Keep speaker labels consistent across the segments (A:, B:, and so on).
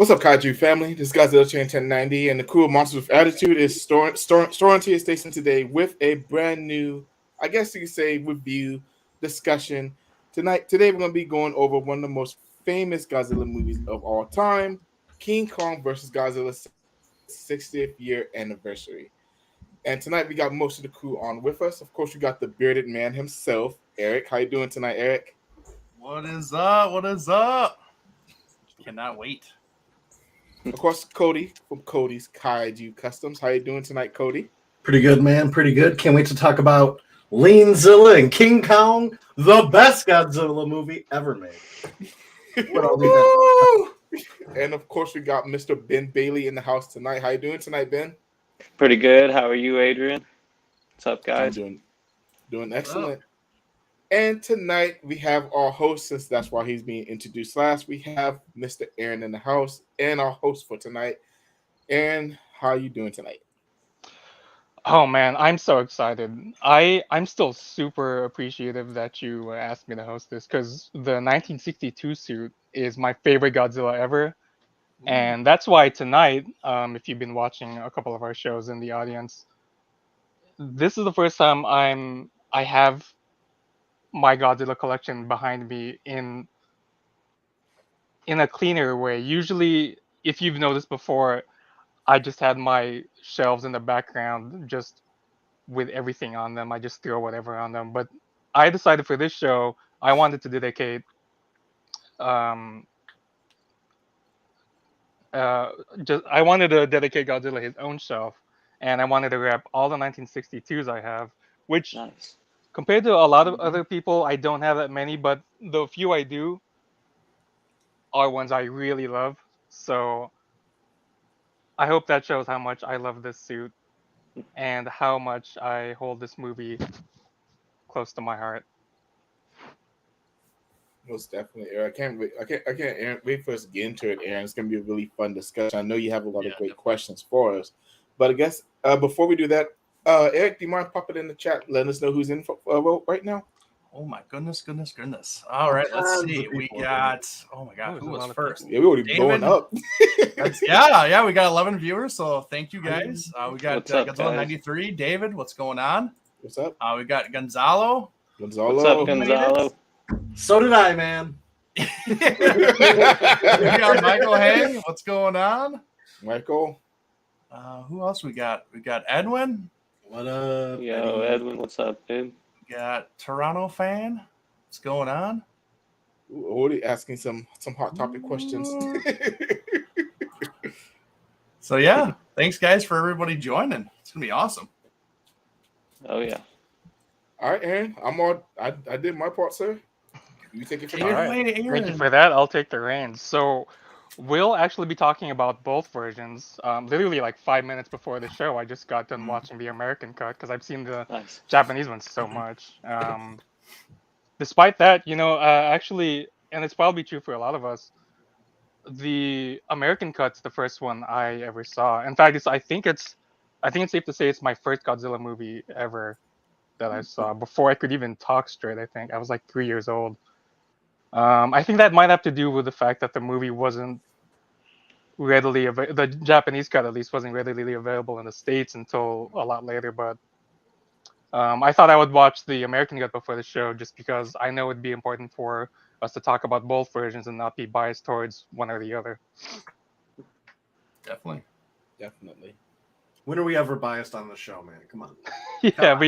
A: What's up, Kaiju family? This is Godzilla Chain 1090, and the crew of Monsters with Attitude is storing to your station today with a brand new, I guess you could say, review discussion. Today, we're going to be going over one of the most famous Godzilla movies of all time, King Kong versus Godzilla 60th year anniversary. And tonight, we got most of the crew on with us. Of course, we got the bearded man himself, Eric. How you doing tonight, Eric?
B: What is up? What is up? Cannot wait.
A: Of course, Cody from Cody's Kaiju Customs. How you doing tonight, Cody?
C: Pretty good, man. Pretty good. Can't wait to talk about Leanzilla and King Kong, the best Godzilla movie ever made. But I'll leave that.
A: And of course, we got Mr. Ben Bailey in the house tonight. How you doing tonight, Ben?
D: Pretty good. How are you, Adrian? What's up,
A: I'm
D: guys?
A: doing excellent. And tonight we have our host, since that's why he's being introduced last. We have Mr. Aaron in the house and our host for tonight. Aaron, how are you doing tonight?
E: Oh man, I'm so excited. I'm still super appreciative that you asked me to host this because the 1962 suit is my favorite Godzilla ever, and that's why tonight, if you've been watching a couple of our shows in the audience, this is the first time I have my Godzilla collection behind me in a cleaner way. Usually, if you've noticed before, I just had my shelves in the background just with everything on them. I just throw whatever on them. But I decided for this show, I wanted to dedicate um uh I wanted to dedicate Godzilla his own shelf, and I wanted to wrap all the 1962s I have, which
D: Nice.
E: compared to a lot of other people, I don't have that many, but the few I do are ones I really love. So I hope that shows how much I love this suit and how much I hold this movie close to my heart.
A: Most definitely, Aaron. I can't wait for us to get into it, Aaron. It's gonna be a really fun discussion. I know you have a lot of great questions for us, but I guess before we do that, Eric, do you mind popping in the chat, letting us know who's in right now?
B: Oh my goodness. All right, let's
C: Tons of
B: see. We
C: people.
B: got. Oh my God,
E: There's
B: who
E: a
B: was
E: lot of
B: first?
E: people.
A: Yeah, we already
B: David?
A: blowing up.
B: Yeah. We got 11 viewers, so thank you guys. We got
D: What's up,
B: Godzilla
D: guys?
B: 93. David, what's going on?
A: What's up,
B: We got Gonzalo.
A: Gonzalo?
D: What's up,
B: made it?
D: Gonzalo?
C: So did I, man.
B: We got Michael Hay. What's going on?
A: Michael?
B: Who else we got? We got Edwin.
C: What up?
D: Yo,
C: Eddie?
D: Edwin, what's up, dude?
B: We got Toronto fan. What's going on?
A: Already asking some hot topic questions.
B: So yeah, thanks guys for everybody joining. It's gonna be awesome.
D: Oh, yeah.
A: All right, Aaron. I did my part, sir. You take it from
B: Take
A: here.
B: it away,
E: Thank you
B: Aaron.
E: for that. I'll take the reins. So, we'll actually be talking about both versions. Literally, like 5 minutes before the show, I just got done watching the American cut because I've seen the
D: Nice.
E: Japanese one so much. Despite that, actually, and it's probably true for a lot of us, the American cut's the first one I ever saw. In fact, I think it's safe to say it's my first Godzilla movie ever that I saw before I could even talk straight. I think I was like 3 years old. I think that might have to do with the fact that the movie wasn't the Japanese cut at least wasn't readily available in the States until a lot later. But I thought I would watch the American cut before the show just because I know it'd be important for us to talk about both versions and not be biased towards one or the other.
B: Definitely.
A: Definitely.
C: When are we ever biased on the show, man? Come on.
E: Yeah,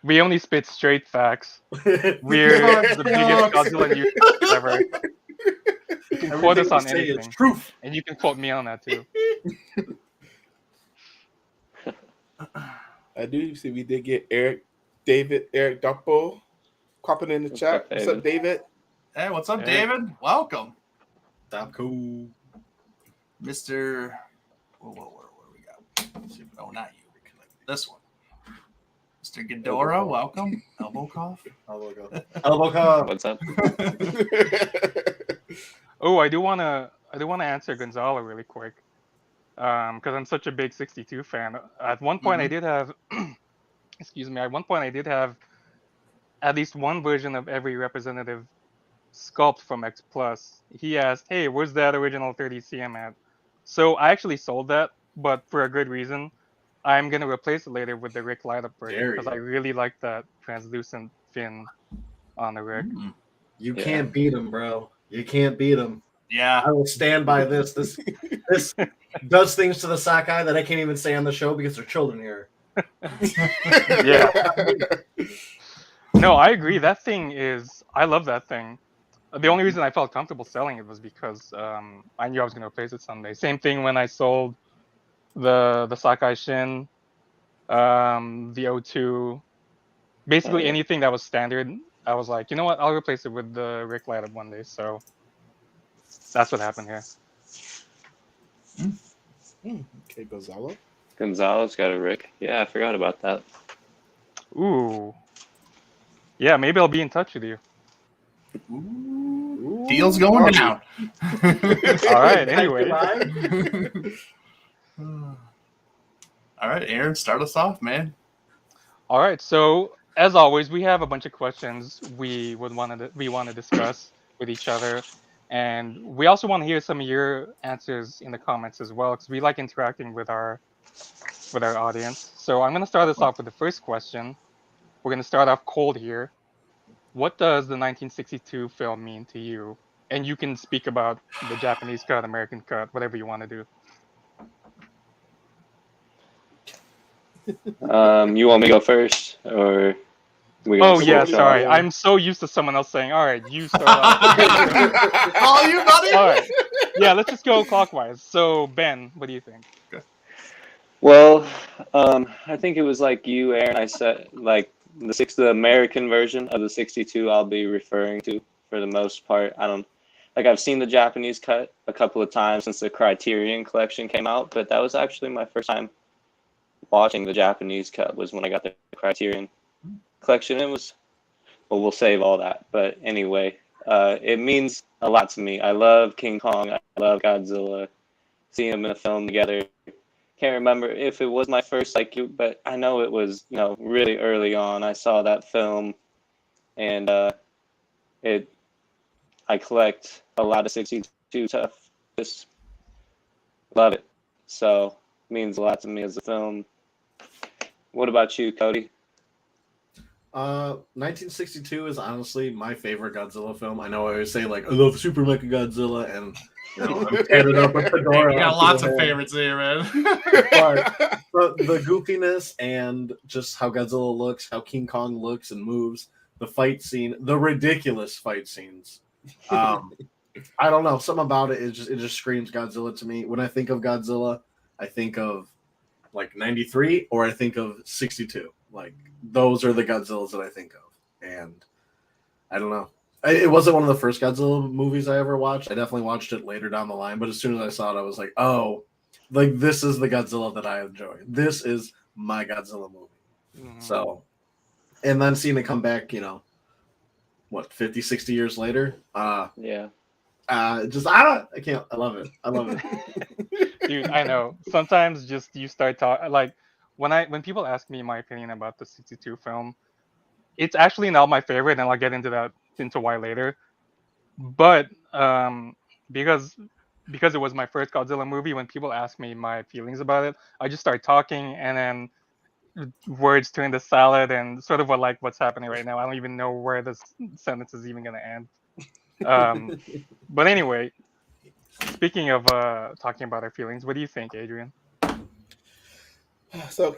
E: we only spit straight facts. We're the biggest Godzilla news ever. You can quote us on anything.
C: It's truth.
E: And you can quote me on that too.
A: I do see we did get Eric Duppo cropping in the
D: What's
A: chat.
D: up,
A: What's up, David?
B: Hey, what's up,
E: Hey.
B: David? Welcome,
C: Stop cool.
B: Mr. Where we got? Let's see, oh, not you. This one. Mr. Ghidorah, welcome. Elbow cough.
C: Elbow cup.
D: What's up?
E: Oh, I do wanna answer Gonzalo really quick. Because I'm such a big 62 fan. At one point I did have excuse me, at one point I did have at least one version of every representative sculpt from X Plus. He asked, "Hey, where's that original 30 cm at?" So I actually sold that, but for a good reason. I'm gonna replace it later with the Rick light up version
C: Dare
E: because I
C: you.
E: really like that translucent fin on the Rick.
B: Mm.
C: You
D: Yeah.
C: can't beat him, bro. You can't beat him.
B: Yeah.
C: I will stand by this. This does things to the sockeye that I can't even say on the show because there are children here.
E: Yeah. No, I agree. That thing is. I love that thing. The only reason I felt comfortable selling it was because I knew I was gonna replace it someday. Same thing when I sold the Sakai Shin, the O2,
D: Oh
E: basically
D: yeah.
E: anything that was standard. I was like, you know what? I'll replace it with the Rick light up one day. So that's what happened here.
A: Okay, Godzilla.
D: Gonzalez got a Rick. Yeah, I forgot about that.
E: Ooh, yeah. Maybe I'll be in touch with you.
B: Ooh. Deal's going
A: Archie.
B: down.
E: All right.
C: Thank you,
E: Anyway.
C: bye.
B: All right, Aaron, start us off, man.
E: All right. So as always, we have a bunch of questions we want to discuss with each other, and we also want to hear some of your answers in the comments as well, because we like interacting with our audience. So I'm gonna start us off with the first question. We're gonna start off cold here. What does the 1962 film mean to you? And you can speak about the Japanese cut, American cut, whatever you want to do.
D: You want me to go first, or we gonna
E: Oh
A: Come
E: yeah,
A: on,
D: switch off?
E: sorry.
A: yeah.
E: I'm so used to someone else saying, "All right, you start off."
B: All you, buddy.
E: All right. Yeah, let's just go clockwise. So Ben, what do you think?
D: Well, I think it was like you, Aaron. I said like the American version of the 62. I'll be referring to for the most part. I don't like I've seen the Japanese cut a couple of times since the Criterion collection came out, but that was actually my first time watching the Japanese cut was when I got the Criterion collection. It was well, we'll save all that. But anyway, it means a lot to me. I love King Kong. I love Godzilla. Seeing them in a film together. Can't remember if it was my first like you, but I know it was, really early on. I saw that film, and it. I collect a lot of 62 stuff. Just love it. So it means a lot to me as a film. What about you, Cody?
C: 1962 is honestly my favorite Godzilla film. I know I always say like I love Super Mecha Godzilla, and I'm tearing up with Fedora.
B: You got
C: onto
B: lots
C: the
B: of
C: wall.
B: favorites here, man.
C: But the goofiness and just how Godzilla looks, how King Kong looks and moves, the fight scene, the ridiculous fight scenes. I don't know, something about it just screams Godzilla to me. When I think of Godzilla, I think of like 93 or I think of 62. Like those are the Godzillas that I think of. And I don't know. It wasn't one of the first Godzilla movies I ever watched. I definitely watched it later down the line, but as soon as I saw it, I was like, oh, like this is the Godzilla that I enjoy. This is my Godzilla movie.
E: Mhm.
C: So, and then seeing it come back, 50, 60 years later,
D: Yeah.
C: I can't, I love it. I love it.
E: Dude, I know. Sometimes just you start talking like when people ask me my opinion about the 62 film, it's actually not my favorite, and I'll get into why later. But because because it was my first Godzilla movie, when people ask me my feelings about it, I just start talking, and then words turn to salad, and sort of what's happening right now. I don't even know where this sentence is even gonna end. Um, but anyway, speaking of talking about our feelings, what do you think, Adrian?
A: So,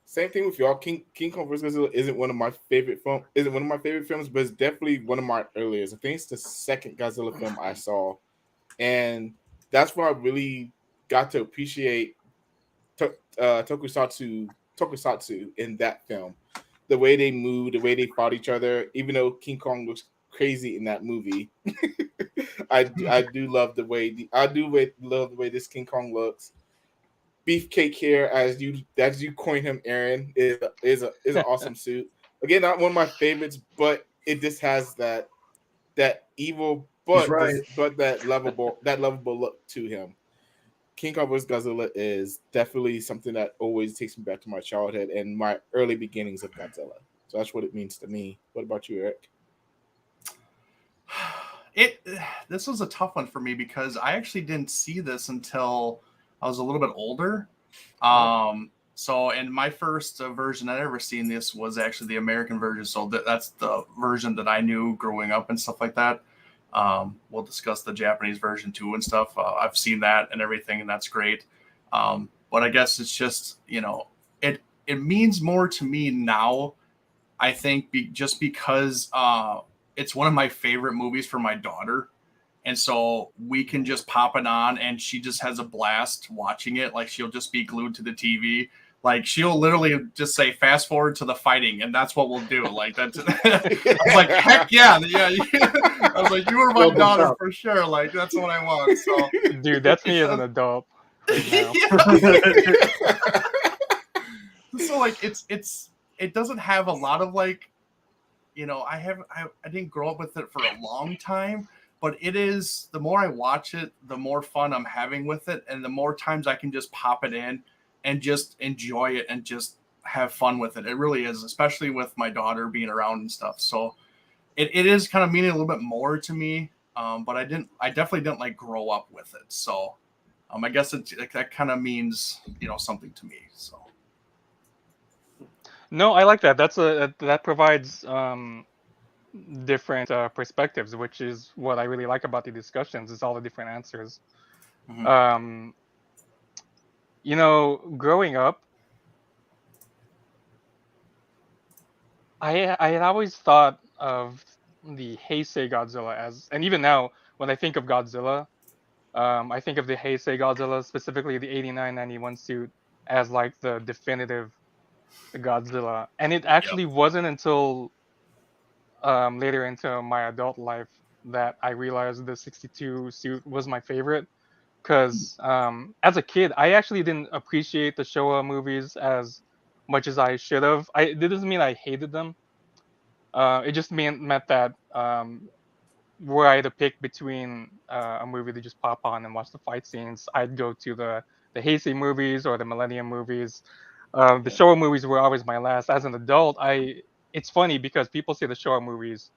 A: same thing with y'all. King Kong vs. Godzilla isn't one of my favorite films, but it's definitely one of my earliest. I think it's the second Godzilla film I saw, and that's where I really got to appreciate Tokusatsu in that film. The way they moved, the way they fought each other. Even though King Kong looks crazy in that movie, I do love the way love the way this King Kong looks. Beefcake here, as you coin him, Aaron, is an awesome suit. Again, not one of my favorites, but it just has that evil,
C: He's right.
A: but that lovable look to him. King Kong vs. Godzilla is definitely something that always takes me back to my childhood and my early beginnings of Godzilla. So that's what it means to me. What about you, Eric?
B: It this was a tough one for me because I actually didn't see this until I was a little bit older. So, and my first version I'd ever seen this was actually the American version. So that's the version that I knew growing up and stuff like that. We'll discuss the Japanese version too and stuff. I've seen that and everything, and that's great. But I guess it's just it means more to me now. I think just because it's one of my favorite movies for my daughter. And so we can just pop it on and she just has a blast watching it. Like she'll just be glued to the TV. Like she'll literally just say fast forward to the fighting, and that's what we'll do. Like that's I was like, heck yeah, yeah. I was like, you were my daughter for sure. Like that's what I want. So
E: Dude, that's me as an adult right now.
B: So like it doesn't have a lot of like, I didn't grow up with it for a long time, but it is, the more I watch it, the more fun I'm having with it, and the more times I can just pop it in and just enjoy it and just have fun with it. It really is, especially with my daughter being around and stuff. So it is kind of meaning a little bit more to me. But I definitely didn't like grow up with it. So I guess that kind of means, something to me. So.
E: No, I like that. That provides different perspectives, which is what I really like about the discussions. Is all the different answers.
B: Mhm.
E: Growing up, I had always thought of the Heisei Godzilla as, and even now when I think of Godzilla, I think of the Heisei Godzilla, specifically the 89-91 suit, as like the definitive Godzilla. And it
B: Yep.
E: actually wasn't until later into my adult life that I realized the 62 suit was my favorite. Because as a kid, I actually didn't appreciate the Showa movies as much as I should have. It doesn't mean I hated them. It just meant that were I to pick between a movie to just pop on and watch the fight scenes, I'd go to the Heisei movies or the Millennium movies. The Showa movies were always my last. As an adult, it's funny because people say the Showa movies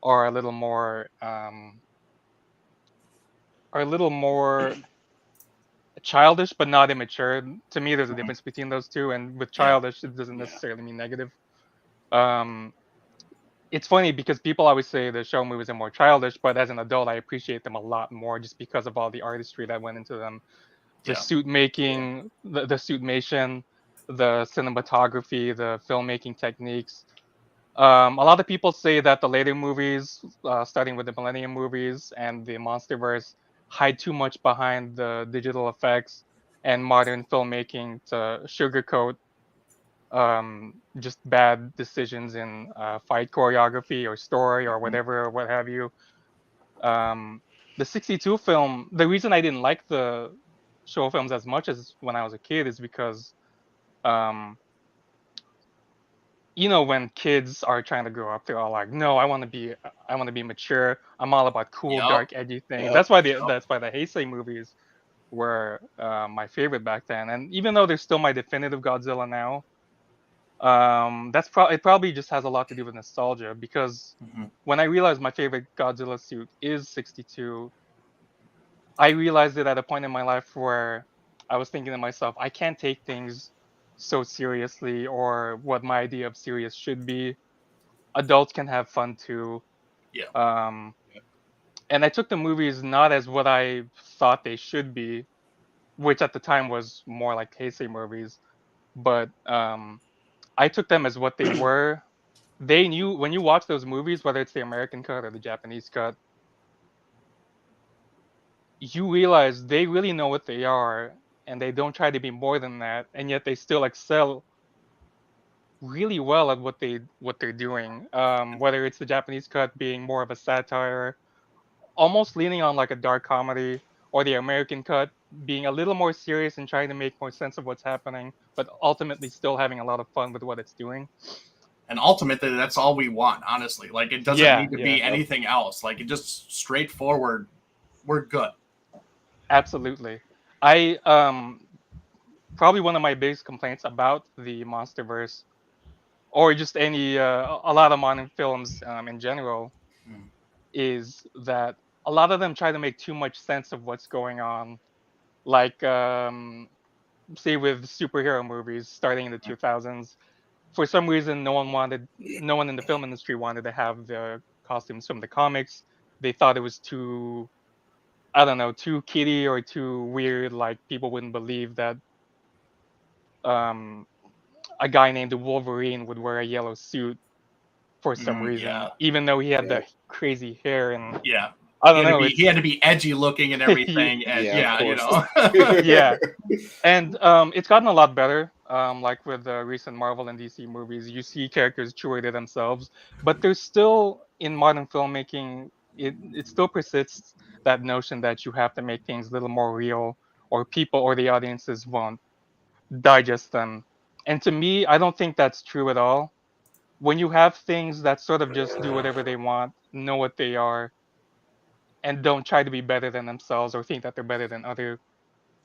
E: are a little more childish, but not immature. To me, there's a
B: Mhm.
E: difference between those two, and with
B: Yeah.
E: childish, it doesn't necessarily mean negative. Um, it's funny because people always say the show movies are more childish, but as an adult, I appreciate them a lot more just because of all the artistry that went into them. The
B: Yeah.
E: suit making, the suitmation, the cinematography, the filmmaking techniques. A lot of people say that the later movies, starting with the Millennium movies and the MonsterVerse, hide too much behind the digital effects and modern filmmaking to sugarcoat just bad decisions in fight choreography or story or
B: Mhm.
E: whatever, or what have you. Um, the 62 film, the reason I didn't like the show films as much as when I was a kid is because, um, when kids are trying to grow up, they're all like, "No, I want to be mature. I'm all about cool,
B: Yep.
E: dark, edgy things."
A: Yeah.
E: That's why the Heisei movies were my favorite back then. And even though they're still my definitive Godzilla now, it probably just has a lot to do with nostalgia because
B: Mhm.
E: when I realized my favorite Godzilla suit is 62, I realized it at a point in my life where I was thinking to myself, I can't take things so seriously or what my idea of serious should be. Adults can have fun too.
B: Yeah.
E: Um, and I took the movies not as what I thought they should be, which at the time was more like Heisei movies, but I took them as what they were. They knew when you watch those movies, whether it's the American cut or the Japanese cut, you realize they really know what they are and they don't try to be more than that, and yet they still excel really well at what they're doing. Whether it's the Japanese cut being more of a satire, almost leaning on like a dark comedy, or the American cut being a little more serious and trying to make more sense of what's happening, but ultimately still having a lot of fun with what it's doing.
B: And ultimately, that's all we want, honestly. Like, it doesn't
E: Yeah,
B: need to
E: yeah,
B: be anything else. Like, it just straightforward. We're good.
E: absolutely. I Probably one of my biggest complaints about the MonsterVerse or just any a lot of modern films in general is that a lot of them try to make too much sense of what's going on. Like, say with superhero movies starting in the 2000s, for some reason, no one in the film industry wanted to have the costumes from the comics. They thought it was too, I don't know, too kiddie or too weird. Like people wouldn't believe that um, a guy named Wolverine would wear a yellow suit for some reason,
B: Yeah,
E: even though he had
A: Yeah.
E: the crazy hair and
B: yeah.
E: I don't know.
B: He had to be edgy looking and everything, and
A: Yeah, of
B: you
A: course.
B: know.
E: yeah, and it's gotten a lot better. Like with the recent Marvel and DC movies, you see characters truer to themselves, but there's still in modern filmmaking, it still persists that notion that you have to make things a little more real, or people or the audiences won't digest them. And to me, I don't think that's true at all. When you have things that sort of just do whatever they want, know what they are, and don't try to be better than themselves or think that they're better than other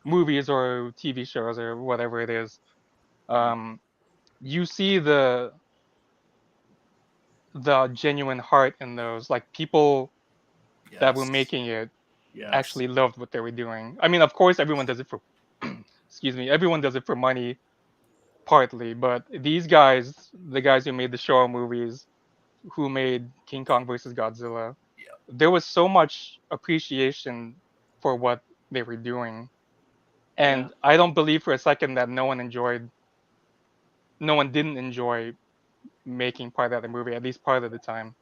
E: movies or TV shows or whatever it is, um, you see the genuine heart in those. Like people that were
B: Yes,
E: making it
B: yes,
E: actually loved what they were doing. I mean, of course, everyone does it for excuse me, everyone does it for money partly, but these guys, the guys who made the Showa movies, who made King Kong versus Godzilla,
B: yeah.
E: there was so much appreciation for what they were doing.
C: Yeah.
E: And I don't believe for a second that no one didn't enjoy making part of the movie, at least part of the time.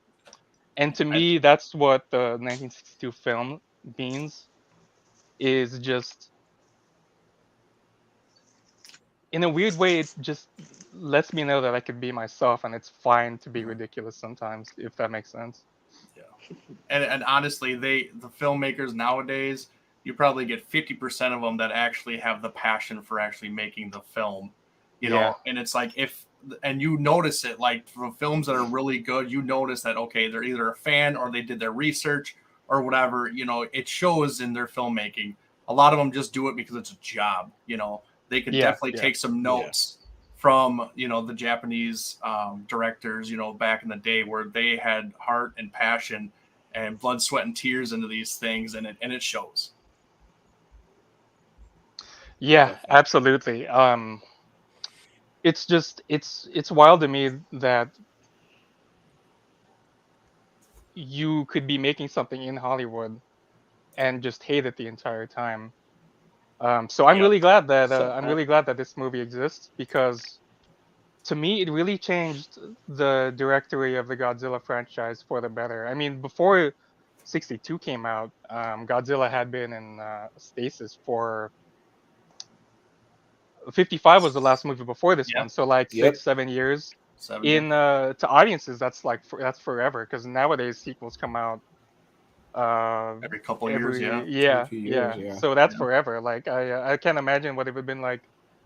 E: And to
B: I,
E: me, that's what the 1962 film means, is just, in a weird way, it just lets me know that I could be myself and it's fine to be ridiculous sometimes, if that makes sense.
B: yeah. And honestly, the filmmakers nowadays, you probably get 50% of them that actually have the passion for actually making the film, you
E: Yeah.
B: know. And it's like, if and you notice it, like from films that are really good, you notice that, okay, they're either a fan or they did their research or whatever, you know. It shows in their filmmaking. A lot of them just do it because it's a job, you know. They could
E: Yeah.
B: definitely
E: Yeah.
B: take some
C: Yeah.
B: notes from, you know, the Japanese directors, you know, back in the day, where they had heart and passion and blood, sweat, and tears into these things, and it shows.
E: Yeah,
A: Definitely.
E: absolutely. It's just it's wild to me that you could be making something in Hollywood and just hate it the entire time. So
B: Yep.
E: I'm really glad that this movie exists, because to me it really changed the directory of the Godzilla franchise for the better. I mean, before 62 came out, Godzilla had been in stasis for 55 was the last movie before this
B: Yeah.
E: one, so like
A: Yep.
E: 6 7 years.
B: 7 years.
E: In to audiences, that's like that's forever, because nowadays sequels come out uh
B: Every couple of years. Yeah.
E: every,
A: Every
E: yeah,
A: few years,
E: yeah,
A: yeah.
E: so that's
B: Yeah.
E: forever. Like I can't imagine what it would have been like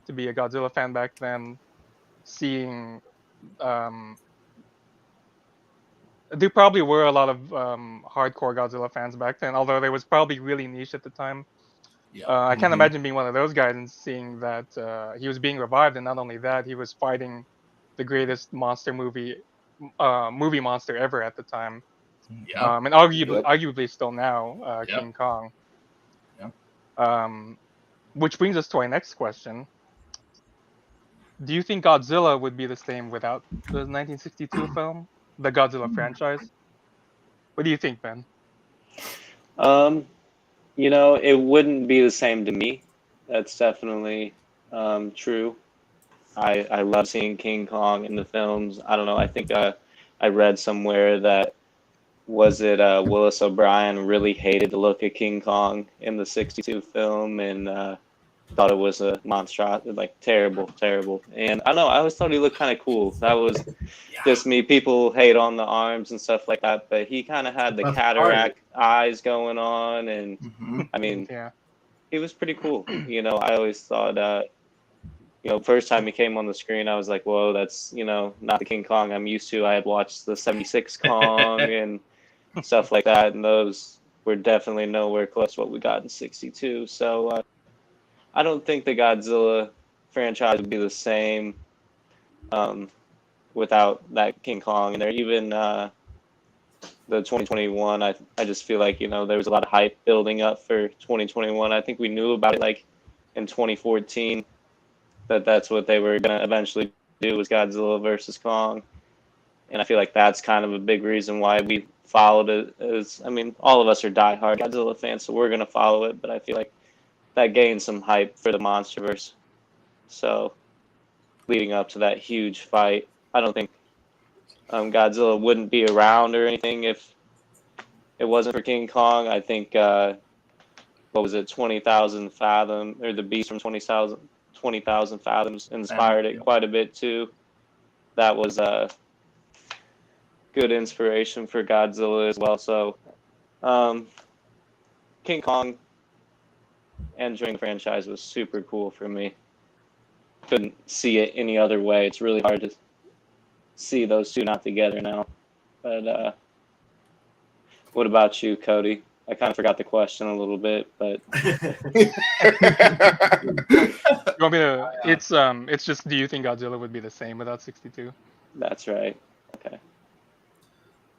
E: to be a Godzilla fan back then, seeing um there probably were a lot of hardcore Godzilla fans back then, although there was probably really niche at the time.
B: Yeah.
E: I can't
C: Mhm.
E: imagine being one of those guys and seeing that he was being revived, and not only that, he was fighting the greatest monster movie monster ever at the time,
B: Yeah.
E: and
A: Yep.
E: arguably still now,
B: Yeah.
E: King Kong.
B: Yeah.
E: Um, which brings us to our next question: do you think Godzilla would be the same without the 1962 film, the Godzilla franchise? What do you think, Ben?
D: Um, you know, it wouldn't be the same to me. That's definitely true. I love seeing King Kong in the films. I don't know. I think I read somewhere that was it Willis O'Brien really hated the look of King Kong in the '62 film, and thought it was a monstrosity, like terrible, terrible. And I don't know. I always thought he looked kind of cool. That was
B: Yeah.
D: just me. People hate on the arms and stuff like that, but he kind of had the
C: That's part.
D: cataract eyes going on, and
B: Mm-hmm.
D: I mean,
E: Yeah,
D: he was pretty cool. You know, I always thought, you know, first time he came on the screen, I was like, whoa, that's, you know, not the King Kong I'm used to. I had watched the '76 Kong and stuff like that, and those were definitely nowhere close to what we got in '62. So I don't think the Godzilla franchise would be the same um, without that King Kong in there. Even the 2021. I just feel like, there was a lot of hype building up for 2021. I think we knew about it like in 2014 that's what they were gonna eventually do was Godzilla versus Kong, and I feel like that's kind of a big reason why we followed it. All of us are diehard Godzilla fans, so we're gonna follow it. But I feel like that gained some hype for the MonsterVerse. So leading up to that huge fight, I don't think Godzilla wouldn't be around or anything if it wasn't for King Kong. I think what was it, 20,000 Fathom, or the Beast from 20,000 Fathoms inspired it quite a bit too. That was a good inspiration for Godzilla as well. So King Kong entering the franchise was super cool for me. Couldn't see it any other way. It's really hard to see those two not together now. But what about you, Cody? I kind of forgot the question a little bit, but
E: You want me to? It's just. Do you think Godzilla would be the same without 62?
D: that's right. Okay.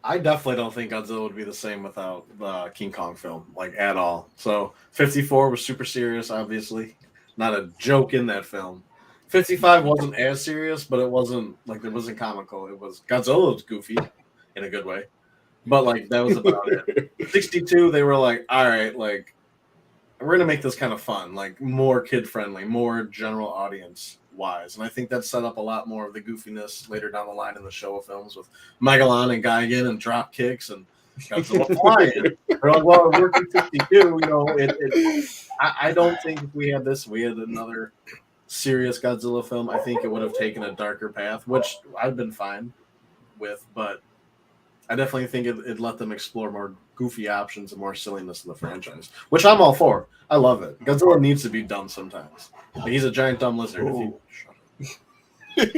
C: I definitely don't think Godzilla would be the same without the King Kong film, like at all. So 54 was super serious, obviously. Not a joke in that film. 55 wasn't as serious, but it wasn't like it wasn't comical. It was Godzilla was goofy in a good way. But like that was about it. 62, they were like, all right, like we're gonna make this kind of fun, like more kid friendly, more general audience wise. And I think that set up a lot more of the goofiness later down the line in the Showa films with Megalon and Gigan and drop kicks and Godzilla flying. We're like, well, we're working 52, I don't think if we had another serious Godzilla film, I think it would have taken a darker path, which I've been fine with, but I definitely think it let them explore more goofy options and more silliness in the franchise, which I'm all for. I love it. Godzilla needs to be dumb sometimes. Like, he's a giant dumb lizard. But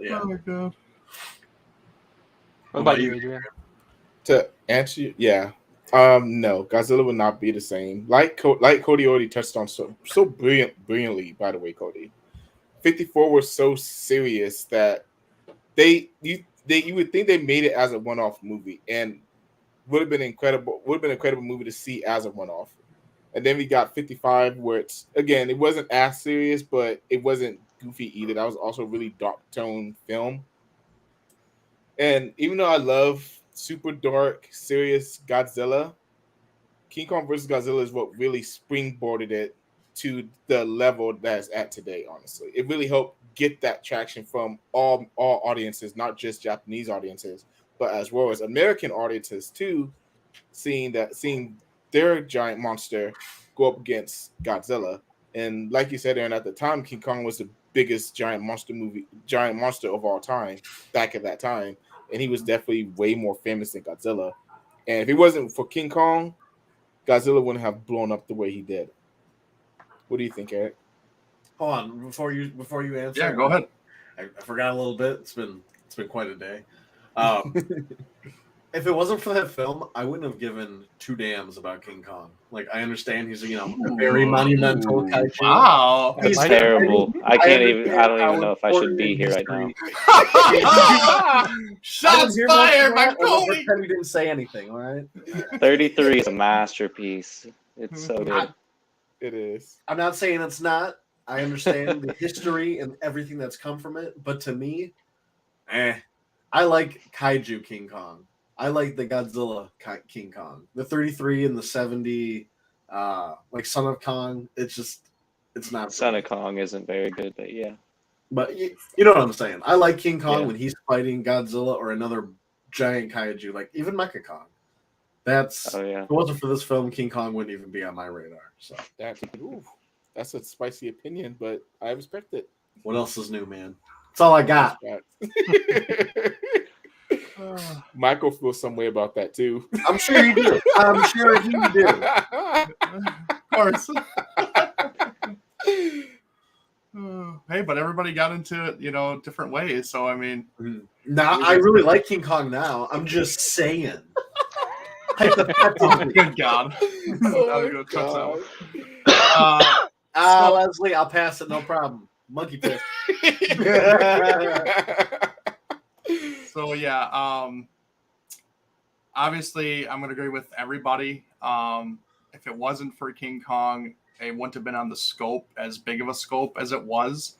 C: yeah.
B: Oh my god.
E: What about you, Adrian?
A: To answer you, yeah. No, Godzilla would not be the same. Like Cody already touched on so brilliantly, by the way, Cody. 54 was so serious that you would think they made it as a one-off movie and would have been incredible movie to see as a one-off. And then we got 55 where it wasn't as serious, but it wasn't goofy either. That was also a really dark tone film. And even though I love super dark, serious Godzilla, King Kong vs. Godzilla is what really springboarded it to the level that it's at today, honestly. It really helped get that traction from all audiences, not just Japanese audiences, but as well as American audiences too, seeing their giant monster go up against Godzilla. And like you said, Aaron, at the time, King Kong was the biggest giant monster of all time back at that time. And he was definitely way more famous than Godzilla. And if it wasn't for King Kong, Godzilla wouldn't have blown up the way he did. What do you think, Eric?
C: Hold on, before you answer.
B: Yeah, go ahead.
C: I forgot a little bit. It's been quite a day. If it wasn't for that film, I wouldn't have given two damns about King Kong. Like, I understand he's a very monumental kaiju.
B: Wow.
D: That's terrible. I don't even know if I should be here right now.
B: Shots fired by Cody.
C: Pretend we didn't say anything, all right?
D: 33 is a masterpiece. It's so good.
A: It is.
C: I'm not saying it's not. I understand the history and everything that's come from it, but to me, I like kaiju King Kong. I like the Godzilla King Kong. The 33 and the 70, like Son of Kong, it's not.
D: Son of Kong isn't very good, but yeah.
C: But you know what I'm saying. I like King Kong when he's fighting Godzilla or another giant kaiju, like even Mecha Kong. If it wasn't for this film, King Kong wouldn't even be on my radar. So
A: that's a spicy opinion, but I respect it.
C: What else is new, man? That's all I got.
A: Michael feels some way about that too.
C: I'm sure you do. I'm sure you do.
B: Of course. Hey, but everybody got into it, different ways. So I mean,
C: now I really like King Kong. Now I'm just saying.
B: Oh, good God!
C: Leslie, I'll pass it. No problem. Monkey piss.
B: So So yeah, obviously I'm gonna agree with everybody. If it wasn't for King Kong, it wouldn't have been on the scope as big of a scope as it was.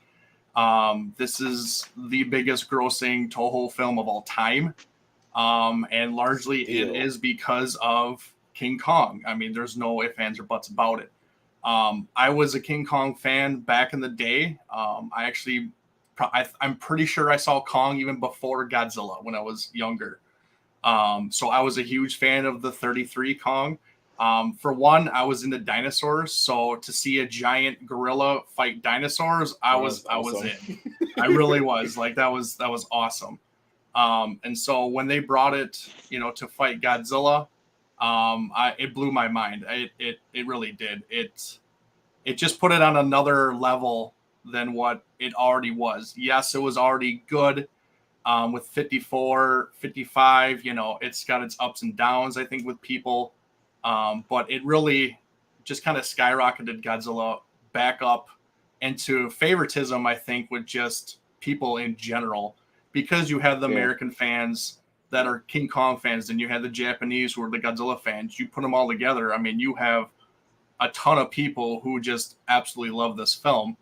B: This is the biggest grossing Toho film of all time. And largely it is because of King Kong. I mean, there's no ifs, ands, or buts about it. I was a King Kong fan back in the day. I'm pretty sure I saw Kong even before Godzilla when I was younger. So I was a huge fan of the 33 Kong. For one, I was into dinosaurs, so to see a giant gorilla fight dinosaurs, I was in. I really was. Like that was awesome. And so when they brought it, to fight Godzilla, it blew my mind. It really did. It just put it on another level than what it already was. Yes, it was already good. With 54, 55, it's got its ups and downs, I think, with people. But it really just kind of skyrocketed Godzilla back up into favoritism, I think, with just people in general. Because you have the American fans that are King Kong fans, and you have the Japanese who are the Godzilla fans. You put them all together. I mean, you have a ton of people who just absolutely love this film.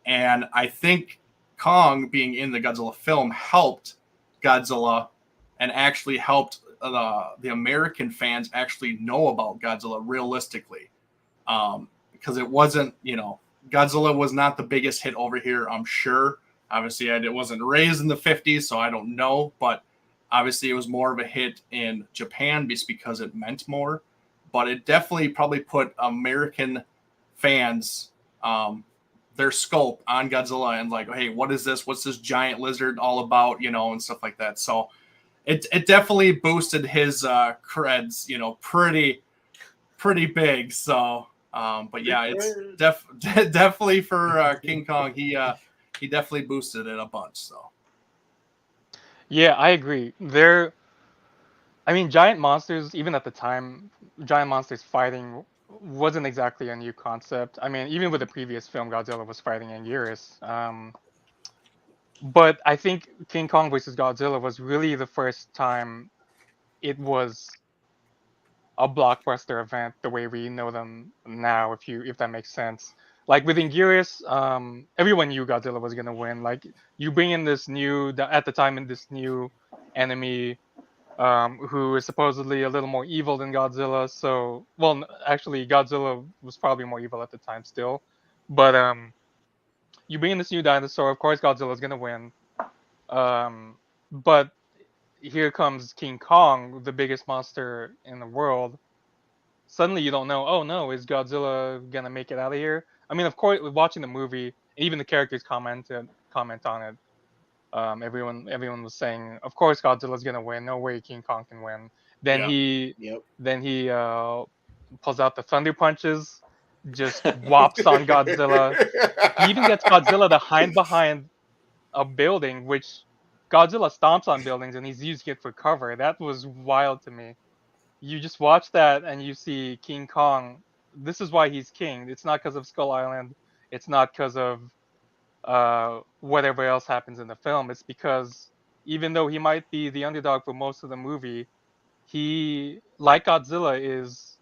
B: And I think Kong being in the Godzilla film helped Godzilla and actually helped the American fans actually know about Godzilla realistically. Because it wasn't, Godzilla was not the biggest hit over here, I'm sure. Obviously, it wasn't raised in the 50s, so I don't know. But obviously, it was more of a hit in Japan just because it meant more. But it definitely probably put American fans their scope on Godzilla and like, hey, what is this? What's this giant lizard all about? And stuff like that. So it definitely boosted his creds, pretty big. So, but yeah, it's definitely for King Kong. He definitely boosted it a bunch. So
E: Yeah, I agree. I mean, giant monsters, even at the time, giant monsters fighting wasn't exactly a new concept. I mean, even with the previous film, Godzilla was fighting Anguirus. But I think King Kong versus Godzilla was really the first time it was a blockbuster event the way we know them now, if that makes sense. Like with Anguirus, everyone knew Godzilla was gonna win. Like you bring in this new, at the time, in this new enemy, who is supposedly a little more evil than Godzilla. So, well, actually, Godzilla was probably more evil at the time still. But you bring in this new dinosaur. Of course, Godzilla's gonna win. But here comes King Kong, the biggest monster in the world. Suddenly, you don't know. Oh no, is Godzilla gonna make it out of here? I mean, of course, watching the movie, even the characters comment on it. Everyone was saying, of course Godzilla's gonna win. No way King Kong can win. Then
B: yeah.
E: he pulls out the thunder punches, just whops on Godzilla. He even gets Godzilla to hide behind a building, which Godzilla stomps on buildings and he's using it for cover. That was wild to me. You just watch that and you see King Kong. This is why he's king. It's not because of Skull Island. It's not because of whatever else happens in the film. It's because even though he might be the underdog for most of the movie, he, like Godzilla, is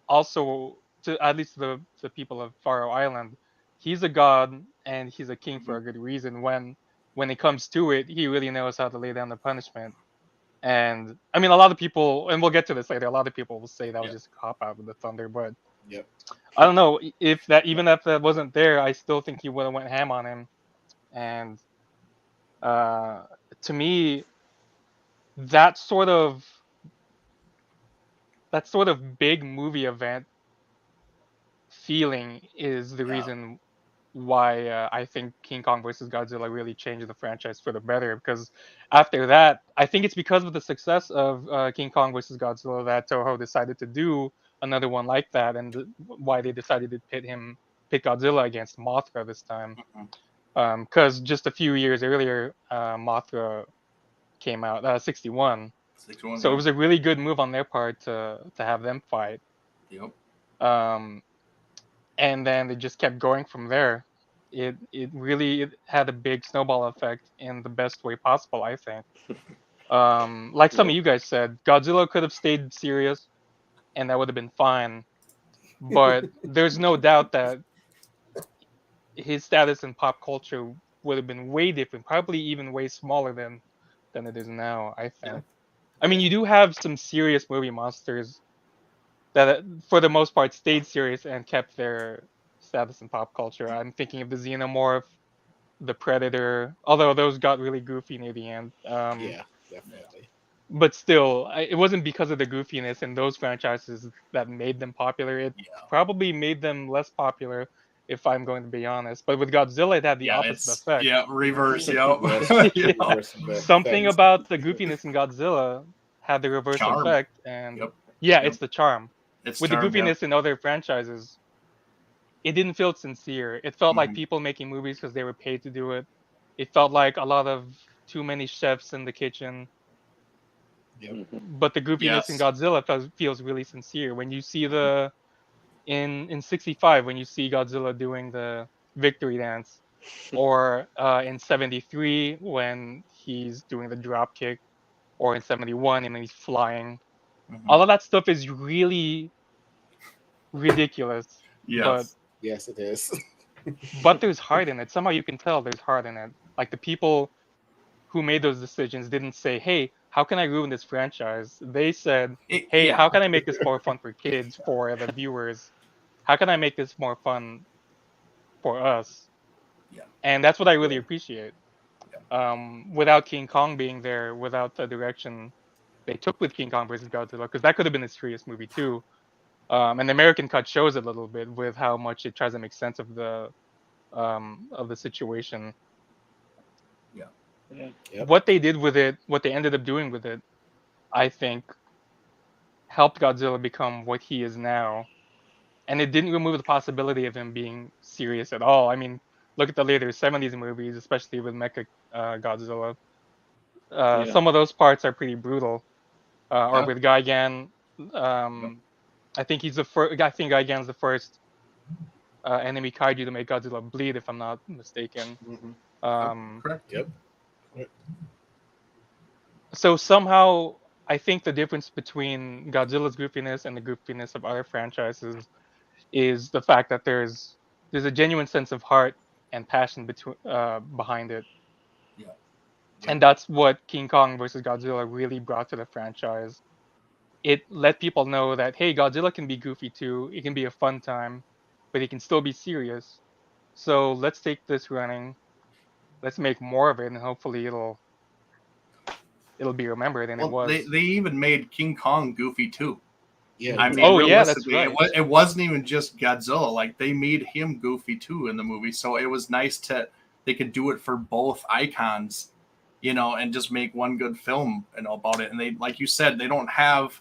E: also, to at least the people of Faro Island, he's a god and he's a king for a good reason. When it comes to it, he really knows how to lay down the punishment. And I mean, a lot of people, and we'll get to this later. A lot of people will say that was just a cop out with the thunder, but
A: Yep.
E: I don't know if that, even if that wasn't there, I still think he would have went ham on him. And uh, to me, that sort of big movie event feeling is the reason why I think King Kong versus Godzilla really changed the franchise for the better. Because after that, I think it's because of the success of King Kong versus Godzilla that Toho decided to do another one like that, and why they decided to pit Godzilla against Mothra this time. Because just a few years earlier, Mothra came out, 61.
B: 61.
E: So it was a really good move on their part to have them fight.
B: Yep.
E: Um, and then they just kept going from there. It really had a big snowball effect in the best way possible, I think. Like some of you guys said, Godzilla could have stayed serious, and that would have been fine. But there's no doubt that his status in pop culture would have been way different, probably even way smaller than it is now, I think. I mean, you do have some serious movie monsters that, for the most part, stayed serious and kept their status in pop culture. I'm thinking of the Xenomorph, the Predator, although those got really goofy near the end.
A: Yeah, definitely.
E: But still, it wasn't because of the goofiness in those franchises that made them popular. It
B: Yeah.
E: probably made them less popular, if I'm going to be honest. But with Godzilla, it had the
B: Yeah,
E: opposite
B: it's
E: effect.
B: reverse. Yep.
A: Yes,
B: Yeah.
A: reverse of the
E: Something
A: effects.
E: about the goofiness in Godzilla had the reverse
B: Charm.
E: effect, and
B: Yep.
E: yeah,
B: Yep.
E: it's the charm.
B: It's
E: With the
B: charm, yeah.
E: goofiness in other franchises, it didn't feel sincere. It felt like
B: Mhm.
E: people making movies because they were paid to do it. It felt like a lot of too many chefs in the kitchen. But the goofiness in
B: Yes.
E: Godzilla feels really sincere. When you see the in '65, when you see Godzilla doing the victory dance, or in '73 when he's doing the drop kick, or in '71 and he's flying,
B: Mhm.
E: all of that stuff is really ridiculous.
B: Yes.
A: Yes, it is.
E: But there's heart in it. Somehow you can tell there's heart in it. Like the people who made those decisions didn't say, "Hey, how can I ruin this franchise?" They said, "Hey,
B: Yeah.
E: how can I make this more fun for kids, for the viewers? How can I make this more fun for us?"
B: Yeah.
E: And that's what I really
A: Yeah.
E: appreciate. Without King Kong being there, without the direction they took with King Kong versus Godzilla, because that could have been a serious movie too. And the American cut shows it a little bit with how much it tries to make sense of the situation.
B: Yeah.
A: Yep.
E: What they did with it, what they ended up doing with it, I think helped Godzilla become what he is now. And it didn't remove the possibility of him being serious at all. I mean, look at the later '70s movies, especially with Mecha Godzilla.
D: Yeah.
E: Some of those parts are pretty brutal. Or
B: Yeah.
E: with Gigan,
B: Yep.
E: I think he's the first. I think Gigan's the first enemy kaiju to make Godzilla bleed, if I'm not mistaken.
C: Mhm.
E: Um,
B: Correct.
A: Yep.
E: so somehow, I think the difference between Godzilla's goofiness and the goofiness of other franchises is the fact that there's a genuine sense of heart and passion behind it,
B: Yeah.
E: and that's what King Kong versus Godzilla really brought to the franchise. It let people know that, hey, Godzilla can be goofy too. It can be a fun time, but it can still be serious. So let's take this running. Let's make more of it, and hopefully it'll be remembered. And it
B: Well, they
E: was.
B: they even made King Kong goofy too.
A: Yeah.
B: I
A: they
B: mean,
A: did.
E: Oh yeah, that's
B: realistically,
E: right.
B: it wasn't even just Godzilla. Like they made him goofy too in the movie, so it was nice to they could do it for both icons, and just make one good film, about it. And they, like you said, they don't have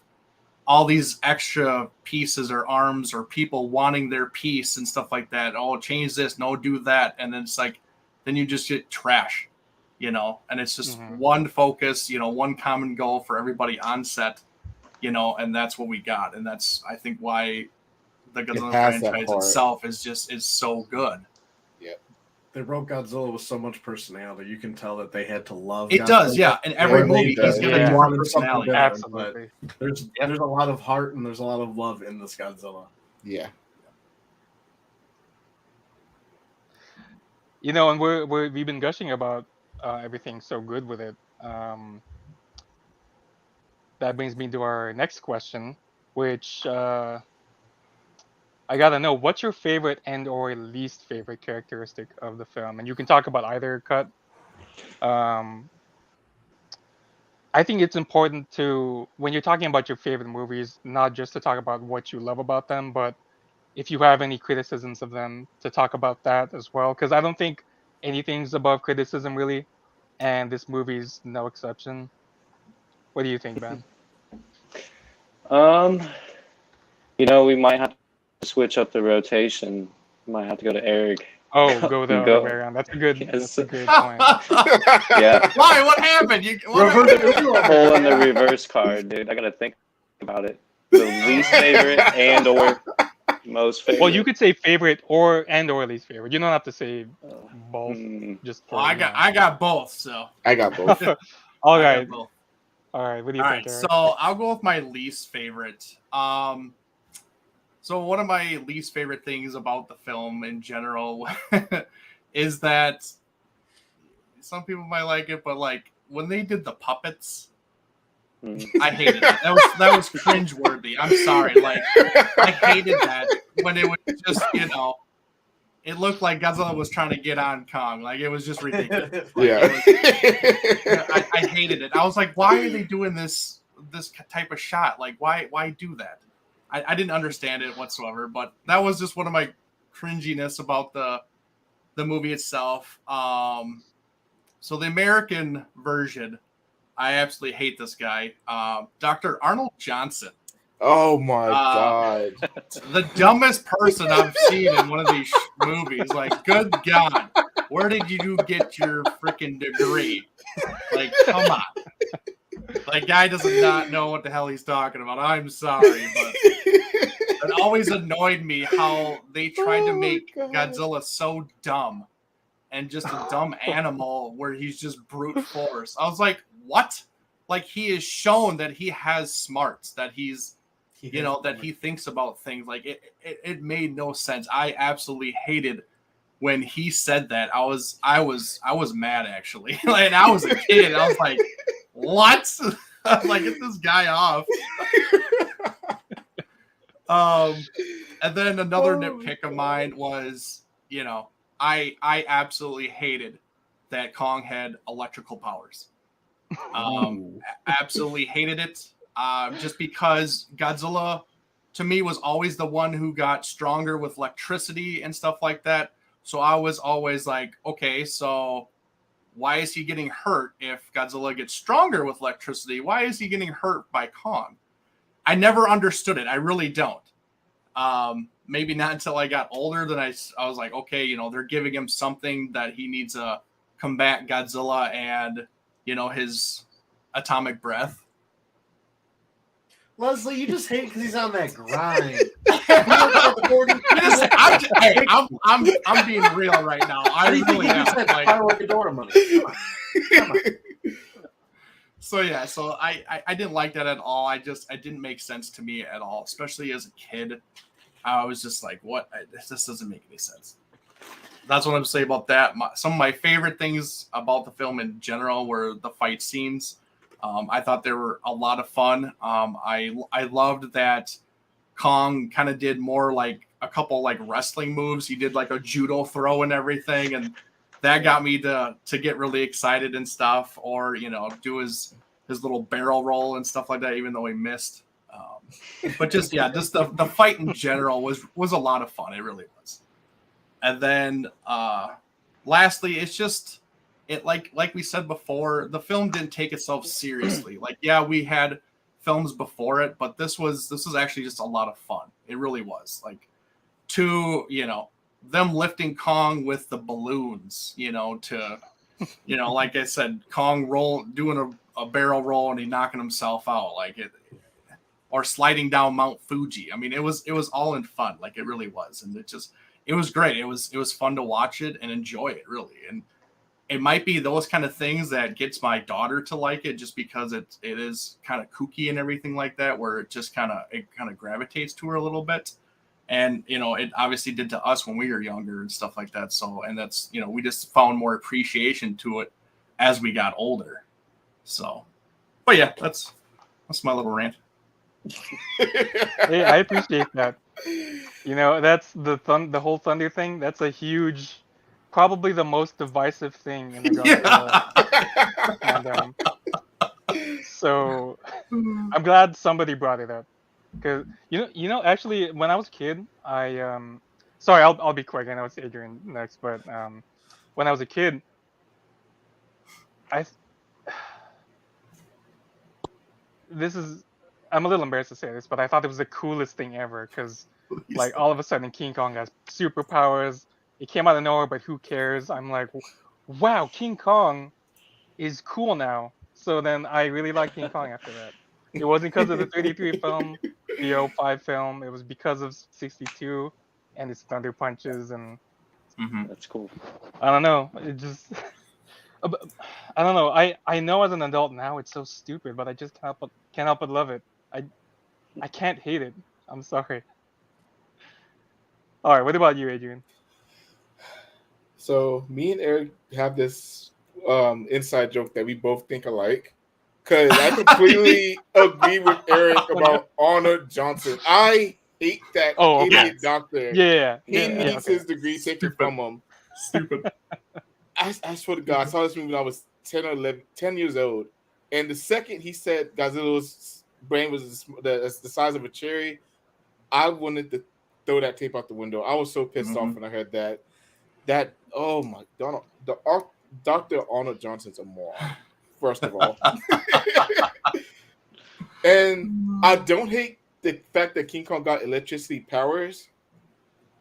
B: all these extra pieces or arms or people wanting their piece and stuff like that. Oh, change this, no, do that, and then it's like, then you just get trash, and it's just
E: Mhm.
B: one focus, one common goal for everybody on set, and that's what we got, and that's I think why the Godzilla
A: has that
B: franchise
A: heart.
B: itself is so good.
A: Yep.
C: They wrote Godzilla with so much personality. You can tell that they had to love.
B: It
C: Godzilla.
B: does, yeah. In every
A: Yeah,
B: movie,
A: it
B: he's
A: does.
B: got
E: Yeah.
B: a different
C: Wanted something
B: personality.
C: different.
E: Absolutely.
C: There's
B: Yeah.
C: there's a lot of heart and there's a lot of love in this Godzilla.
A: Yeah.
E: And we've been gushing about everything so good with it. That brings me to our next question, which I gotta know, what's your favorite and or least favorite characteristic of the film? And you can talk about either cut. Um, I think it's important to, when you're talking about your favorite movies, not just to talk about what you love about them, but if you have any criticisms of them, to talk about that as well. Because I don't think anything's above criticism really, and this movie's no exception. What do you think, Ben?
D: Um, we might have to switch up the rotation. Might have to go to Eric.
E: Oh, go the other way
D: Go.
E: around. That's a good.
D: Yes.
E: That's a good point.
D: Yeah.
B: Why? What happened?
D: Pull in the reverse card, dude. I gotta think about it. The least favorite and or most favorite.
E: Well, you could say favorite or least favorite. You don't have to say both.
D: Hmm.
E: Just for
B: Well, I got both, so
A: I got both.
E: All
B: I got
E: right.
B: both.
E: All right, what do you
B: All
E: think,
B: right,
E: Eric?
B: so I'll go with my least favorite. So one of my least favorite things about the film in general is that some people might like it, but like when they did the puppets, I hated that. That was cringeworthy. I'm sorry. Like I hated that when it was just, it looked like Godzilla was trying to get on Kong. Like it was just ridiculous. Like,
A: Yeah.
B: I hated it. I was like, why are they doing this type of shot? Like why do that? I didn't understand it whatsoever, but that was just one of my cringiness about the movie itself. So the American version, I absolutely hate this guy, Dr. Arnold Johnson.
A: Oh my
B: Uh,
A: god.
B: The dumbest person I've seen in one of these movies. Like, good God, where did you get your freaking degree? Like, come on. Like, guy does not know what the hell he's talking about. I'm sorry, but it always annoyed me how they tried to make Godzilla so dumb and just a dumb animal where he's just brute force. I was like, what? Like, he is shown that he has smarts, that he's that he thinks about things. Like it made no sense. I absolutely hated when he said that. I was mad actually. And I was a kid. I was like, what? I was like, get this guy off. And then another nitpick of mine was, I absolutely hated that Kong had electrical powers. Absolutely hated it. Just because Godzilla, to me, was always the one who got stronger with electricity and stuff like that. So I was always like, okay, so why is he getting hurt if Godzilla gets stronger with electricity? Why is he getting hurt by Kong? I never understood it. I really don't. Maybe not until I got older. Then I was like, okay, they're giving him something that he needs to combat Godzilla and, his atomic breath.
C: Leslie, you just hate because he's on that grind.
B: I'm being real right now. I really am.
C: Like, money. Come on.
B: So yeah, so I didn't like that at all. It didn't make sense to me at all, especially as a kid. I was just like, what? This doesn't make any sense. That's what I'm saying about that. Some of my favorite things about the film in general were the fight scenes. I thought they were a lot of fun. I loved that Kong kind of did more like a couple like wrestling moves. He did like a judo throw and everything, and that got me to get really excited and stuff. Or do his little barrel roll and stuff like that, even though he missed. But just the fight in general was a lot of fun. It really was. And then lastly, it's just. It like we said before, the film didn't take itself seriously. Like, yeah, we had films before it, but this was actually just a lot of fun. It really was. Like, them lifting Kong with the balloons, to like I said, Kong doing a barrel roll and he knocking himself out, like it, or sliding down Mount Fuji. I mean, it was all in fun. Like, it really was, and it was great. It was fun to watch it and enjoy it, really. And it might be those kind of things that gets my daughter to like it, just because it is kind of kooky and everything like that, where it kind of gravitates to her a little bit. And, it obviously did to us when we were younger and stuff like that. So, and that's, we just found more appreciation to it as we got older. So, but yeah, that's my little rant.
E: Hey, I appreciate that. That's the whole Thunder thing. That's a huge, probably the most divisive thing in the Godzilla fandom. So I'm glad somebody brought it up, because actually when I was a kid, sorry, I'll be quick. I know it's Adrian next, but when I was a kid, I'm a little embarrassed to say this, but I thought it was the coolest thing ever, because like all of a sudden King Kong has superpowers. It came out of nowhere, but who cares? I'm like, wow, King Kong is cool now. So then I really liked King Kong after that. It wasn't because of the 33 film, the 05 film. It was because of 62 and its thunder punches. And
D: That's cool.
E: I don't know. It just, I don't know. I know as an adult now it's so stupid, but I just can't help but love it. I can't hate it. I'm sorry. All right, what about you, Adrian?
A: So me and Eric have this inside joke that we both think alike. Cause I completely agree with Eric
E: Oh, no.
A: about Arnold Johnson. I hate that
E: Oh, okay.
A: idiot doctor.
E: Yeah,
A: He
E: yeah,
A: needs
E: okay.
A: his degree taken
B: Stupid.
A: from him.
B: Stupid.
A: I swear to God, I saw this movie when I was 10 or 11, 10 years old. And the second he said Godzilla's brain was the size of a cherry, I wanted to throw that tape out the window. I was so pissed off when I heard that. Oh my God, Dr. Arnold Johnson's a moron, first of all. And I don't hate the fact that King Kong got electricity powers,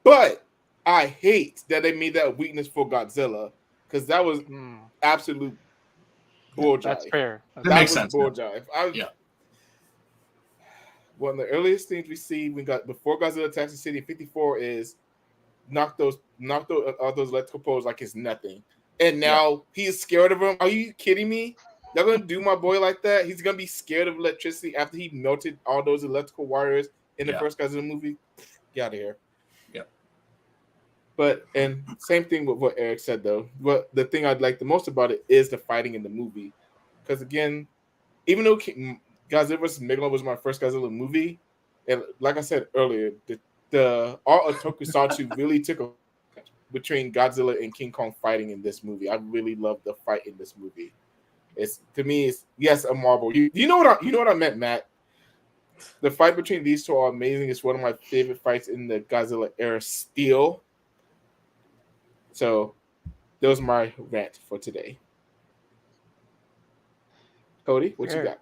A: but I hate that they made that a weakness for Godzilla, because that was absolute bull jive.
E: That's fair.
B: That
A: That
B: makes
A: was
B: sense.
A: bull jive.
B: Yeah.
A: One of the earliest things we see before Godzilla attacks the city in '54 is knock those electrical poles like it's nothing. And now he's scared of them. Are you kidding me? They're gonna do my boy like that? He's gonna be scared of electricity after he melted all those electrical wires in the first Godzilla movie? Get out of here.
B: Yeah.
A: But and same thing with what Eric said though. But the thing I'd like the most about it is the fighting in the movie, because again, even though Godzilla vs. Megalon was my first Godzilla movie, and like I said earlier, the art of Tokusatsu really took a between Godzilla and King Kong fighting in this movie. I really love the fight in this movie. It's to me, it's yes, a marvel. You know what I meant, Matt. The fight between these two are amazing. It's one of my favorite fights in the Godzilla era still. So, that was my rant for today. Cody, what you got?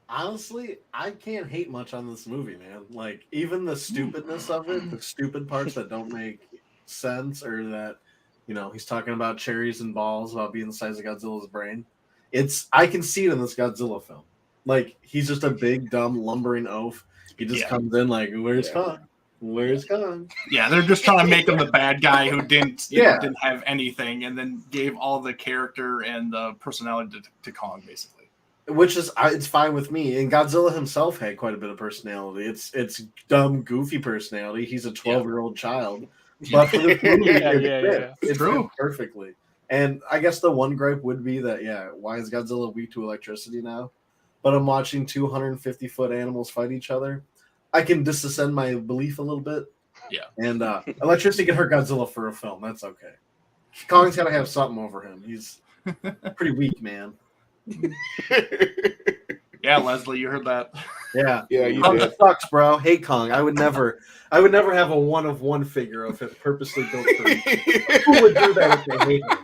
C: Honestly, I can't hate much on this movie, man. Like, even the stupidness of it, the stupid parts that don't make sense, or that, you know, he's talking about cherries and balls about being the size of Godzilla's brain. I can see it in this Godzilla film. Like, he's just a big, dumb, lumbering oaf. He just comes in like, where's Kong? Where's Kong?
B: Yeah, they're just trying to make him the bad guy who didn't have anything, and then gave all the character and the personality to Kong, basically.
C: Which is, it's fine with me. And Godzilla himself had quite a bit of personality. It's dumb, goofy personality. He's a 12-year-old child. But for this movie, it's true perfectly. And I guess the one gripe would be that, why is Godzilla weak to electricity now? But I'm watching 250-foot animals fight each other. I can disascend my belief a little bit.
B: Yeah.
C: And electricity can hurt Godzilla for a film. That's okay. Kong's got to have something over him. He's pretty weak, man.
B: Yeah, Leslie, you heard that.
C: Yeah,
A: you
C: Kong
A: did.
C: sucks, bro. Hey, Kong. I would never have a one-of-one figure of it purposely built for me. Who would do that if they hate him?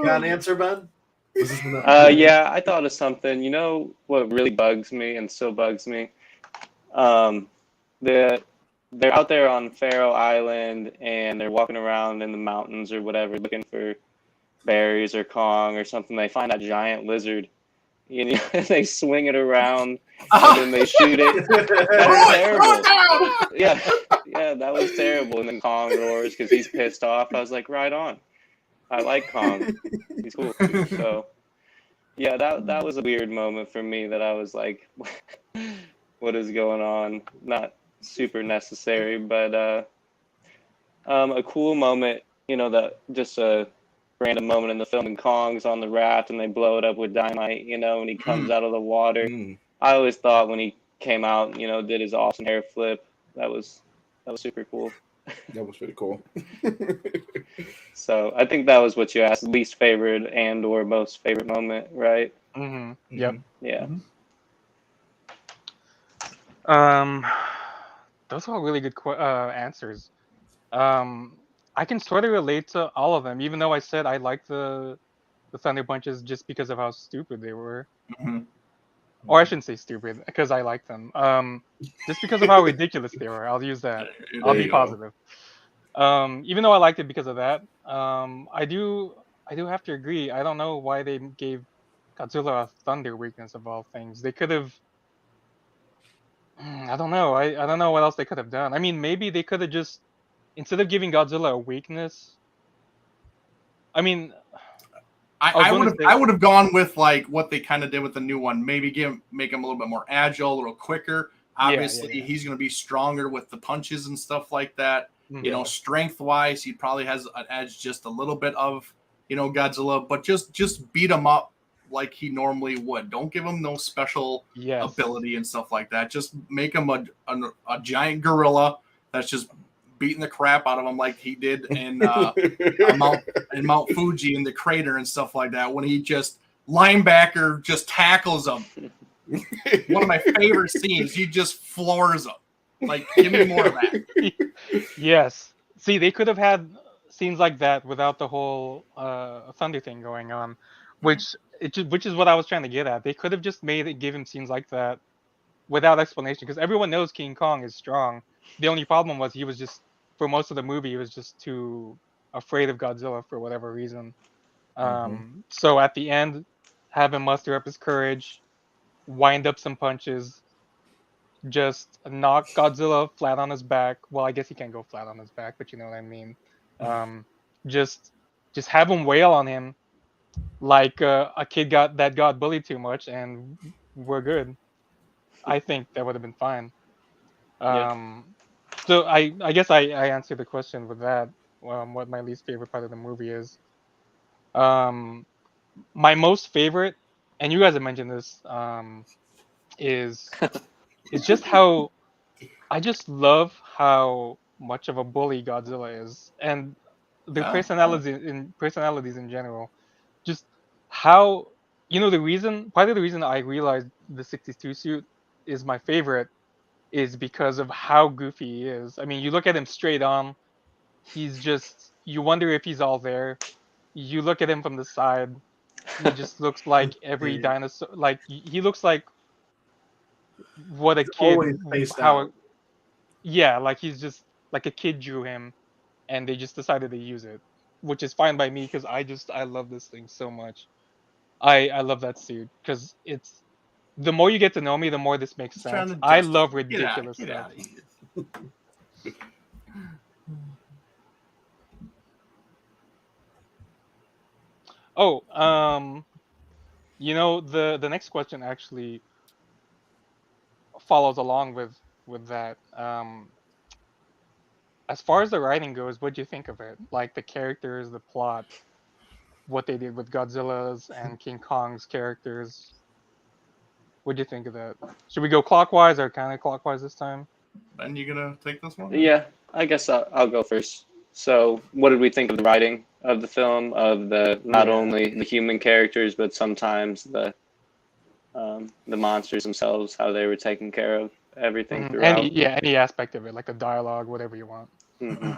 C: Got an answer, Ben?
D: Yeah, I thought of something. You know what really bugs me and still bugs me? They're out there on Faroe Island and they're walking around in the mountains or whatever, looking for berries or Kong or something. They find that giant lizard. You know, they swing it around and then they shoot it. That was terrible. Yeah, that was terrible. And then Kong roars because he's pissed off. I was like, right on. I like Kong. He's cool. So, yeah, that was a weird moment for me that I was like, what is going on? Not super necessary, but a cool moment, you know, that just a random moment in the film, and Kong's on the raft and they blow it up with dynamite, you know, and he comes out of the water. I always thought when he came out, you know, did his awesome hair flip, that was super cool.
A: That was pretty cool.
D: So I think that was what you asked, least favorite and or most favorite moment, right?
E: Mm-hmm. Yep.
D: Yeah.
E: Those are all really good answers. I can sort of relate to all of them, even though I said I like the Thunder Punches just because of how stupid they were. Or I shouldn't say stupid, because I like them. Just because of how ridiculous they were. I'll use that. I'll be positive. Even though I liked it because of that, I do have to agree. I don't know why they gave Godzilla a thunder weakness of all things. They could have. I don't know. I don't know what else they could have done. I mean, maybe they could have just, instead of giving Godzilla a weakness, I mean, I was
B: I
E: going
B: would
E: to
B: have gone with like what they kind of did with the new one. Maybe make him a little bit more agile, a little quicker.
E: Yeah,
B: Obviously,
E: yeah.
B: he's going to be stronger with the punches and stuff like that.
E: Mhm.
B: You know, strength wise, he probably has an edge just a little bit of Godzilla, but just beat him up like he normally would. Don't give him no special
E: Yes.
B: ability and stuff like that. Just make him a giant gorilla that's just beating the crap out of him like he did in Mount Fuji in the crater and stuff like that. When he just linebacker just tackles him. One of my favorite scenes. He just floors him. Like, give me more of that.
E: Yes. See, they could have had scenes like that without the whole thunder thing going on, which is what I was trying to get at. They could have just give him scenes like that without explanation, because everyone knows King Kong is strong. The only problem was he was just, for most of the movie, he was just too afraid of Godzilla for whatever reason. So at the end, have him muster up his courage, wind up some punches, just knock Godzilla flat on his back. Well, I guess he can't go flat on his back, but you know what I mean. Um, just just have him wail on him like a kid got bullied too much, and we're good. I think that would have been fine.
D: Yeah.
E: So I guess I answered the question with that. What my least favorite part of the movie is. Um, my most favorite, and you guys have mentioned this, is just how I just love how much of a bully Godzilla is, and their
B: Yeah.
E: personalities in general. Just how, part of the reason I realized the 62 suit is my favorite is because of how goofy he is. I mean, you look at him straight on, he's just, you wonder if he's all there. You look at him from the side, he just looks like every
C: He-
E: dinosaur. Like he looks like what a
C: He's
E: kid,
C: always spaced
E: how,
C: out.
E: yeah, like he's just like a kid drew him, and they just decided to use it, which is fine by me because I love this thing so much. I love that suit because it's, the more you get to know me, the more this makes
B: Just trying
E: sense.
B: to
E: I
B: justify.
E: love ridiculous
B: Get
E: stuff.
B: out of here.
E: Oh, the next question actually follows along with that. As far as the writing goes, what do you think of it? Like the characters, the plot, what they did with Godzilla's and King Kong's characters. What do you think of that? Should we go clockwise or counterclockwise this time?
B: Ben, you gonna take this one?
D: Yeah, I guess I'll go first. So, what did we think of the writing of the film? Of the not
C: Yeah.
D: only the human characters, but sometimes the monsters themselves, how they were taking care of everything throughout.
E: Any aspect of it, like the dialogue, whatever you want.
D: Hmm.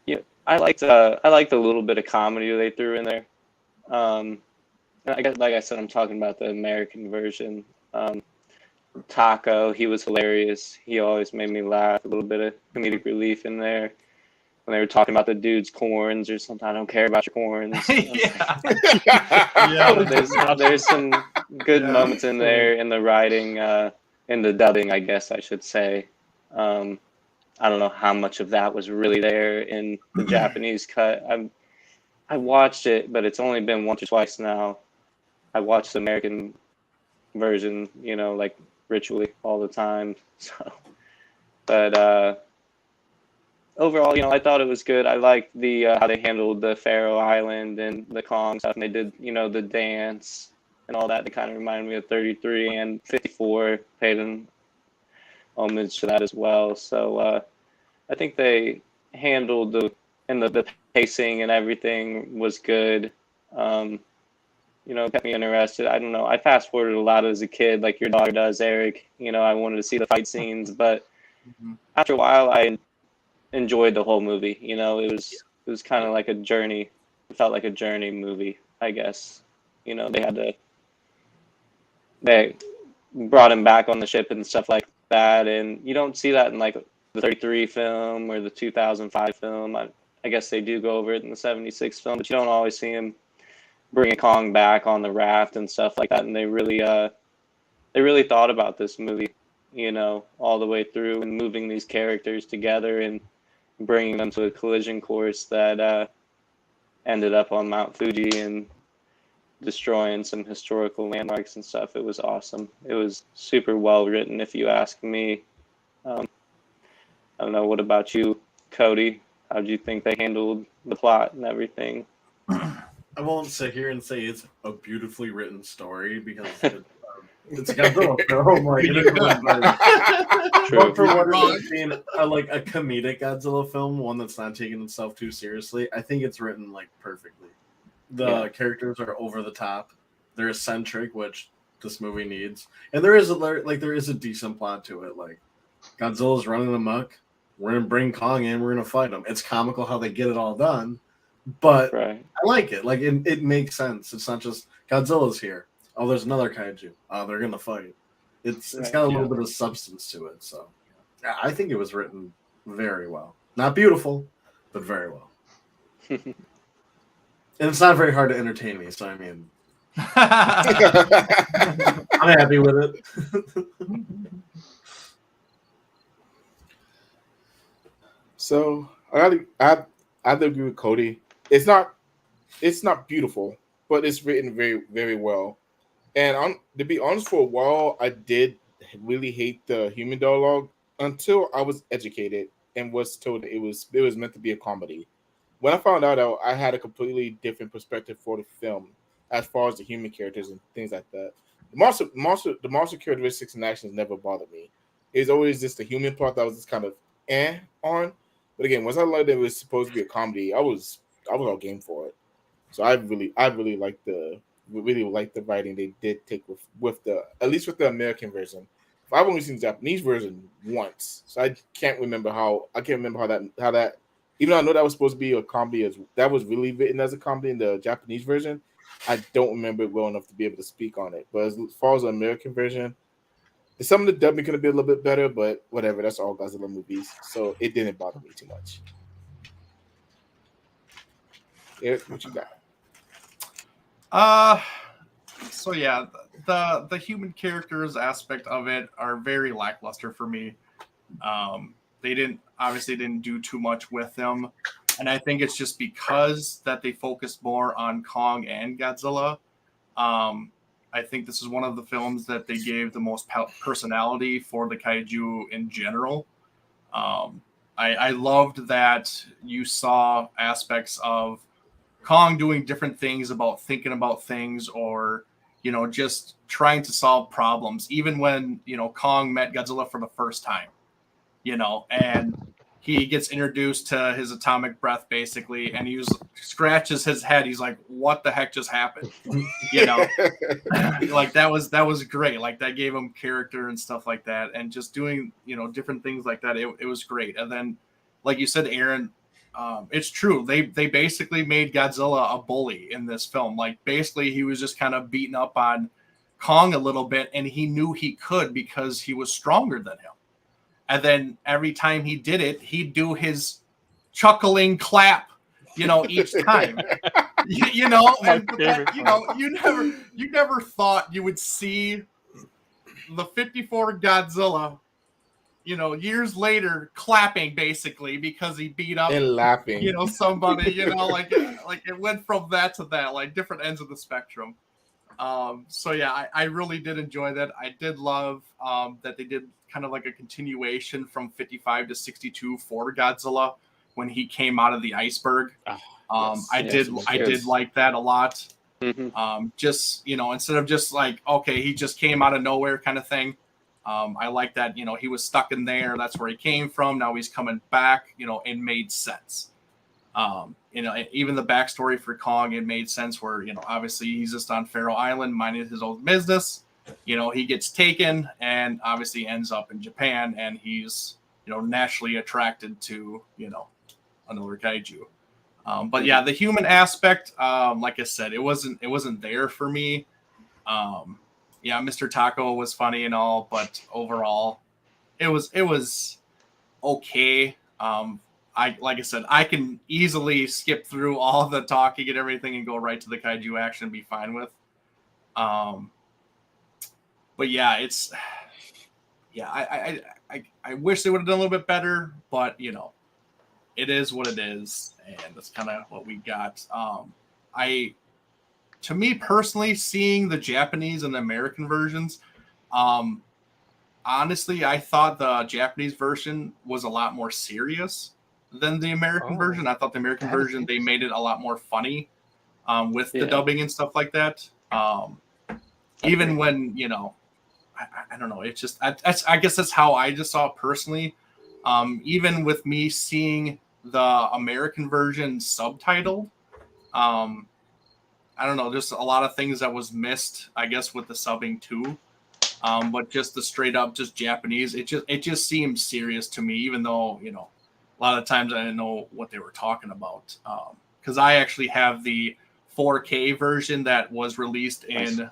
D: Yeah, I liked a little bit of comedy they threw in there. Um, I guess, like I said, I'm talking about the American version. Taco, he was hilarious. He always made me laugh. A little bit of comedic relief in there when they were talking about the dude's corns or something. I don't care about your corns.
B: Yeah.
D: There's some good
B: Yeah.
D: moments in there in the writing, in the dubbing, I guess I should say. I don't know how much of that was really there in the Japanese cut. I watched it, but it's only been once or twice now. I watched the American version, like ritually all the time. So, but overall, I thought it was good. I liked the how they handled the Faroe Island and the Kong stuff, and they did, the dance and all that. They kind of reminded me of 33 and 54. Paid an homage to that as well. So I think they handled the pacing and everything was good. Kept me interested. I don't know. I fast forwarded a lot as a kid, like your daughter does, Eric. I wanted to see the fight scenes, but after a while, I enjoyed the whole movie. It was kind of like a journey. It felt like a journey movie, I guess. They brought him back on the ship and stuff like that, and you don't see that in like the 33 film or the 2005 film. I guess they do go over it in the 76 film, but you don't always see him bringing Kong back on the raft and stuff like that. And they really thought about this movie, all the way through and moving these characters together and bringing them to a collision course that ended up on Mount Fuji and destroying some historical landmarks and stuff. It was awesome. It was super well written, if you ask me. I don't know. What about you, Cody? How do you think they handled the plot and everything?
C: I won't sit here and say it's a beautifully written story because it's a Godzilla film. Like, it is written by-
D: True.
C: But for what it is being like a comedic Godzilla film, one that's not taking itself too seriously, I think it's written like perfectly. The characters are over the top. They're eccentric, which this movie needs, and there is a decent plot to it. Like Godzilla's running amok. We're gonna bring Kong in. We're gonna fight him. It's comical how they get it all done, but
D: Right.
C: I like it. Like it makes sense. It's not just Godzilla's here. Oh, there's another kaiju. Oh, they're gonna fight. It's got a little bit of substance to it. So yeah, I think it was written very well. Not beautiful, but very well. And it's not very hard to entertain me. So I mean, I'm happy with it.
A: So I have to agree with Cody. It's not beautiful, but it's written very, very well. And to be honest, for a while I did really hate the human dialogue until I was educated and was told that it was meant to be a comedy. When I found out, I had a completely different perspective for the film as far as the human characters and things like that. The monster characteristics and actions never bothered me. It's always just the human plot that was just kind of on. But again, once I learned that it was supposed to be a comedy, I was all game for it. So I really liked the writing they did take with the, at least with the American version. I've only seen the Japanese version once, so I can't remember how that. Even though I know that was supposed to be a comedy, as that was really written as a comedy in the Japanese version, I don't remember it well enough to be able to speak on it. But as far as the American version, some of the dubbing could have been a little bit better, but whatever. That's all Godzilla movies, so it didn't bother me too much. Eric, what you got?
B: So yeah, the human characters aspect of it are very lackluster for me. They didn't do too much with them, and I think it's just because that they focused more on Kong and Godzilla. I think this is one of the films that they gave the most personality for the kaiju in general. I loved that you saw aspects of Kong doing different things, about thinking about things, or just trying to solve problems. Even when Kong met Godzilla for the first time, and he gets introduced to his atomic breath basically, and he scratches his head. He's like, "What the heck just happened?" Like that was great. Like that gave him character and stuff like that, and just doing different things like that. It was great. And then, like you said, Aaron, it's true. They basically made Godzilla a bully in this film. Like basically, he was just kind of beating up on Kong a little bit, and he knew he could because he was stronger than him. And then every time he did it, he'd do his chuckling clap, each time. You never thought you would see the 54 Godzilla, years later clapping basically because he beat up
A: And laughing.
B: somebody, like it went from that to that, like different ends of the spectrum. So yeah, I really did enjoy that. I did love that they did kind of like a continuation from 55 to 62 for Godzilla when he came out of the iceberg. I did like that a lot.
D: Mm-hmm.
B: Just instead of just like, okay, he just came out of nowhere kind of thing. I like that, he was stuck in there. That's where he came from. Now he's coming back, it made sense. Even the backstory for Kong, it made sense where, obviously he's just on Faroe Island, minding his own business. He gets taken and obviously ends up in Japan, and he's, naturally attracted to, another kaiju. But yeah, the human aspect, like I said, it wasn't there for me. Yeah, Mr. Taco was funny and all, but overall, it was okay. Like I said, I can easily skip through all the talking and everything and go right to the kaiju action and be fine with. But yeah, I wish they would have done a little bit better, but it is what it is, and that's kind of what we got. To me personally, seeing the Japanese and the American versions, honestly, I thought the Japanese version was a lot more serious than the American version. I thought the American version, they made it a lot more funny with the dubbing and stuff like that. Even when, I don't know, it's just, I guess that's how I just saw it personally. Even with me seeing the American version subtitled, I don't know, just a lot of things that was missed, I guess, with the subbing too. But just the straight up just Japanese, it just seemed serious to me, even though, a lot of times I didn't know what they were talking about. Because I actually have the 4K version that was released in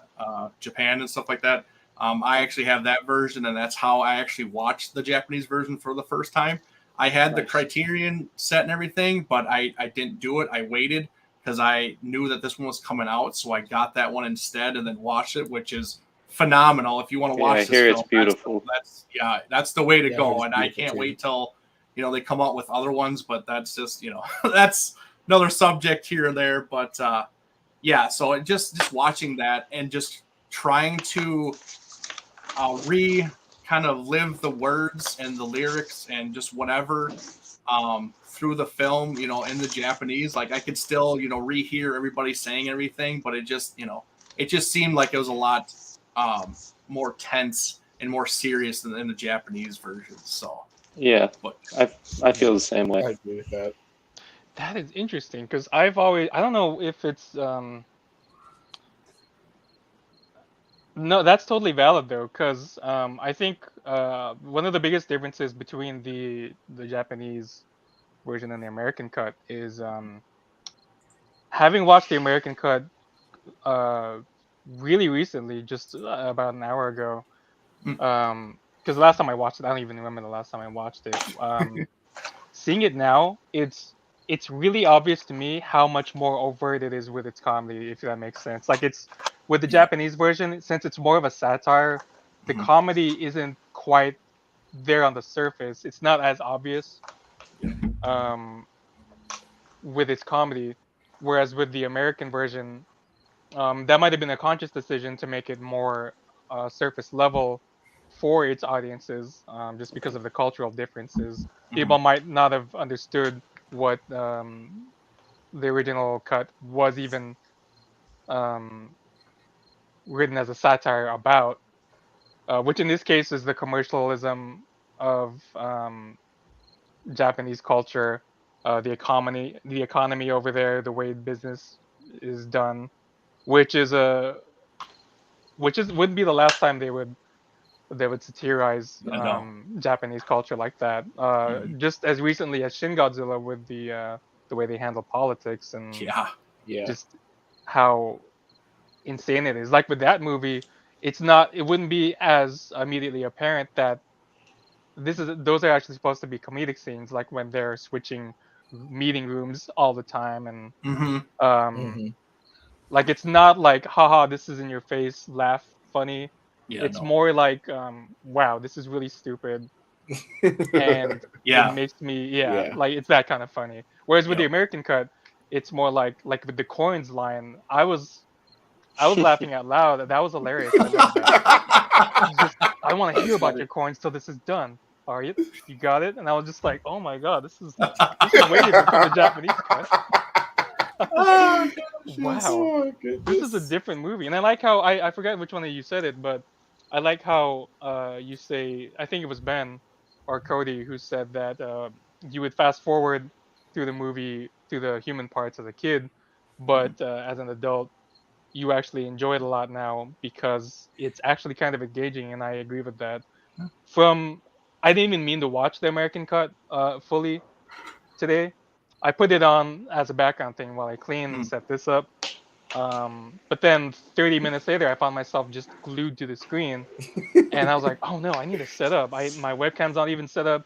B: Japan and stuff like that. I actually have that version, and that's how I actually watched the Japanese version for the first time. I had the Criterion set and everything, but I didn't do it. I waited because I knew that this one was coming out, so I got that one instead and then watched it, which is phenomenal. If you want to watch this film,
D: it's beautiful.
B: That's the way to go, and I can't wait till they come out with other ones. But that's just that's another subject here and there. But so just watching that and just trying to kind of live the words and the lyrics and just whatever through the film, in the Japanese. Like I could still, rehear everybody saying everything, but it just seemed like it was a lot more tense and more serious than in the Japanese version. So
D: but I feel the same way.
A: I agree with that.
E: That is interesting because I don't know if it's no, that's totally valid though, because I think one of the biggest differences between the Japanese version and the American cut is having watched the American cut really recently, just about an hour ago. Because the last time I watched it, I don't even remember the last time I watched it. Seeing it now, it's really obvious to me how much more overt it is with its comedy, if that makes sense. Like it's with the Japanese version, since it's more of a satire, the comedy isn't quite there on the surface. It's not as obvious with its comedy, whereas with the American version, that might have been a conscious decision to make it more surface level for its audiences, just because of the cultural differences. People might not have understood what the original cut was even written as a satire about, which in this case is the commercialism of Japanese culture, the economy over there, the way business is done, which wouldn't be the last time they would satirize Japanese culture like that. Just as recently as Shin Godzilla with the way they handle politics and just how insane it is. Like with that movie, it wouldn't be as immediately apparent that those are actually supposed to be comedic scenes, like when they're switching meeting rooms all the time and like it's not like haha, this is in your face, laugh, funny. It's more like wow, this is really stupid. And it makes me like it's that kind of funny. Whereas with the American cut, it's more like with the coins line, I was laughing out loud. That was hilarious. I love that. Just I want to hear about your coins till this is done. Are you got it? And I was just like, oh my god, this is way different from the Japanese cut. Wow, this is a different movie. And I like how I forget which one of you said it, but I like how you say, I think it was Ben or Cody who said that you would fast forward through the movie through the human parts as a kid, but as an adult you actually enjoy it a lot now because it's actually kind of engaging, and I agree with that. I didn't even mean to watch the American cut fully today. I put it on as a background thing while I clean and set this up. But then 30 minutes later, I found myself just glued to the screen, and I was like, "Oh no, I need to set up. My webcam's not even set up."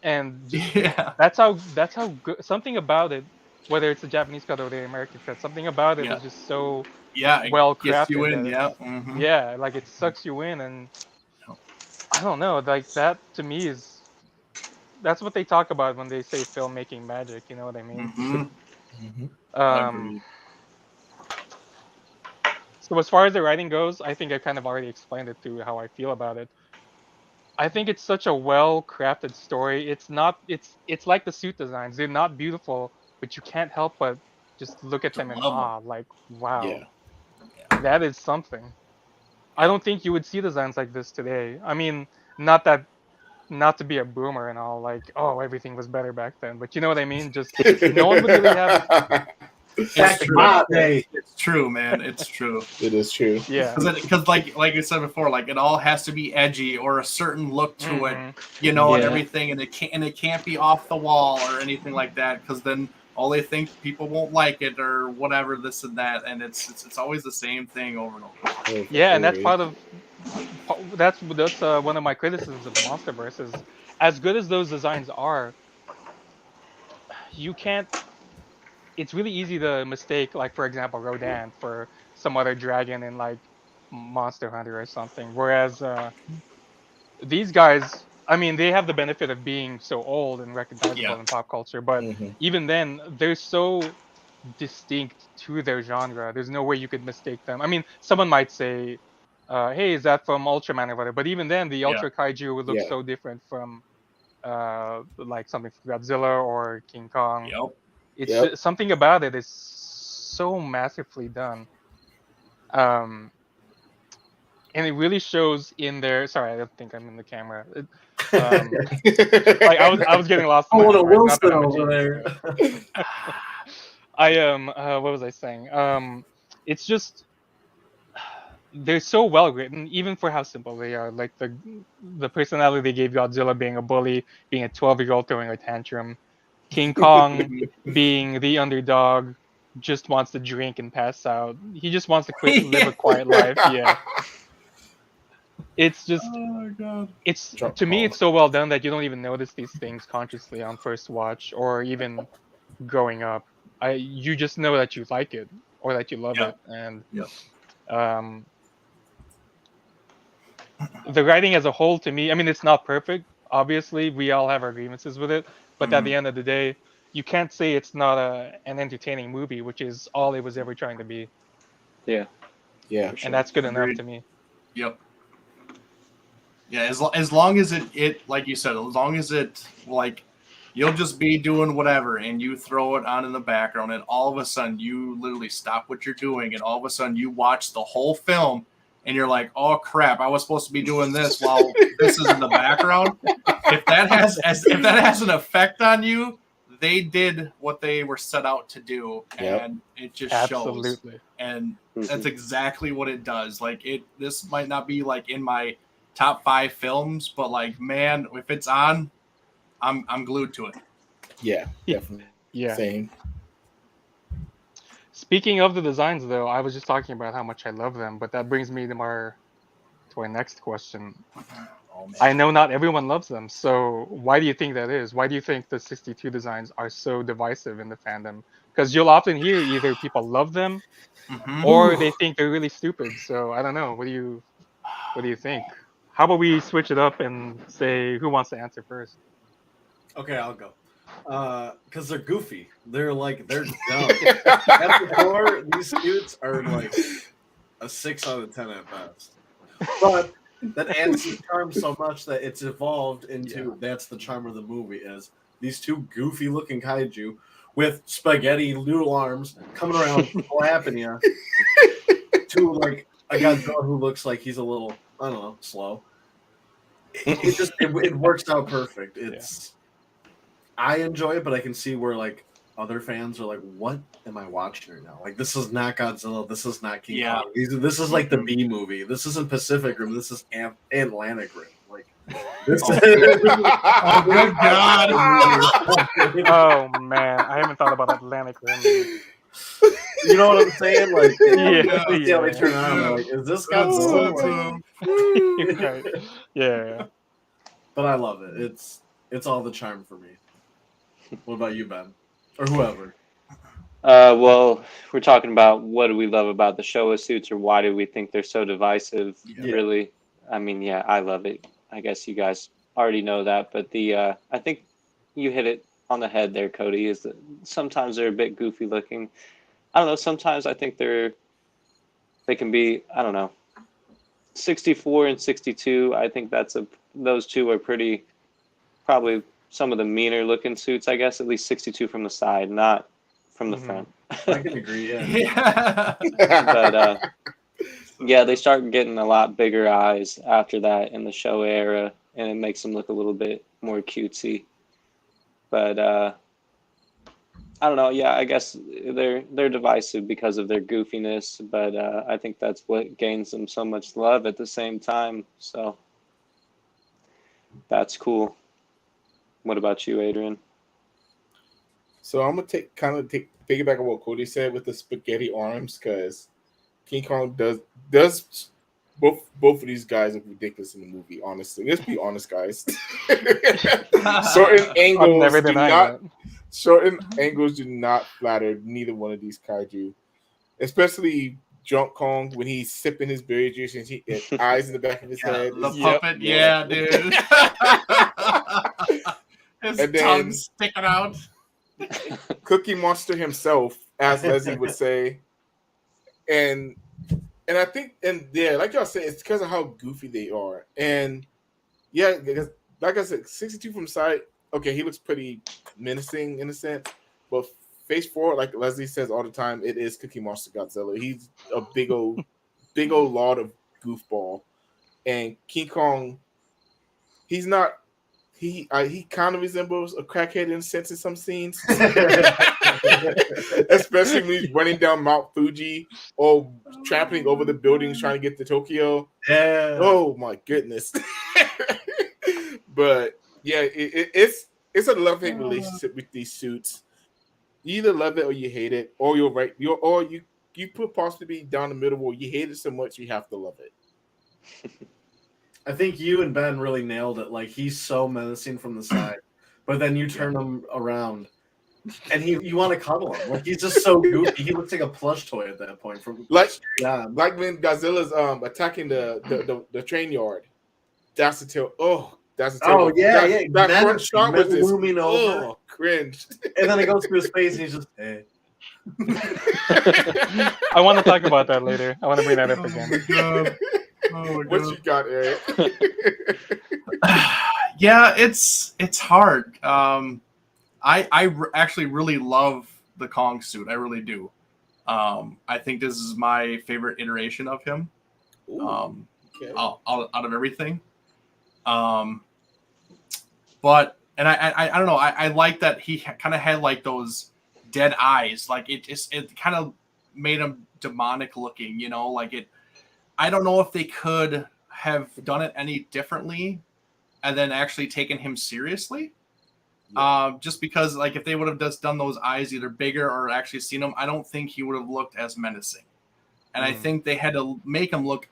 E: And just that's how good something about it, whether it's the Japanese cut or the American cut, something about it is just so well
B: gets you
E: crafted.
B: in.
E: Yeah, like it sucks you in, and I don't know, like that to me is that's what they talk about when they say filmmaking magic. You know what I mean?
B: Mm-hmm.
E: Um,
B: Agreed.
E: so as far as the writing goes, I think I kind of already explained it to how I feel about it. I think it's such a well-crafted story. It's not. It's like the suit designs. They're not beautiful, but you can't help but just look at
B: To
E: them in
B: love 'em.
E: awe. Like, wow,
A: Yeah.
E: that is something. I don't think you would see designs like this today. I mean, not that, not to be a boomer and all, like, oh, everything was better back then. But you know what I mean? Just no one would really have.
B: It's
C: Back in
B: true.
C: my day.
B: It's true, man. It's true.
A: It is true.
E: Yeah.
B: Because like I said before, like it all has to be edgy or a certain look to it,
E: Mhm.
B: and
D: Yeah.
B: everything, and it can't be off the wall or anything like that. Because then all they think people won't like it or whatever, this and that, and it's always the same thing over and over.
A: Oh,
E: Yeah, and that's
A: always.
E: part of that's one of my criticisms of the MonsterVerse is, as good as those designs are, you can't. It's really easy to mistake, like for example, Rodan for some other dragon in like Monster Hunter or something. Whereas these guys, I mean, they have the benefit of being so old and recognizable
B: Yeah.
E: in pop culture, but
A: Mhm.
E: even then, they're so distinct to their genre. There's no way you could mistake them. I mean, someone might say, "Hey, is that from Ultraman or whatever?" But even then, the
B: Yeah.
E: Ultra Kaiju would look
A: Yeah.
E: so different from like something from Godzilla or King Kong.
B: Yep.
E: It's
A: Yep.
E: just, something about it is so masterfully done. Um, and it really shows in their. Sorry, I don't think I'm in the camera. Like I was getting lost in my
C: Oh,
E: own
C: a
E: words. Not that
C: Wilson
E: I'm a
C: over
E: genius.
C: there.
E: I what was I saying? It's just they're so well written, even for how simple they are. Like the personality they gave Godzilla being a bully, being a 12-year-old throwing a tantrum, King Kong being the underdog, just wants to drink and pass out. He just wants to live a quiet life. Yeah, it's just
B: Oh my god.
E: it's
A: Drop
E: to me
A: ball.
E: it's so well done that you don't even notice these things consciously on first watch or even growing up. You just know that you like it or that you love
B: Yeah.
E: it, and
B: Yep.
E: um, the writing as a whole, to me, I mean, it's not perfect. Obviously, we all have our grievances with it, but at
B: Mhm.
E: the end of the day, you can't say it's not an entertaining movie, which is all it was ever trying to be,
D: Yeah,
A: Yeah.
D: for
E: and
D: sure.
E: that's good enough
B: Agreed.
E: to me.
B: Yep. Yeah, as long as it like you said, as long as it like you'll just be doing whatever and you throw it on in the background and all of a sudden you literally stop what you're doing and all of a sudden you watch the whole film and you're like, oh crap, I was supposed to be doing this while this is in the background. If that has an effect on you, they did what they were set out to do,
A: Yep.
B: and it just shows.
E: Absolutely.
B: And
D: Mhm.
B: that's exactly what it does. Like this might not be like in my top 5 films, but like man, if it's on, I'm glued to it.
A: Yeah. Definitely.
E: Yeah.
A: Same.
E: Speaking of the designs, though, I was just talking about how much I love them, but that brings me to our next question.
B: Oh man.
E: I know not everyone loves them, so why do you think that is? Why do you think the 62 designs are so divisive in the fandom? Because you'll often hear either people love them
B: Mhm.
E: or they think they're really stupid. So I don't know. What do you think? How about we switch it up and say who wants to answer first?
C: Okay, I'll go. Because they're goofy. They're dumb. At the core, these suits are like a 6 out of 10 at best. But that adds the charm so much that it's evolved into that's the charm of the movie is these two goofy looking kaiju with spaghetti noodle arms coming around flapping you to like a Godzilla who looks like he's a little, I don't know, slow. It works out perfect. It's I enjoy it, but I can see where like other fans are like, "What am I watching right now? Like, this is not Godzilla. This is not King Kong. This is like the B movie. This isn't Pacific Rim. This is Atlantic Rim. Like, this
B: Oh,
C: is
B: oh good God.
E: Oh man, I haven't thought about Atlantic Rim.
C: You know what I'm saying? Like,
E: Yeah,
C: see how they
E: yeah.
C: turn on. They're like, is this
B: That's
C: Godzilla? Like,
E: Right. Yeah.
C: but I love it. It's all the charm for me. What about you, Ben, or whoever?
D: Well, we're talking about what do we love about the Showa suits, or why do we think they're so divisive?
C: Yeah.
D: Really, I mean, yeah, I love it. I guess you guys already know that, but I think you hit it on the head there, Cody. Is that sometimes they're a bit goofy looking. I don't know. Sometimes I think they can be. I don't know. 64 and 62. I think those two are probably some of the meaner looking suits. I guess at least 62 from the side, not from the front.
C: I can agree. Yeah.
B: Yeah.
D: But yeah, they start getting a lot bigger eyes after that in the show era, and it makes them look a little bit more cutesy. But I don't know. Yeah, I guess they're divisive because of their goofiness, but I think that's what gains them so much love at the same time. So that's cool. What about you, Adrian?
A: So I'm gonna piggyback on what Cody said with the spaghetti arms, because King Kong does both of these guys look ridiculous in the movie. Honestly, let's be honest, guys. Certain
E: I'll
A: angles
E: never
A: do
E: deny
A: not.
E: that.
A: Certain angles do not flatter neither one of these kaiju, especially Drunk Kong when he's sipping his berry juice and he eyes in the back of his head.
B: The
E: Yep.
B: puppet,
A: Yeah.
B: dude. His
A: And then-
B: tongue sticking out.
A: Cookie Monster himself, as Leslie would say, and I think, and yeah, like y'all said, it's because of how goofy they are, and yeah, because, like I said, 62 from the side, okay, he looks pretty menacing in a sense, but face forward, like Leslie says all the time, it is Cookie Monster Godzilla. He's a big old lot of goofball, and King Kong, he's not. He kind of resembles a crackhead in a sense in some scenes, especially when he's running down Mount Fuji or trampling over the buildings trying to get to Tokyo.
C: Yeah.
A: Oh my goodness! But yeah, it's a love-hate relationship with these suits. You either love it or you hate it, or you're right. You put possibly be down the middle, or you hate it so much you have to love it.
C: I think you and Ben really nailed it. Like, he's so menacing from the side, but then you turn him around, and you want to cuddle him. Like, he's just so goofy. He looks like a plush toy at that point.
A: Like
C: Yeah,
A: when Godzilla's attacking the train yard. That's the tail. Oh, that's the tail.
C: Oh, yeah, yeah.
A: That front
C: Menacing,
A: shot was just
C: looming over.
A: oh, cringe.
C: and then it goes to his face, and he's just, hey.
E: I want to talk about that later. I want to bring that up again.
B: God.
A: What you got, Eric?
B: Yeah, it's hard. Actually really love the Kong suit. I really do. I think this is my favorite iteration of him.
A: Ooh, okay.
B: Out of everything. But I don't know. I like that he kind of had like those dead eyes. Like it kind of made him demonic looking. You know, like it. I don't know if they could have done it any differently, and then actually taken him seriously. Just because, like, if they would have just done those eyes either bigger or actually seen him, I don't think he would have looked as menacing. And I think they had to make him look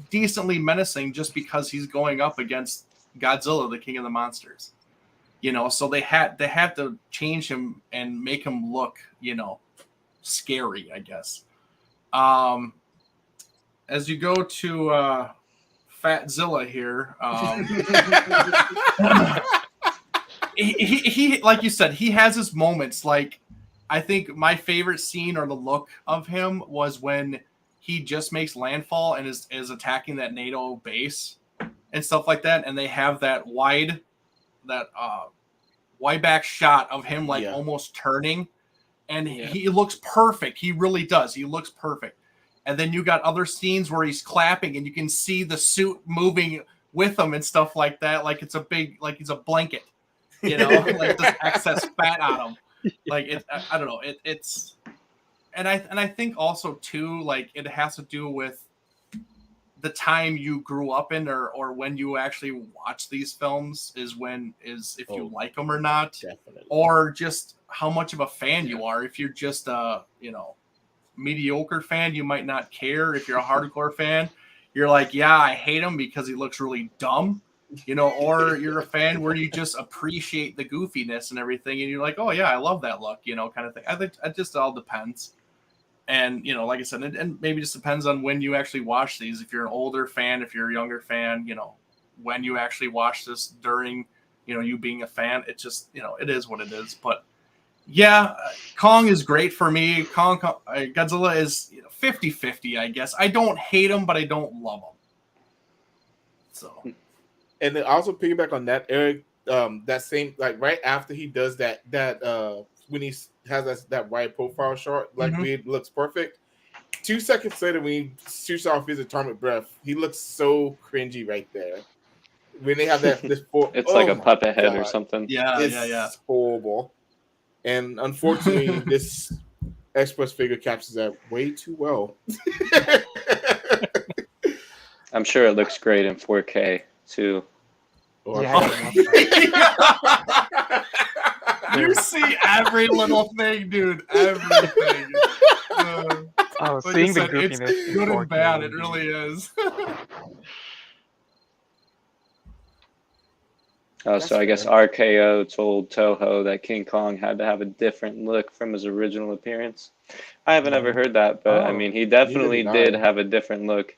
B: decently menacing just because he's going up against Godzilla, the king of the monsters. You know, so they had to change him and make him look, you know, scary, I guess. As you go to Fatzilla here, he like you said, he has his moments. Like, I think my favorite scene or the look of him was when he just makes landfall and is attacking that NATO base and stuff like that, and they have that wide back shot of him like almost turning, and he looks perfect. He really does. He looks perfect. And then you got other scenes where he's clapping and you can see the suit moving with him and stuff like that. Like it's a big, like he's a blanket, you know, like this excess fat on him. Like it, I don't know. It's, and I think also too, like it has to do with the time you grew up in or when you actually watch these films is if you like them or not,
A: Definitely.
B: or just how much of a fan you are. If you're just you know, mediocre fan, you might not care. If you're a hardcore fan, you're like, yeah, I hate him because he looks really dumb, you know, or you're a fan where you just appreciate the goofiness and everything, and you're like, oh yeah, I love that look, you know, kind of thing. I think it just all depends. And, you know, like I said, and maybe just depends on when you actually watch these. If you're an older fan, if you're a younger fan, you know, when you actually watch this during you being a fan, it just, it is what it is. But yeah, Kong is great for me. Godzilla is 50-50, I guess. I don't hate him, but I don't love him. So,
A: and then also piggyback on that, Eric, that same, like right after he does that when he has that wide profile shot, like it looks perfect. 2 seconds later, when he shoots off his atomic breath, he looks so cringy right there. When they have
D: it's like a puppet head or something.
A: It's horrible. And unfortunately, this Express figure captures that way too well.
D: I'm sure it looks great in 4K too.
B: You see every little thing, dude. Everything.
E: Seeing the
B: it's
E: goofiness
B: good and bad. It really is.
D: So I guess RKO told Toho that King Kong had to have a different look from his original appearance. I haven't ever heard that, but I mean, he definitely did have a different look.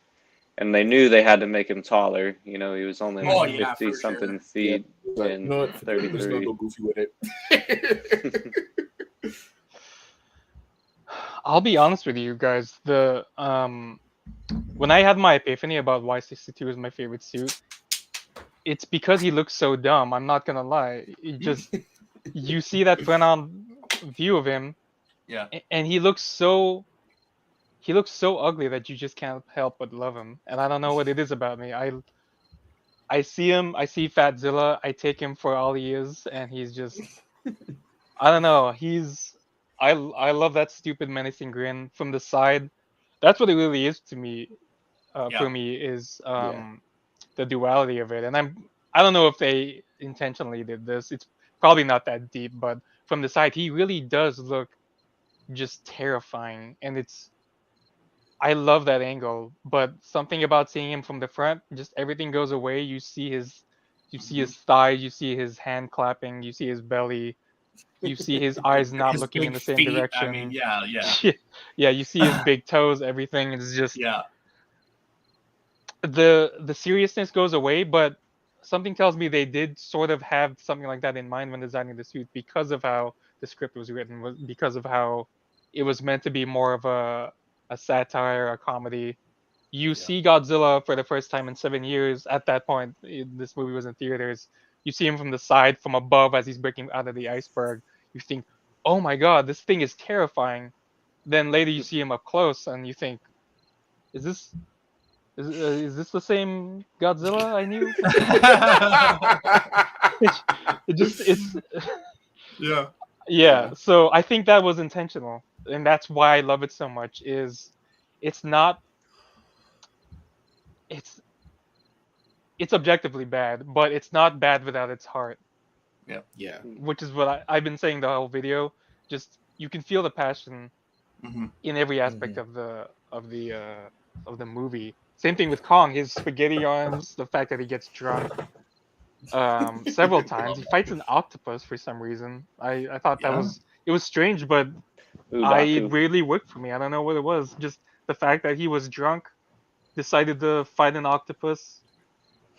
D: And they knew they had to make him taller. He was only like 50-something feet and 33.
A: Let's not go goofy with it.
E: I'll be honest with you guys. When I had my epiphany about why 62 is my favorite suit, it's because he looks so dumb. I'm not gonna lie. You see that front-on view of him, and he looks so ugly that you just can't help but love him. And I don't know what it is about me. I see him. I see Fatzilla. I take him for all he is, and he's just. I don't know. I love that stupid menacing grin from the side. That's what it really is to me. For me, is the duality of it. And I don't know if they intentionally did this. It's probably not that deep, but from the side, he really does look just terrifying, and I love that angle. But something about seeing him from the front, just everything goes away. You see his thighs, you see his hand clapping, you see his belly. You see his eyes not
B: his
E: looking in the same
B: feet,
E: direction.
B: I mean, yeah.
E: Yeah, you see his big toes. Everything is just the seriousness goes away. But something tells me they did sort of have something like that in mind when designing the suit, because of how the script was written, because of how it was meant to be more of a satire, a comedy. You see Godzilla for the first time in 7 years. At that point, this movie was in theaters. You see him from the side, from above, as he's breaking out of the iceberg. You think, oh my god, this thing is terrifying. Then later you see him up close, and you think, is this the same Godzilla I knew? It's yeah. So I think that was intentional, and that's why I love it so much. It's not it's objectively bad, but it's not bad without its heart.
A: Yeah.
E: Which is what I've been saying the whole video. Just you can feel the passion in every aspect of the movie. Same thing with Kong. His spaghetti arms, the fact that he gets drunk several times. He fights an octopus for some reason. I thought that was strange, but it really worked for me. I don't know what it was. Just the fact that he was drunk, decided to fight an octopus.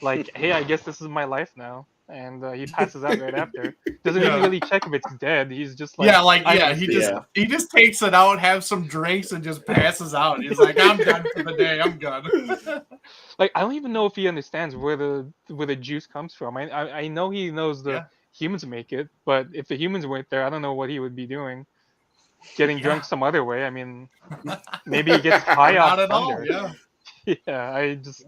E: Like, hey, I guess this is my life now. And he passes out right after. Doesn't even really check if it's dead. He's just like,
B: he just takes it out, have some drinks, and just passes out. He's like, I'm done for the day. I'm good.
E: Like, I don't even know if he understands where the juice comes from. I know he knows the humans make it, but if the humans weren't there, I don't know what he would be doing. Getting drunk some other way. I mean, maybe he gets high off thunder. I just.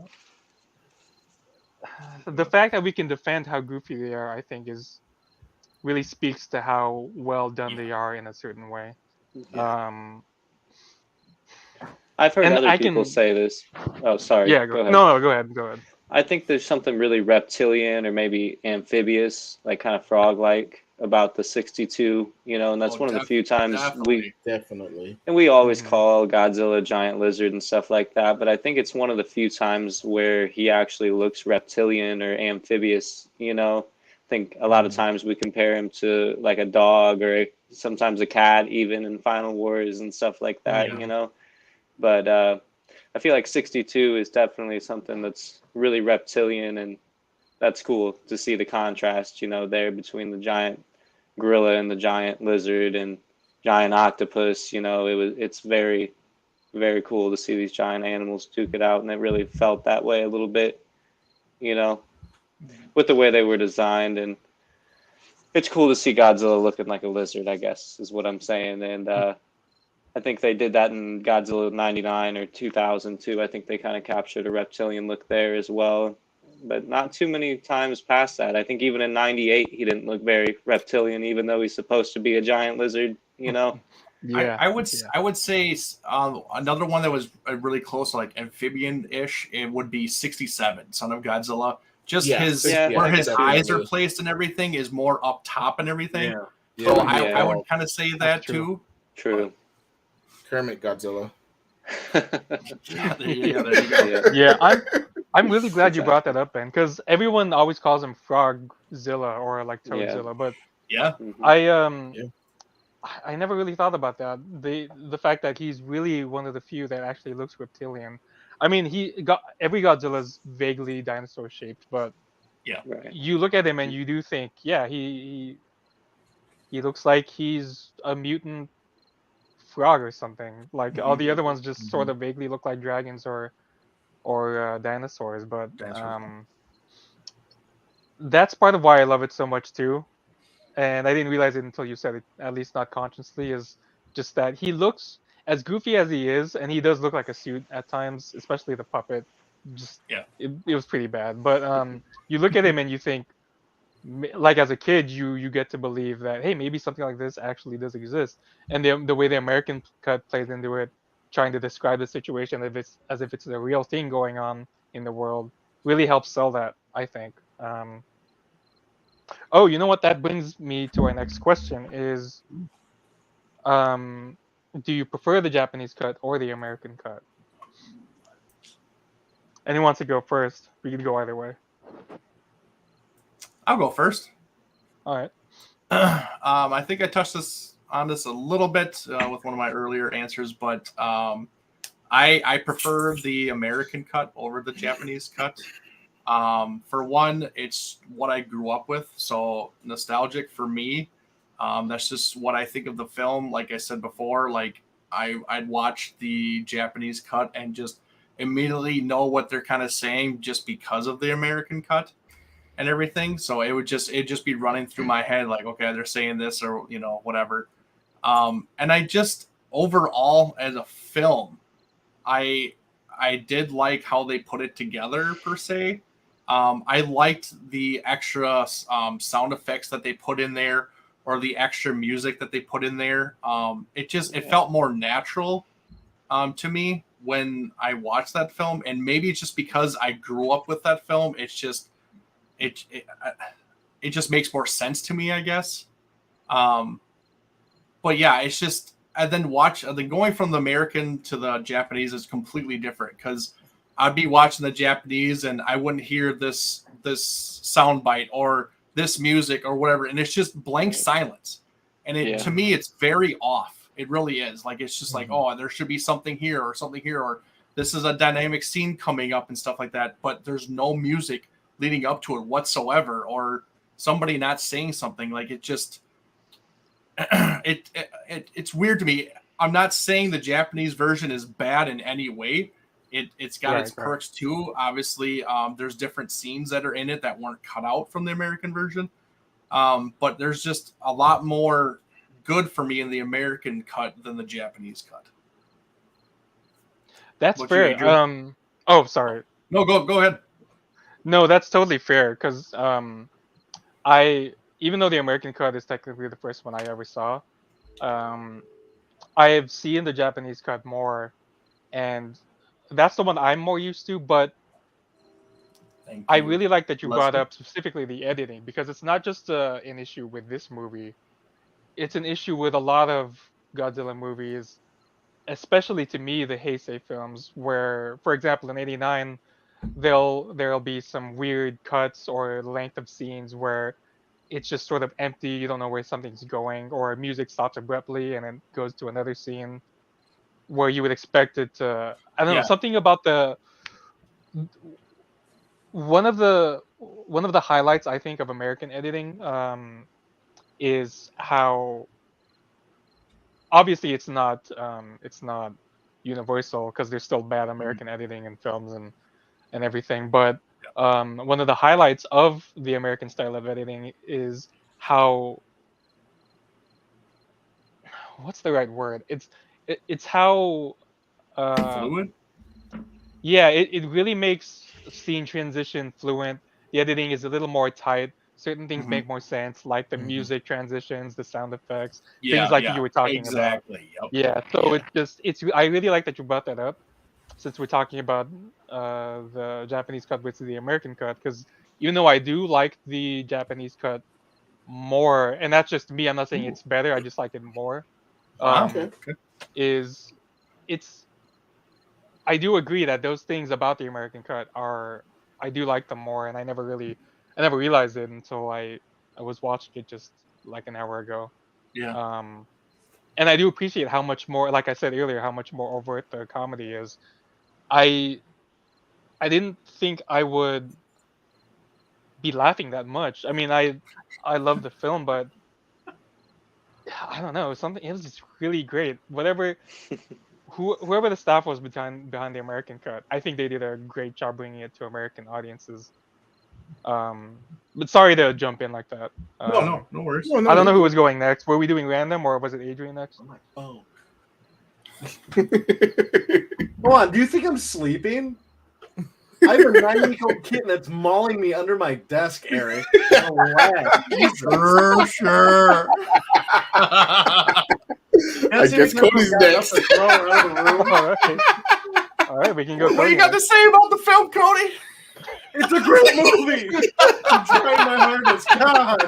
E: The fact that we can defend how goofy they are, I think, really speaks to how well done they are in a certain way.
D: I've heard other people say this. Oh, sorry.
E: Yeah, go ahead. No, go ahead.
D: I think there's something really reptilian or maybe amphibious, like kind of frog-like, about the 62, and that's one of the few times
A: definitely.
D: And we always call Godzilla a giant lizard and stuff like that, but I think it's one of the few times where he actually looks reptilian or amphibious. I think a lot of times we compare him to like a dog or sometimes a cat, even in Final Wars and stuff like that. But I feel like 62 is definitely something that's really reptilian, and that's cool to see the contrast, there between the giant gorilla and the giant lizard and giant octopus. It's very, very cool to see these giant animals duke it out, and it really felt that way a little bit, you know, with the way they were designed. And it's cool to see Godzilla looking like a lizard, I guess, is what I'm saying. And I think they did that in Godzilla 99 or 2002. I think they kind of captured a reptilian look there as well. But not too many times past that. I think even in 98, he didn't look very reptilian, even though he's supposed to be a giant lizard,
E: Yeah.
B: I would say another one that was really close, like amphibian-ish, it would be 67, Son of Godzilla. Just
A: Yeah,
B: where his
A: definitely.
B: eyes are placed and everything is more up top and everything.
C: Yeah.
B: So
A: Yeah.
B: I would kind of say that
E: true.
B: too.
D: True.
A: Kermit Godzilla.
B: Yeah, there you go.
E: Yeah, I'm really glad you brought that up, Ben, because everyone always calls him Frogzilla or like Toadzilla, but
B: Yeah.
D: Mhm.
E: I never really thought about that. The fact that he's really one of the few that actually looks reptilian. I mean, every Godzilla's vaguely dinosaur shaped, but
D: Right.
E: you look at him and you do think, yeah, he looks like he's a mutant frog or something. Like all the other ones just sort of vaguely look like dragons or dinosaurs, but
B: Dinosaurs.
E: that's part of why I love it so much too. And I didn't realize it until you said it, at least not consciously, is just that he looks as goofy as he is, and he does look like a suit at times, especially the puppet. Just
B: Yeah.
E: it was pretty bad. But you look at him and you think, like as a kid, you get to believe that hey, maybe something like this actually does exist. And the way the American cut plays into it, trying to describe the situation as if it's a real thing going on in the world, really helps sell that, I think. Oh, you know what? That brings me to our next question is, um, do you prefer the Japanese cut or the American cut? Anyone wants to go first? We can go either way.
B: I'll go first.
E: All right.
B: I think I touched on this a little bit with one of my earlier answers, but I prefer the American cut over the Japanese cut. For one, it's what I grew up with, so nostalgic for me. That's just what I think of the film. Like I said before, like I'd watch the Japanese cut and just immediately know what they're kind of saying just because of the American cut and everything. So it'd just be running through my head like, okay, they're saying this or whatever. And I just overall as a film, I did like how they put it together per se. I liked the extra sound effects that they put in there, or the extra music that they put in there. It felt more natural to me when I watched that film, and maybe it's just because I grew up with that film. It's just it just makes more sense to me, I guess. But yeah, it's just and then going from the American to the Japanese is completely different because I'd be watching the Japanese and I wouldn't hear this sound bite or this music or whatever, and it's just blank silence. And to me, it's very off. It really is. Like it's just like, oh, there should be something here, or this is a dynamic scene coming up and stuff like that. But there's no music leading up to it whatsoever, or somebody not saying something. Like it just it's weird to me. I'm not saying the Japanese version is bad in any way. It's got its perks too. Obviously, there's different scenes that are in it that weren't cut out from the American version. But there's just a lot more good for me in the American cut than the Japanese cut.
E: That's fair. Oh, sorry.
B: No, go ahead.
E: No, that's totally fair because even though the American cut is technically the first one I ever saw, I have seen the Japanese cut more, and that's the one I'm more used to. But I really like that you brought up specifically the editing, because it's not just an issue with this movie. It's an issue with a lot of Godzilla movies, especially to me, the Heisei films, where, for example, in '89, there'll be some weird cuts or length of scenes where it's just sort of empty. You don't know where something's going, or music stops abruptly and then goes to another scene where you would expect it to. I don't know, something about the one of the one of the highlights I think of American editing is how obviously it's not universal because there's still bad American editing in films and everything. But one of the highlights of the American style of editing is how what's the right word? It's how um,
B: Fluid.
E: yeah, it really makes scene transition fluent. The editing is a little more tight. Certain things
B: Mhm.
E: make more sense, like the
A: Mhm.
E: music transitions, the sound effects, things
B: Yeah,
E: like
B: yeah,
E: you were talking about.
B: exactly. Yep.
E: Yeah, so
B: Yeah.
E: it's I really like that you brought that up since we're talking about the Japanese cut versus the American cut, because even though I do like the Japanese cut more, and that's just me, I'm not saying
B: Ooh,
E: it's better, I just like it more.
B: wow.
A: Okay.
E: Um, is it's I do agree that those things about the American cut are I do like them more, and I never realized it until I was watching it just like an hour ago.
B: Yeah.
E: Um, and I do appreciate how much more, like I said earlier, how much more overt the comedy is. I I didn't think I would be laughing that much. I mean, I love the film, but I don't know, something it was just really great. Whoever the staff was behind the American cut, I think they did a great job bringing it to American audiences. But sorry to jump in like that.
B: No, no, no worries.
A: No,
E: I
A: no,
E: don't
A: you're
E: know who was
A: good.
E: going next. Were we doing random or was it Adrian next?
C: On my phone. Hold on, do you think I'm sleeping? I have a 9-week-old kitten that's mauling me under my desk, Eric. Relax.
B: Sure, sure.
A: I
C: That's
A: guess
C: even
A: Cody's
C: got enough
A: next.
C: to throw her out of the room.
E: All right, we can go.
B: What do
E: Cody
B: you got to
E: next.
B: say about the film, Cody?
C: It's a great movie. I'm trying my hardest. God.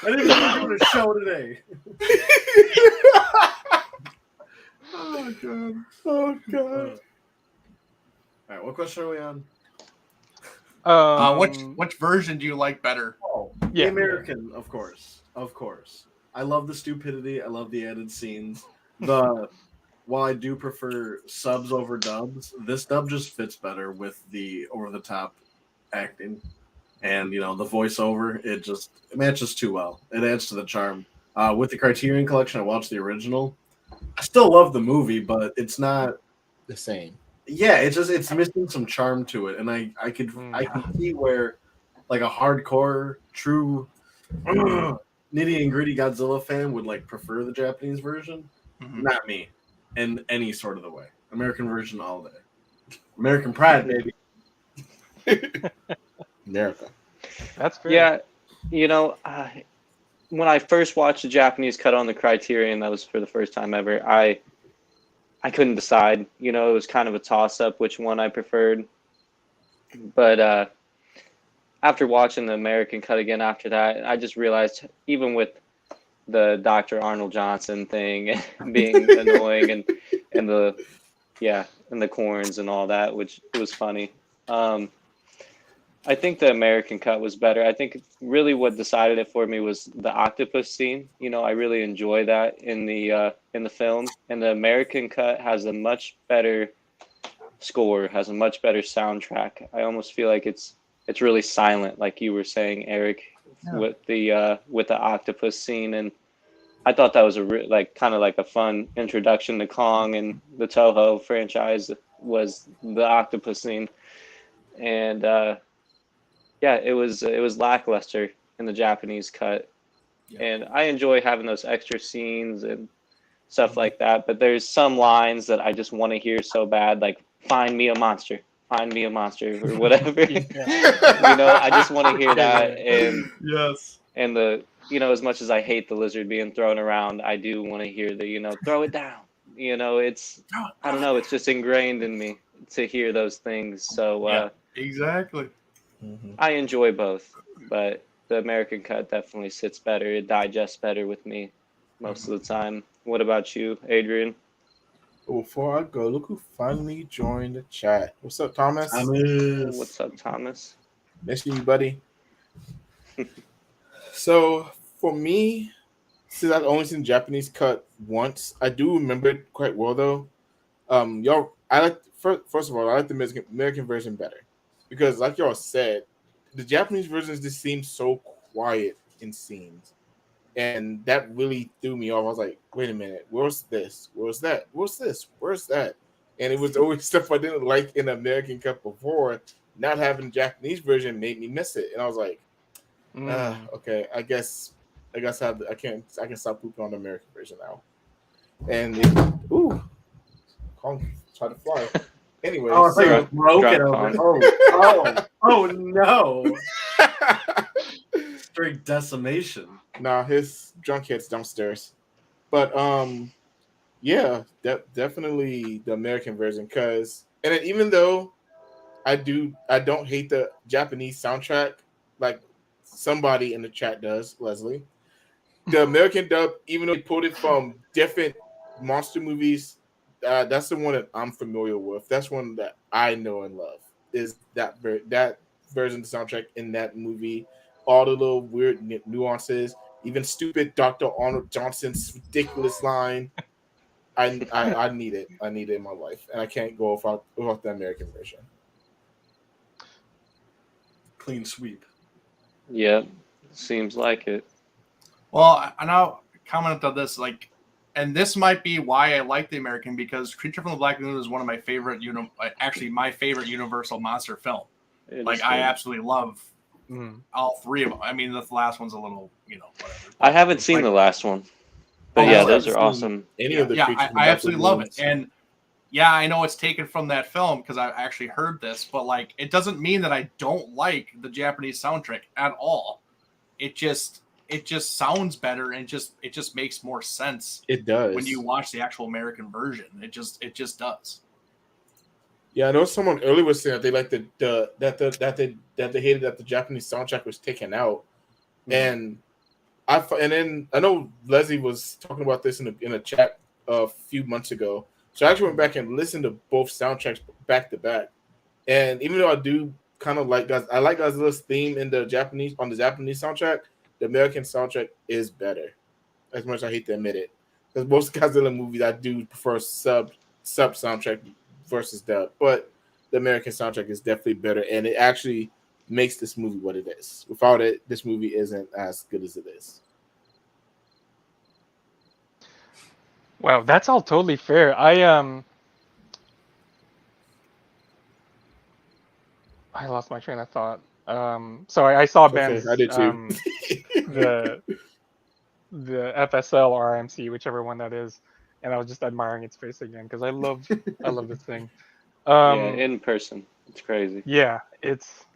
C: I didn't even do a show today.
B: Oh god.
A: Oh god.
C: All right, what question are we on?
B: Which version do you like better?
C: Oh,
E: Yeah.
C: the American, of course. Of course. I love the stupidity. I love the added scenes. While I do prefer subs over dubs, this dub just fits better with the over the top acting. And the voiceover, it matches too well. It adds to the charm. With the Criterion Collection, I watched the original. I still love the movie, but it's not.
A: The same.
C: Yeah, it's missing some charm to it, and I can see where like a hardcore, true, nitty and gritty Godzilla fan would like prefer the Japanese version.
B: Mhm.
C: Not me, in any sort of the way. American version all day. American pride, baby.
A: America.
E: That's fair.
D: Yeah, you know, when I first watched the Japanese cut on the Criterion, that was for the first time ever. I couldn't decide. You know, it was kind of a toss up which one I preferred. But after watching the American cut again after that, I just realized even with the Dr. Arnold Johnson thing being annoying and the corns and all that, which it was funny. I think the American cut was better. I think really what decided it for me was the octopus scene. You know, I really enjoy that in the film, and the American cut has a much better score, has a much better soundtrack. I almost feel like it's really silent, like you were saying, Eric, with the octopus scene, and I thought that was kind of like a fun introduction to Kong and the Toho franchise was the octopus scene, and yeah, it was lackluster in the Japanese cut,
B: Yeah.
D: and I enjoy having those extra scenes and stuff like that. But there's some lines that I just want to hear so bad, like "Find me a monster, find me a monster" or whatever.
E: Yeah.
D: You know, I just want to hear that,
B: Yes.
D: and the as much as I hate the lizard being thrown around, I do want to hear the throw it down. You know, it's I don't know, it's just ingrained in me to hear those things. So
B: Yeah. Exactly.
D: I enjoy both, but the American cut definitely sits better. It digests better with me most of the time. What about you, Adrian?
A: Before I go, look who finally joined the chat. What's up, Thomas?
D: What's up, Thomas?
A: Missing you, buddy. So for me, since I've only seen Japanese cut once, I do remember it quite well though. I like first of all, I like the American version better. because, like y'all said, the Japanese versions just seem so quiet in scenes, and that really threw me off. I was like, wait a minute, where's this? Where's that? Where's this? Where's that? And it was always stuff I didn't like in the American Cup before. Not having the Japanese version made me miss it, and I was like, okay, I can stop pooping on the American version now. And Kong tried to fly. Anyway,
C: Oh, I thought it was
A: so
C: broken
D: Drunk
C: over.
D: Kong.
C: Oh no! Straight decimation.
A: nah, his drunk head's downstairs. But yeah, definitely the American version. And then even though I don't hate the Japanese soundtrack like somebody in the chat does, Leslie. The American dub, even though they pulled it from different monster movies, that's the one that I'm familiar with. That's one that I know and love. Is that version of the soundtrack in that movie? All the little weird nuances, even stupid Dr. Arnold Johnson's ridiculous line. I need it. I need it in my life, and I can't go without the American version.
C: Clean sweep.
D: Yep, seems like it.
B: Well, I now comment on this, like, and this might be why I like the American, because Creature from the Black Lagoon is one of my favorite, actually my favorite Universal monster film. Like, I absolutely love all three of them. I mean, the last one's a little, whatever.
D: I haven't seen the last one, but yeah, those are awesome.
B: I absolutely love it, and yeah, I know it's taken from that film because I actually heard this, but like, it doesn't mean that I don't like the Japanese soundtrack at all. It just sounds better, and it just makes more sense.
A: It does
B: when you watch the actual American version. It just does.
A: Yeah, I know someone earlier was saying that they like that they hated that the Japanese soundtrack was taken out, and then I know Leslie was talking about this in a chat a few months ago. So I actually went back and listened to both soundtracks back to back, and even though I do kind of like I like Godzilla's theme on the Japanese soundtrack, the American soundtrack is better. As much as I hate to admit it, because most Godzilla movies I do prefer sub soundtrack versus dub, but the American soundtrack is definitely better, and it actually makes this movie what it is. Without it, this movie isn't as good as it is.
E: Wow, that's all totally fair. I lost my train of thought. Sorry, I saw Ben's
A: I did too.
E: the FSL or RMC, whichever one that is, and I was just admiring its face again because I love this thing.
D: Yeah, in person, it's crazy.
E: Yeah, it's.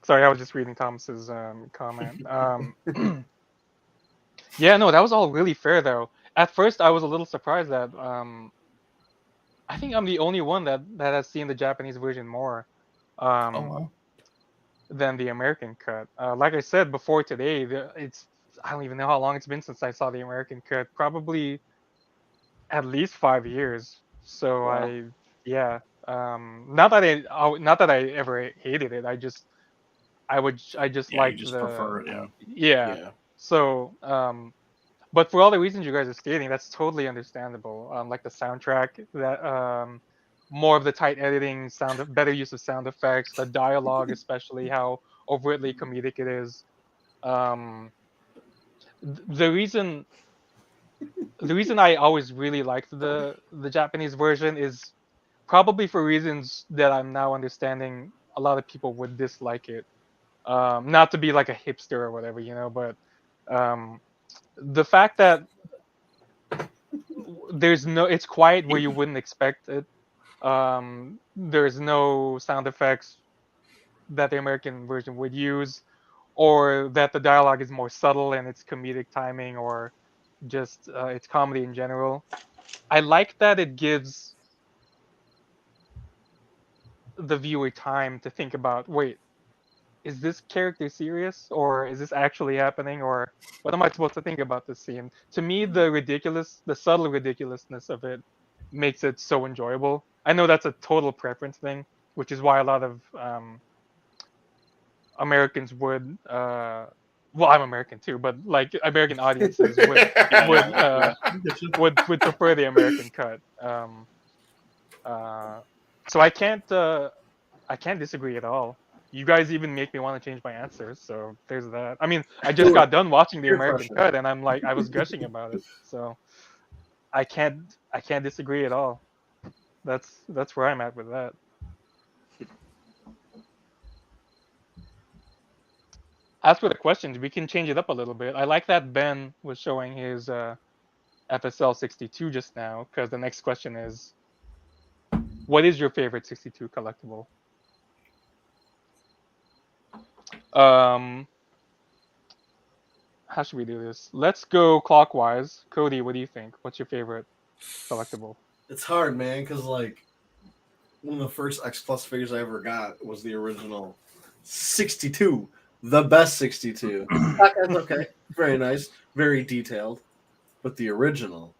E: Sorry, I was just reading Thomas's comment. Yeah, no, that was all really fair though. At first, I was a little surprised that I think I'm the only one that has seen the Japanese version more than the American cut. Like I said before today, I don't even know how long it's been since I saw the American cut. Probably at least 5 years. So
D: Wow.
E: not that I ever hated it. I just liked
B: you just
E: the
B: prefer it,
E: yeah. So but for all the reasons you guys are stating, that's totally understandable. Like the soundtrack, that more of the tight editing, better use of sound effects, the dialogue, especially how overtly comedic it is. The reason I always really liked the Japanese version is probably for reasons that I'm now understanding. A lot of people would dislike it. Not to be like a hipster or whatever, but the fact that it's quiet where you wouldn't expect it. There's no sound effects that the American version would use, or that the dialogue is more subtle and it's comedic timing, or just it's comedy in general. I like that it gives the viewer time to think about, wait, is this character serious, or is this actually happening, or what am I supposed to think about this scene? To me, the subtle ridiculousness of it makes it so enjoyable. I know that's a total preference thing, which is why a lot of Americans would well, I'm American too, but like American audiences would prefer the American cut. So I can't disagree at all. You guys even make me want to change my answer. So there's that. I mean, I just got done watching the
C: Your
E: American
C: question.
E: cut, and I was gushing about it. So I can't disagree at all. That's where I'm at with that. As for the questions, we can change it up a little bit. I like that Ben was showing his FSL 62 just now, because the next question is, what is your favorite 62 collectible? Um, how should we do this? Let's go clockwise. Cody, what do you think? What's your favorite collectible?
C: It's hard, man, because like one of the first X Plus figures I ever got was the original 62, the best 62. That's okay, very nice, very detailed, but the original,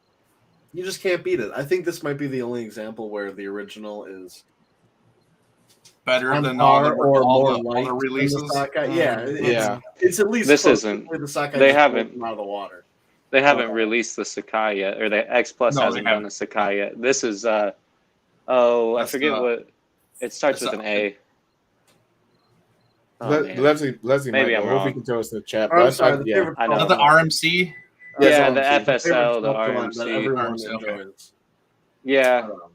C: you just can't beat it. I think this might be the only example where the original is
B: Better
C: on
B: than all
C: par
B: the
C: or
B: all
C: more
B: the
C: light
B: other
C: than the
B: releases.
C: Sakai. Yeah,
A: Yeah.
C: it's at least
D: This
C: close
D: isn't.
C: to the Sakai
D: They
C: just
D: haven't.
C: blows out of the water.
D: They haven't released the Sakai yet, or the X Plus
B: No, they
D: hasn't done
B: haven't.
D: a Sakai yet. This is I
B: That's
D: forget what it starts
B: that's
D: with an A. Oh, man.
A: Leslie
D: Maybe
A: might
D: I'm
A: know. Hopefully,
D: wrong.
A: he can tell us in the chat.
C: Or, I'm
A: But
C: sorry, the
A: yeah,
C: favorite
D: I know.
B: Is that the RMC?
D: Yeah,
C: That's
D: the
C: RMC.
D: FSL,
C: favorite
D: the
C: Pokemon that
D: RMC.
C: everyone
B: RMC, okay.
C: enjoys.
D: Yeah,
C: Um,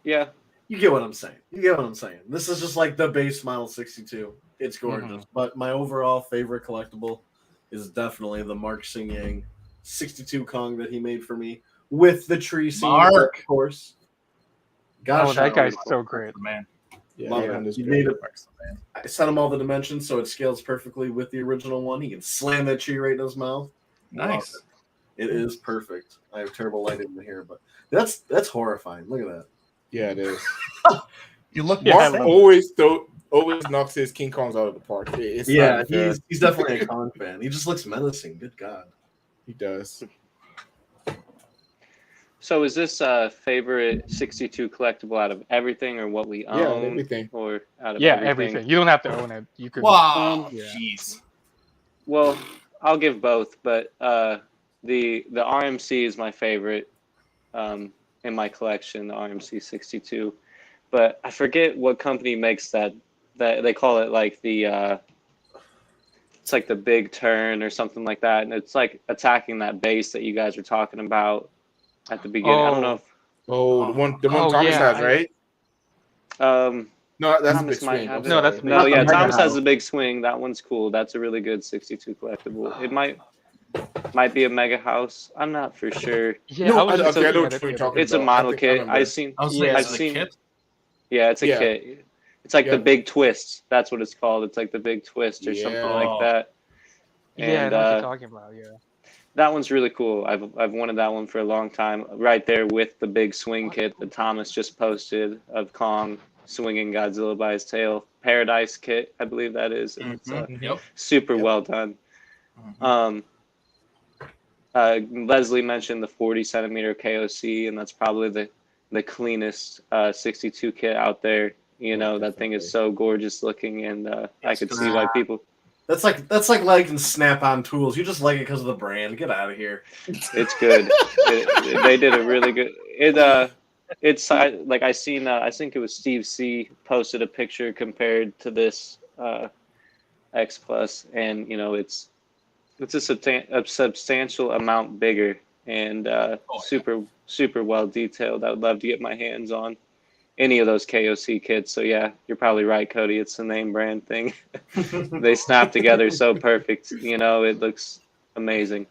D: yeah.
C: You get what I'm saying. This is just like the base model 62. It's gorgeous. But my overall favorite collectible is definitely the Mark Sing 62 Kong that he made for me with the tree scene,
B: Mark.
C: of course. Gosh,
E: Oh, that guy's
C: I
E: so great.
B: Man,
A: yeah,
C: love
A: that
C: it.
A: one is
C: You
A: great.
C: made it. I set him all the dimensions so it scales perfectly with the original one. He can slam that tree right in his mouth.
B: nice.
C: It is perfect. I have terrible lighting in here, but that's horrifying. Look at that.
A: Yeah, it is.
B: You look
E: Yeah, I
A: Mark
E: love
A: always knocks his King Kongs out of the park. It's not
C: Yeah,
A: unfair.
C: he's definitely a Kong fan. He just looks menacing. Good God.
A: He does.
D: So is this favorite 62 collectible out of everything, or what we
A: Yeah,
D: own,
A: everything.
D: or out of
E: Yeah,
D: everything?
E: everything. You don't have to own it. You could.
B: Wow.
E: Yeah.
B: Jeez.
D: Well, I'll give both, but the RMC is my favorite in my collection, the RMC 62. But I forget what company makes that. That they call it like the it's like the big turn or something like that, and it's like attacking that base that you guys were talking about at the beginning. I don't know if
A: Oh, the one
E: Oh,
A: Thomas
E: yeah,
A: has, right?
D: um
A: No, that's
D: Thomas
A: a big
D: might
A: swing.
D: have
A: I'm
E: No, that's
A: sorry.
E: big.
D: no, yeah,
C: Mega
D: Thomas has
C: House.
D: a big swing. That one's cool. That's a really good 62 collectible. It might be a Mega House. I'm not for sure.
E: Yeah,
A: No,
E: I was just
A: okay, I know
E: looking
A: what
E: at
A: you're
E: it.
A: talking
D: It's a
A: about.
D: model
A: I
D: kit.
A: remember.
D: I've seen.
B: I was
E: Yeah.
B: saying,
D: I've
B: is it a
D: seen.
B: kit?
D: Yeah, it's a
A: Yeah.
D: kit. It's like the
A: Yep.
D: big twist. That's what it's called. It's like the big twist or something
A: Yeah.
D: like that.
E: Yeah, I
D: And
E: know what you're talking about. Yeah.
D: that one's really cool. I've wanted that one for a long time. Right there with the big swing kit that Thomas just posted of Kong swinging Godzilla by his tail. Paradise kit, I believe that is. And it's
B: Yep.
D: super
A: Yep.
D: well done.
B: Mhm.
D: Leslie mentioned the 40 centimeter KOC, and that's probably the cleanest 62 kit out there. You know, that thing is so gorgeous looking, and I
B: Yes,
D: could
B: 'cause-
D: see why people.
C: That's like liking Snap-on tools. You just like it because of the brand. Get out of here.
D: It's good. They did a really good. It's like I seen. I think it was Steve C posted a picture compared to this X Plus, and you know it's a substantial amount bigger and super well detailed. I would love to get my hands on any of those KOC kits. So yeah, you're probably right, Cody. It's the name brand thing. They snap together so perfect. You know, it looks amazing.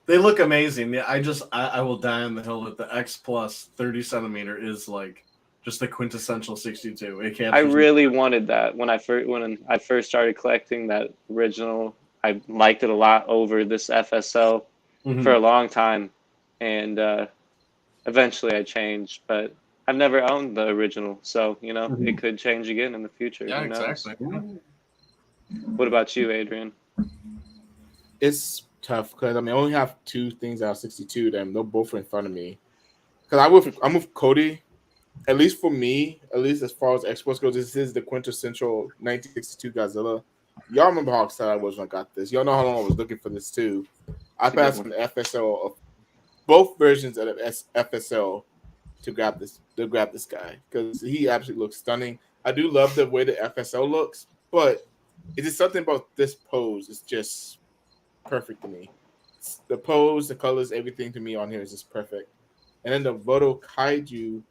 C: They look amazing. Yeah, I will die on the hill that the X Plus 30 centimeter is like just the quintessential 62. It can't.
D: I really wanted that when I first started collecting that original. I liked it a lot over this FSL for a long time, and eventually I changed. But I've never owned the original, so you know it could change again in the future.
B: Yeah,
D: Who knows?
B: exactly.
D: What about you, Adrian?
A: It's tough because I only have two things out of 62. Them they're both in front of me. Because I'm with Cody. At least for me, at least as far as exports goes, this is the quintessential 1962 Godzilla. Y'all remember how excited I was when I got this. Y'all know how long I was looking for this too. I passed from the FSL of both versions of the FSL to grab this guy because he absolutely looks stunning. I do love the way the FSL looks, but it's just something about this pose is just perfect to me. The pose, the colors, everything to me on here is just perfect. And then the Voto Kaiju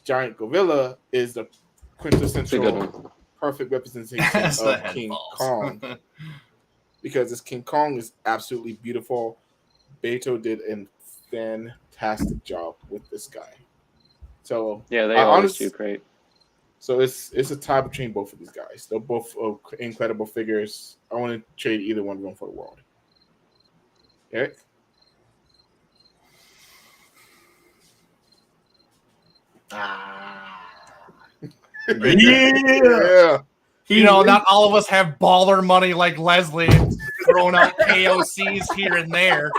A: giant gorilla is the
D: It's a good
A: quintessential
D: one.
A: perfect representation
B: That's the
A: of
B: head
A: King
B: balls.
A: Kong because this King Kong is absolutely beautiful. Beto did a fantastic job with this guy. So
D: Yeah, they
A: I
D: always
A: honestly,
D: do great.
A: so it's a tie between both of these guys. They're both incredible figures. I want to trade either one of them for the world. Eric?
B: Yeah.
C: He
B: Not all of us have baller money like Leslie throwing out KOCs here and there.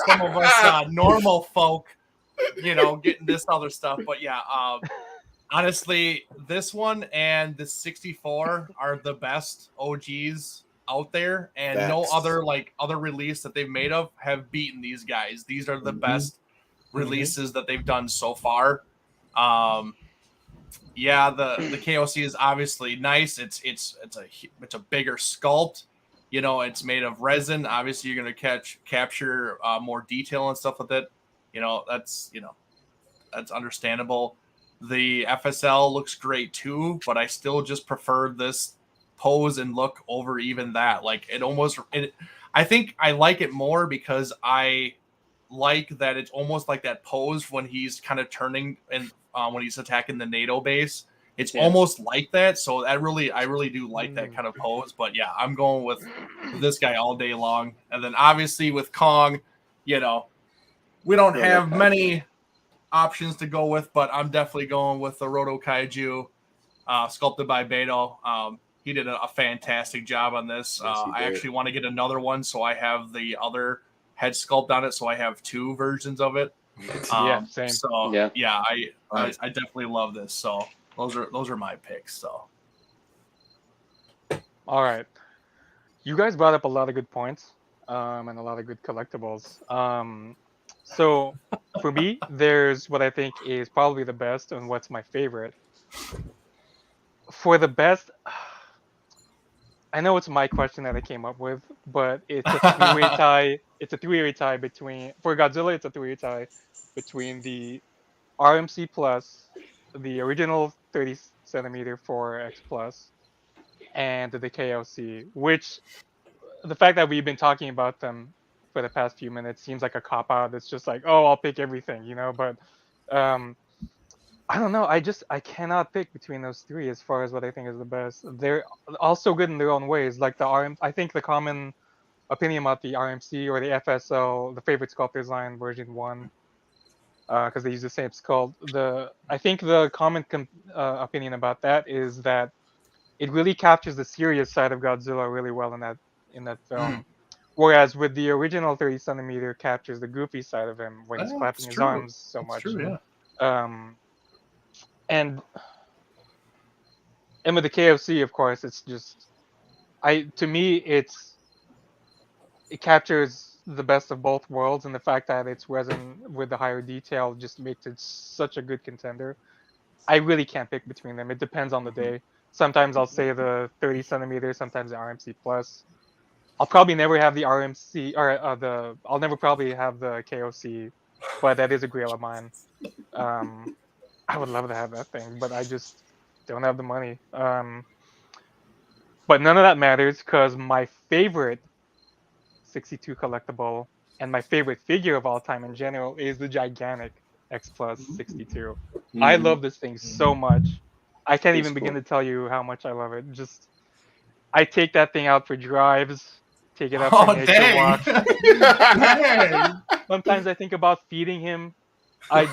B: Some of us normal folk, getting this other stuff. But yeah, honestly, this one and the 64 are the best OGs out there, and no
A: Facts.
B: other release that they've made of have beaten these guys. These are the best releases that they've done so far. Yeah, the KOC is obviously nice. It's a bigger sculpt. It's made of resin. Obviously, you're going to capture more detail and stuff with it. That's understandable. The FSL looks great too, but I still just prefer this pose and look over even that. Like I think I like it more because I like that it's almost like that pose when he's kind of turning and when he's attacking the NATO base. It's almost like that. So I really do like that kind of pose. But yeah, I'm going with this guy all day long. And then obviously with Kong, we don't have many options to go with, but I'm definitely going with the Roto Kaiju, sculpted by Beto. He did a fantastic job on this.
A: Yes, he
B: I
A: did.
B: actually want to get another one, so I have the other head sculpt on it, so I have two versions of it.
E: Same.
B: So
D: Yeah.
B: I definitely love this. So those are my picks. So
E: All right. You guys brought up a lot of good points, and a lot of good collectibles. So for me, there's what I think is probably the best and what's my favorite. For the best, I know it's my question that I came up with, but it's a three-way tie. It's a three-way tie between for Godzilla. It's a three-way tie between the RMC Plus, the original 30 centimeter 4X Plus, and the KOC. Which the fact that we've been talking about them for the past few minutes seems like a cop out. It's just like, oh, I'll pick everything, But I don't know. I cannot pick between those three as far as what I think is the best. They're also good in their own ways. Like the RM, I think the common opinion about the RMC or the FSL, the favorite sculpt design version 1, because they use the same sculpt. I think the common opinion about that is that it really captures the serious side of Godzilla really well in that film. Whereas with the original 30 centimeter captures the goofy side of him when he's clapping his arms so much.
B: True, yeah.
E: And with the KOC, of course, it's just to me it captures the best of both worlds, and the fact that it's resin with the higher detail just makes it such a good contender. I really can't pick between them. It depends on the day. Sometimes I'll say the 30 centimeters, sometimes the RMC Plus. I'll probably never have the RMC or I'll never probably have the KOC, but that is a grail of mine. I would love to have that thing, but I just don't have the money. But none of that matters because my favorite 62 collectible and my favorite figure of all time in general is the gigantic X Plus 62. I love this thing so much. I can't even begin to tell you how much I love it. Just I take that thing out for drives, take it out for nature walks.
B: Dang.
E: Sometimes I think about feeding him. I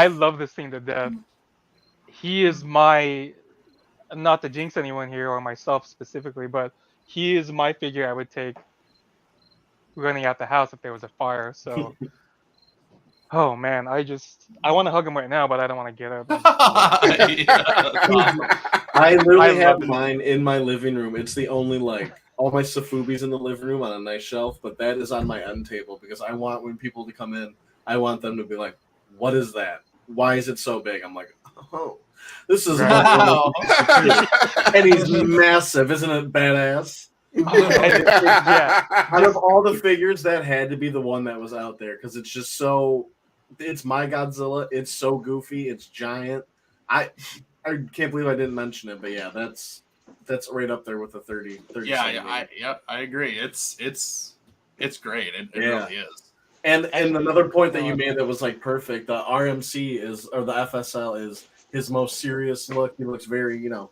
E: love this thing to death. He is not to jinx anyone here or myself specifically, but he is my figure I would take running out the house if there was a fire. So, oh man, I want to hug him right now, but I don't want to get up.
C: I literally
E: love
C: have
E: it.
C: mine in my living room. It's the only all my Safubis in the living room on a nice shelf, but that is on my end table because I want when people to come in I want them to be like, "What is that? Why is it so big?" I'm like, "Oh, this is
B: Wow.
C: and he's massive, isn't it badass?"
E: Yeah.
C: Out of all the figures, that had to be the one that was out there because it's just so. It's my Godzilla. It's so goofy. It's giant. I can't believe I didn't mention it, but yeah, that's right up there with the 30
B: I agree. It's great. It really is.
C: And another point that you made that was like perfect. The RMC is, or the FSL is his most serious look. He looks very, you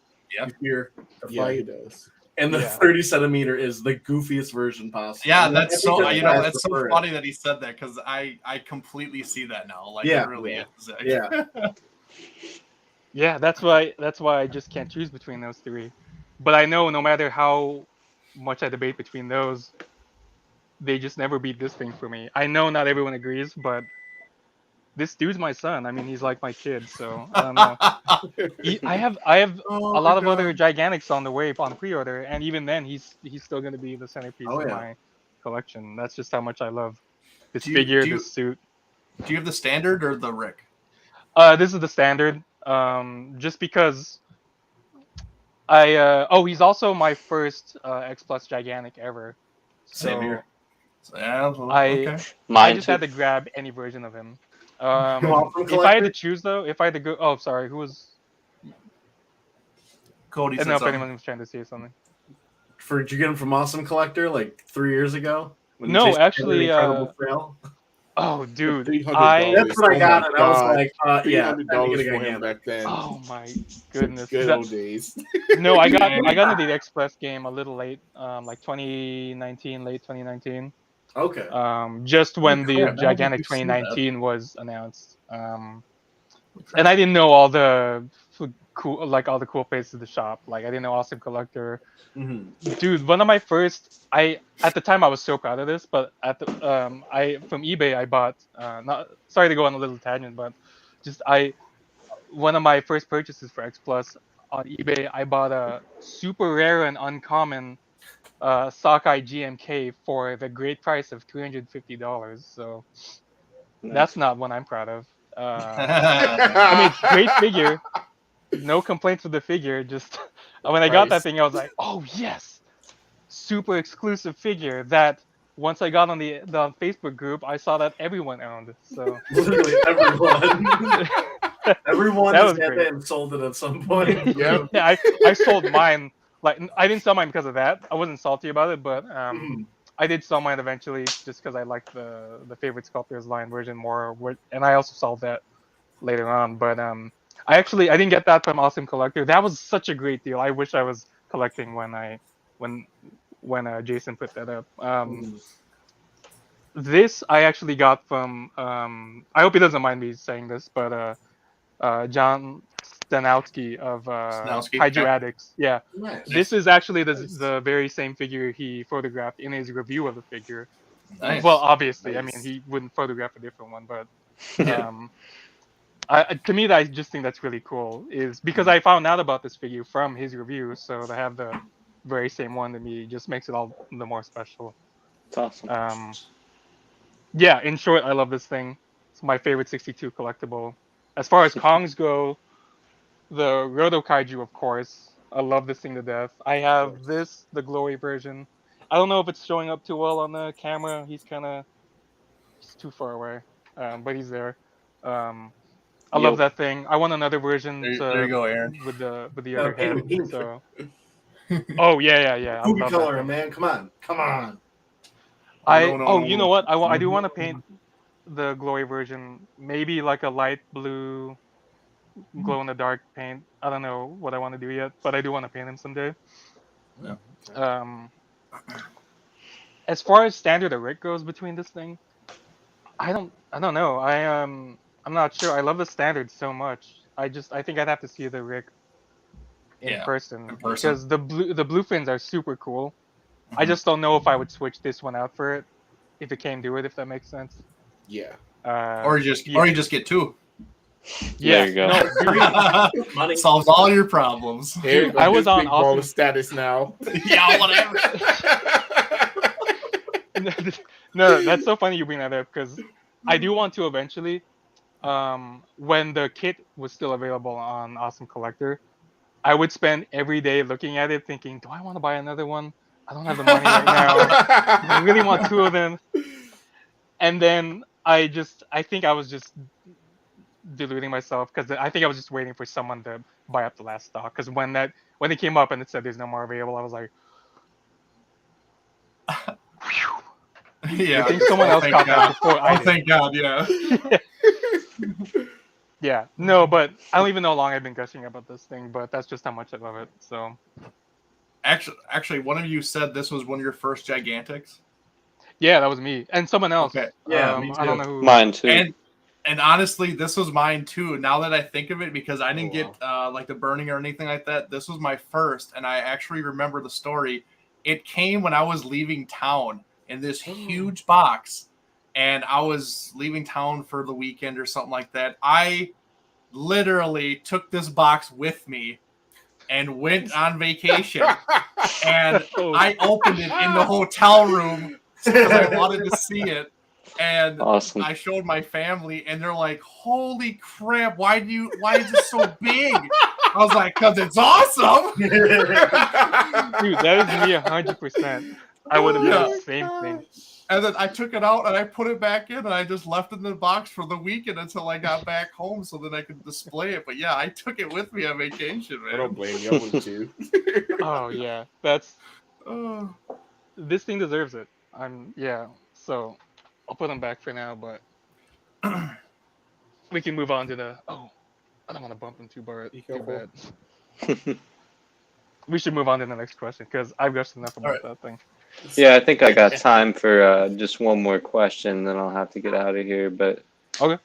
C: fear the
A: Yeah, he
C: fight.
A: does.
C: And the 30 centimeter is the goofiest version possible.
B: Yeah,
C: And
B: that's
C: I think
B: so
C: that's
B: so funny that he said that because I completely see that now. Like it really is.
C: Yeah.
E: Yeah, that's why I just can't choose between those three. But I know no matter how much I debate between those, they just never beat this thing for me. I know not everyone agrees, but this dude's my son. I mean, he's like my kid, so I don't know. I have
C: Oh
E: a lot
C: my
E: of other
C: God.
E: gigantics on the way on pre-order, and even then, he's still going to be the centerpiece
C: Oh,
E: of
C: yeah.
E: my collection. That's just how much I love this
B: Do you-
E: figure,
B: do you-
E: this suit.
B: Do you have the standard or the Rick?
E: This is the standard. Just because he's also my first X Plus gigantic ever.
B: Same
E: So
B: here. So, yeah, well,
E: I
B: okay.
E: I
D: Mine
E: just
D: too.
E: had to grab any version of him.
C: Awesome
E: If I had
C: collector?
E: to choose though, if I had to go, oh sorry, who was?
B: Cody
E: I don't
B: said
E: know if
B: something.
E: anyone was trying to say something.
C: Did you get him from Awesome Collector like 3 years ago? When
E: No,
C: Jason had an
E: actually,
C: incredible sale?
E: oh dude,
A: $300.
C: That's what I
A: Oh
C: got,
A: my
C: and I was
A: God.
C: like, yeah,
A: $300
C: time to get a
A: for him
C: gigantic.
A: back then.
E: oh my goodness,
A: Good old days.
E: no, I got into the Express game a little late, like 2019, late 2019.
C: Okay.
E: Just when the
B: crap, I don't think
E: gigantic
B: we've seen that.
E: 2019 was announced. And I didn't know all the cool, like all the cool places to shop. Like I didn't know Awesome Collector. Dude, one of my first, at the time I was so proud of this, but at the I from eBay I bought not sorry to go on a little tangent, but just one of my first purchases for X Plus on eBay I bought a super rare and uncommon Sockeye GMK for the great price of $350. So that's not one I'm proud of. I mean, great figure. No complaints with the figure. Just when I got that
A: Price.
E: thing, I was like, oh yes, super exclusive figure that once I got on the Facebook group, I saw that everyone owned. So
C: Literally everyone. Everyone
E: That
C: has
E: was
C: had
E: great.
C: that and sold it at some point.
A: Yep.
E: yeah, I sold mine. Like I didn't sell mine because of that. I wasn't salty about it, but I did sell mine eventually just because I liked the favorite sculptors line version more. And I also sold that later on. But I didn't get that from Awesome Collector. That was such a great deal. I wish I was collecting when Jason put that up. This I actually got from I hope he doesn't mind me saying this, but John Stanowski of
B: Stanowski,
E: Kaiju
B: yeah.
E: Addicts. Yeah,
C: Nice.
E: this is actually the very same figure he photographed in his review of the figure.
B: Nice.
E: Well, obviously, I
C: Nice.
E: mean he wouldn't photograph a different one, but
B: Yeah.
E: to me, I just think that's really cool. Is because I found out about this figure from his review, so to have the very same one to me just makes it all the more special.
D: It's awesome.
E: Yeah, in short, I love this thing. It's my favorite 62 collectible. As far as Kongs go, the Roto Kaiju, of course. I love this thing to death. I have this, the glory version. I don't know if it's showing up too well on the camera. He's too far away, but he's there. I love that thing. I want another version
B: There you go, Aaron.
E: with the other head.
C: Paint
E: So, oh yeah. I
C: Movie
E: love that
C: color,
E: thing.
C: man. Come on.
E: You know what? I do want to paint the glory version. Maybe like a light blue, glow in the dark paint. I don't know what I want to do yet, but I do want to paint him someday.
B: Yeah.
E: As far as standard of Rick goes between this thing, I don't know. I'm not sure. I love the standard so much. I think I'd have to see the Rick in person because the blue fins are super cool. I just don't know if I would switch this one out for it if it came to it, if that makes sense.
A: Yeah.
B: Or you just get two.
E: Yeah,
D: There you go.
E: no,
C: Money
B: solves all your problems.
A: Here,
E: I was on
A: big ball
E: Awesome
A: of status now.
B: Yeah, whatever.
E: no, that's so funny you bring that up because I do want to eventually, when the kit was still available on Awesome Collector, I would spend every day looking at it, thinking, "Do I want to buy another one? I don't have the money right now. I really want two of them." And then I think I was just deluding myself because I think I was just waiting for someone to buy up the last stock. Because when it came up and it said there's no more available, I was like, "Phew."
B: Yeah.
E: I think someone else
B: Thank
E: caught that
B: God.
E: before I
B: Oh,
E: did.
B: thank God. Yeah.
E: Yeah, no, but I don't even know how long I've been gushing about this thing, but that's just how much I love it. So
B: Actually, one of you said this was one of your first Gigantics.
E: yeah, that was me and someone else.
B: Okay.
C: Yeah, me
E: I don't
C: too.
E: know who.
D: Mine too.
B: And honestly, this was mine too. Now that I think of it, because I didn't
C: wow.
B: get like the burning or anything like that. This was my first, and I actually remember the story. It came when I was leaving town in this huge box, and I was leaving town for the weekend or something like that. I literally took this box with me and went on vacation, and
E: Oh,
B: I opened it in the hotel room because I wanted to see it. And
D: Awesome.
B: I showed my family, and they're like, "Holy crap! Why is it so big?" I was like, "Cause it's awesome."
E: dude, that is me 100%. I would have done the same thing.
B: And then I took it out and I put it back in, and I just left it in the box for the weekend until I got back home, so that I could display it. But yeah, I took it with me on vacation,
A: I don't
B: man.
A: blame you. I would too.
E: Oh yeah, that's
B: Oh.
E: this thing deserves it. So I'll put them back for now, but we can move on to the. Oh, I don't want to bump him too bad. We should move on to the next question because I've gushed enough about that thing.
D: Yeah, I think I got time for just one more question, then I'll have to get out of here. But
E: Okay.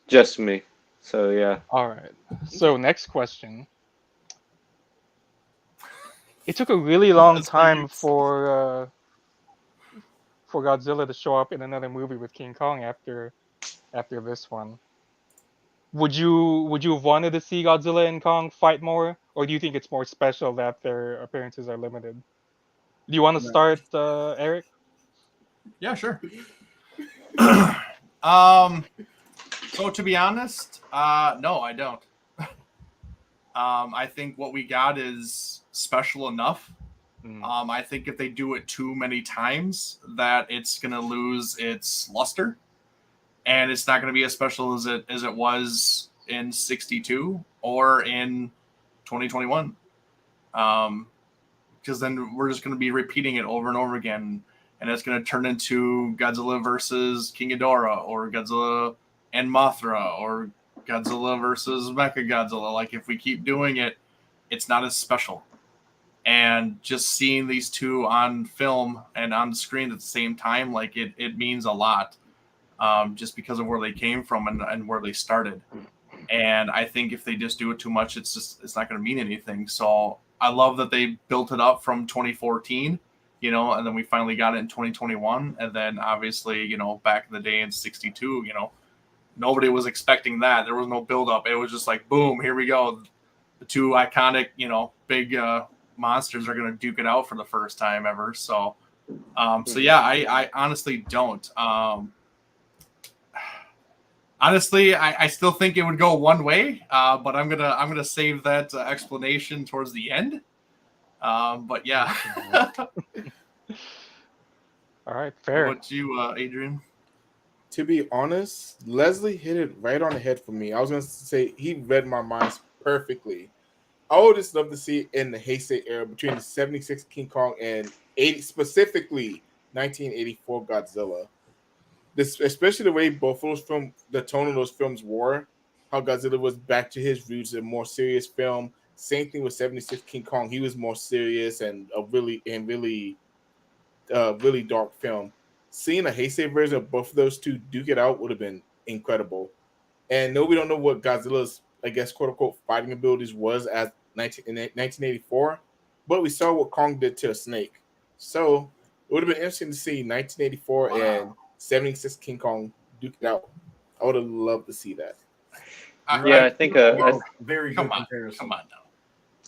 D: just me. So yeah.
E: All right. So next question. It took a really long time for Godzilla to show up in another movie with King Kong after this one. Would you have wanted to see Godzilla and Kong fight more, or do you think it's more special that their appearances are limited? Do you want to start, Eric?
B: Yeah, sure. So to be honest, no, I don't. I think what we got is special enough. I think if they do it too many times, that it's gonna lose its luster, and it's not gonna be as special as it was in '62 or in 2021. Because then we're just gonna be repeating it over and over again, and it's gonna turn into Godzilla versus King Ghidorah, or Godzilla and Mothra, or Godzilla versus Mechagodzilla. Like, if we keep doing it, it's not as special. And just seeing these two on film and on the screen at the same time, like, it means a lot, just because of where they came from and where they started. And I think if they just do it too much, it's not going to mean anything. So I love that they built it up from 2014, and then we finally got it in 2021. And then obviously, back in the day in '62, nobody was expecting that. There was no build up. It was just like, boom, here we go. The two iconic, big monsters are going to duke it out for the first time ever. So, yeah, I honestly don't. Honestly, I still think it would go one way, but I'm gonna save that explanation towards the end. But yeah.
E: All right, fair.
B: What about you, Adrian?
A: To be honest, Leslie hit it right on the head for me. I was going to say he read my mind perfectly. I would just love to see in the Heisei era between the '76 King Kong and specifically 1984 Godzilla. Especially the way both of those films, the tone of those films were, how Godzilla was back to his roots, a more serious film. Same thing with '76 King Kong. He was more serious and really dark film. Seeing a Heisei version of both of those two duke it out would have been incredible. And no, we don't know what Godzilla's, I guess, quote unquote, fighting abilities was in 1984, but we saw what Kong did to a snake. So it would have been interesting to see 1984 and '76 King Kong duke it out. I would have loved to see that.
D: I think
C: very good comparison.
B: Come on now.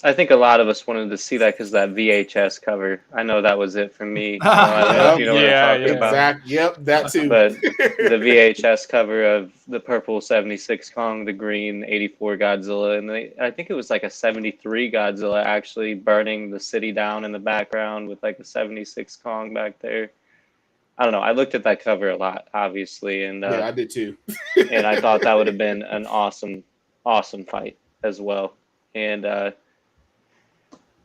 D: I think a lot of us wanted to see that because that VHS cover. I know that was it for me. I don't know if
A: Yep.
D: you know what I'm
E: Yeah,
D: talking
E: yeah.
D: about.
A: Exact. Yep, that too.
D: But the VHS cover of the purple 76 Kong, the green 84 Godzilla, and I think it was like a 73 Godzilla actually burning the city down in the background with like a 76 Kong back there. I don't know. I looked at that cover a lot, obviously,
A: Yeah, I did too.
D: and I thought that would have been an awesome fight as well. And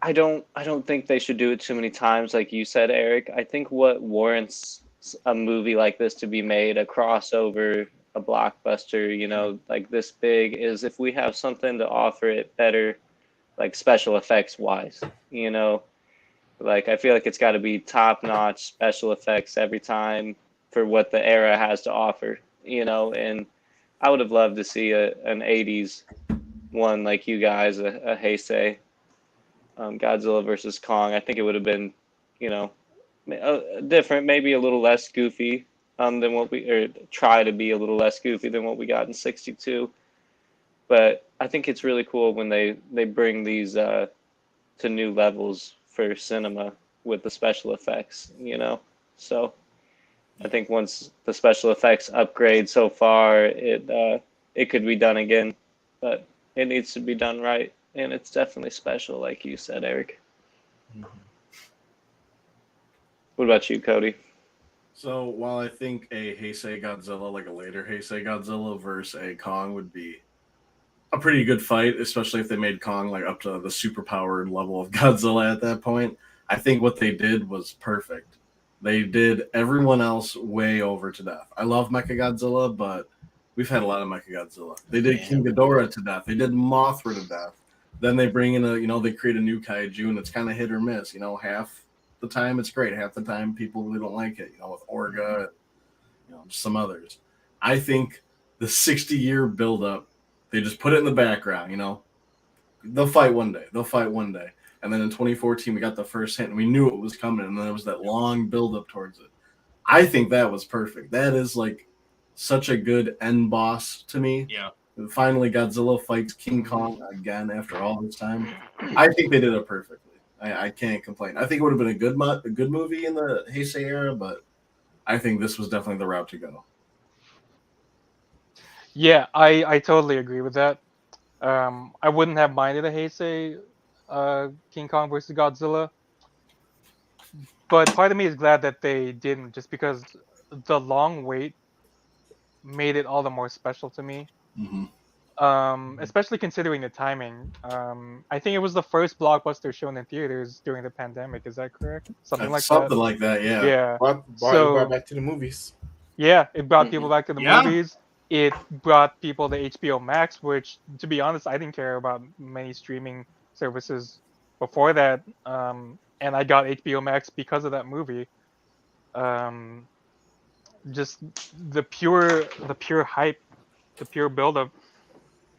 D: I don't think they should do it too many times, like you said, Eric. I think what warrants a movie like this to be made, a crossover, a blockbuster, like this big, is if we have something to offer it better, like special effects wise. Like I feel like it's got to be top notch special effects every time for what the era has to offer. And I would have loved to see an '80s one like you guys, a Heisei, Godzilla versus Kong. I think it would have been, you know, different, maybe a little less goofy than what we, or try to be a little less goofy than what we got in '62. But I think it's really cool when they bring these to new levels for cinema with the special effects. So I think once the special effects upgrade so far, it could be done again, but it needs to be done right, and it's definitely special, like you said, Eric. What about you, Cody?
C: So while I think a Heisei Godzilla, like a later Heisei Godzilla versus a Kong, would be a pretty good fight, especially if they made Kong like up to the superpowered level of Godzilla at that point. I think what they did was perfect. They did everyone else way over to death. I love Mechagodzilla, but we've had a lot of Mechagodzilla. They did King Ghidorah to death. They did Mothra to death. Then they bring in they create a new kaiju, and it's kind of hit or miss. Half the time it's great, half the time people really don't like it. With Orga, some others. I think the 60-year buildup, they just put it in the background. They'll fight one day. They'll fight one day. And then in 2014, we got the first hit, and we knew it was coming. And then there was that long buildup towards it. I think that was perfect. That is like such a good end boss to me.
B: Yeah.
C: And finally, Godzilla fights King Kong again after all this time. I think they did it perfectly. I can't complain. I think it would have been a good movie in the Heisei era, but I think this was definitely the route to go.
E: Yeah, I totally agree with that. I wouldn't have minded a Heisei King Kong versus Godzilla, but part of me is glad that they didn't, just because the long wait made it all the more special to me.
C: Mm-hmm.
E: Especially considering the timing. I think it was the first blockbuster shown in theaters during the pandemic. Is that correct? Something like
C: Something
E: that.
C: like that, yeah.
E: Yeah.
A: Brought back to the movies.
E: Yeah, it brought people back to the
B: Yeah.
E: movies. It brought people to HBO Max, which, to be honest, I didn't care about many streaming services before that. And I got HBO Max because of that movie. Just the pure hype, the pure buildup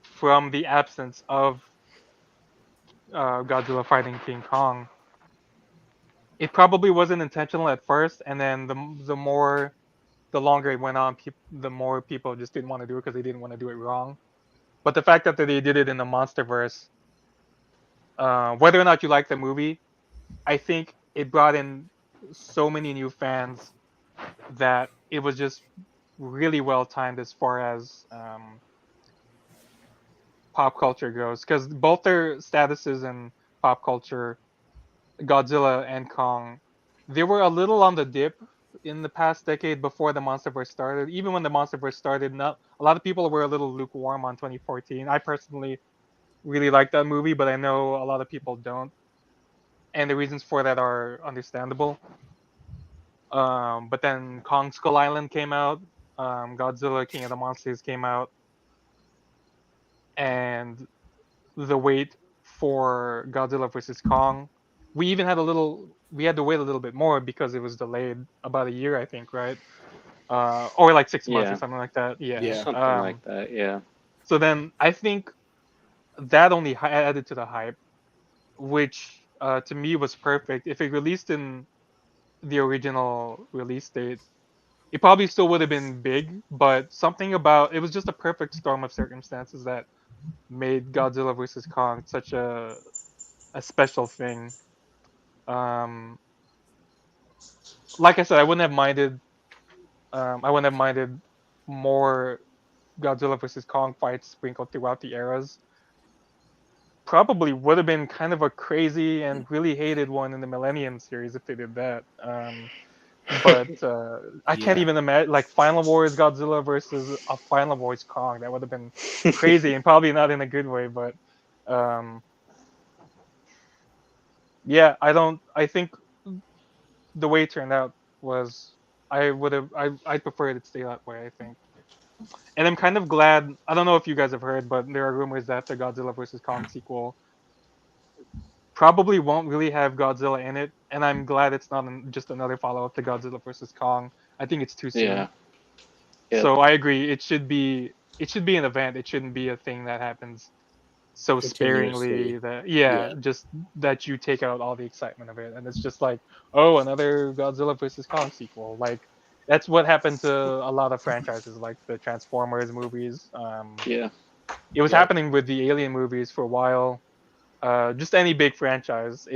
E: from the absence of Godzilla fighting King Kong. It probably wasn't intentional at first, and then the longer it went on, the more people just didn't want to do it because they didn't want to do it wrong. But the fact that they did it in the MonsterVerse, whether or not you like the movie, I think it brought in so many new fans that it was just really well timed as far as pop culture goes, because both their statuses in pop culture, Godzilla and Kong, they were a little on the dip in the past decade before the MonsterVerse started. Even when the MonsterVerse started, not a lot of people were a little lukewarm on 2014. I personally really like that movie, but I know a lot of people don't, and the reasons for that are understandable. But then Kong Skull Island came out, Godzilla King of the Monsters came out, and the wait for Godzilla versus Kong. We had to wait a little bit more because it was delayed about a year, I think, right? Or like 6 months or
D: Yeah,
E: something like that. Yeah.
A: Yeah.
D: something like that. Yeah.
E: So then I think that only added to the hype, which to me was perfect. If it released in the original release date, it probably still would have been big, but something about it was just a perfect storm of circumstances that made Godzilla versus Kong such a a special thing. Um, like I said, I wouldn't have minded. I wouldn't have minded more Godzilla versus Kong fights sprinkled throughout the eras. Probably would have been kind of a crazy and really hated one in the Millennium series if they did that. But I can't
C: Yeah.
E: even imagine like Final Wars Godzilla versus a Final Wars Kong. That would have been crazy and probably not in a good way. But um, yeah, I don't. I think the way it turned out was I would have. I preferred it to stay that way. I think. And I'm kind of glad. I don't know if you guys have heard, but there are rumors that the Godzilla versus Kong sequel probably won't really have Godzilla in it, and I'm glad it's not just another follow-up to Godzilla versus Kong. I think it's too soon.
D: Yeah. Yep.
E: So I agree. It should be an event. It shouldn't be a thing that happens so
A: Continuously.
E: sparingly that
A: Yeah.
E: just that you take out all the excitement of it, and it's just like, oh, another Godzilla versus Kong sequel. Like that's what happened to a lot of franchises, like the Transformers movies.
D: Yeah.
E: It was
A: Yep.
E: happening with the Alien movies for a while. Just any big franchise,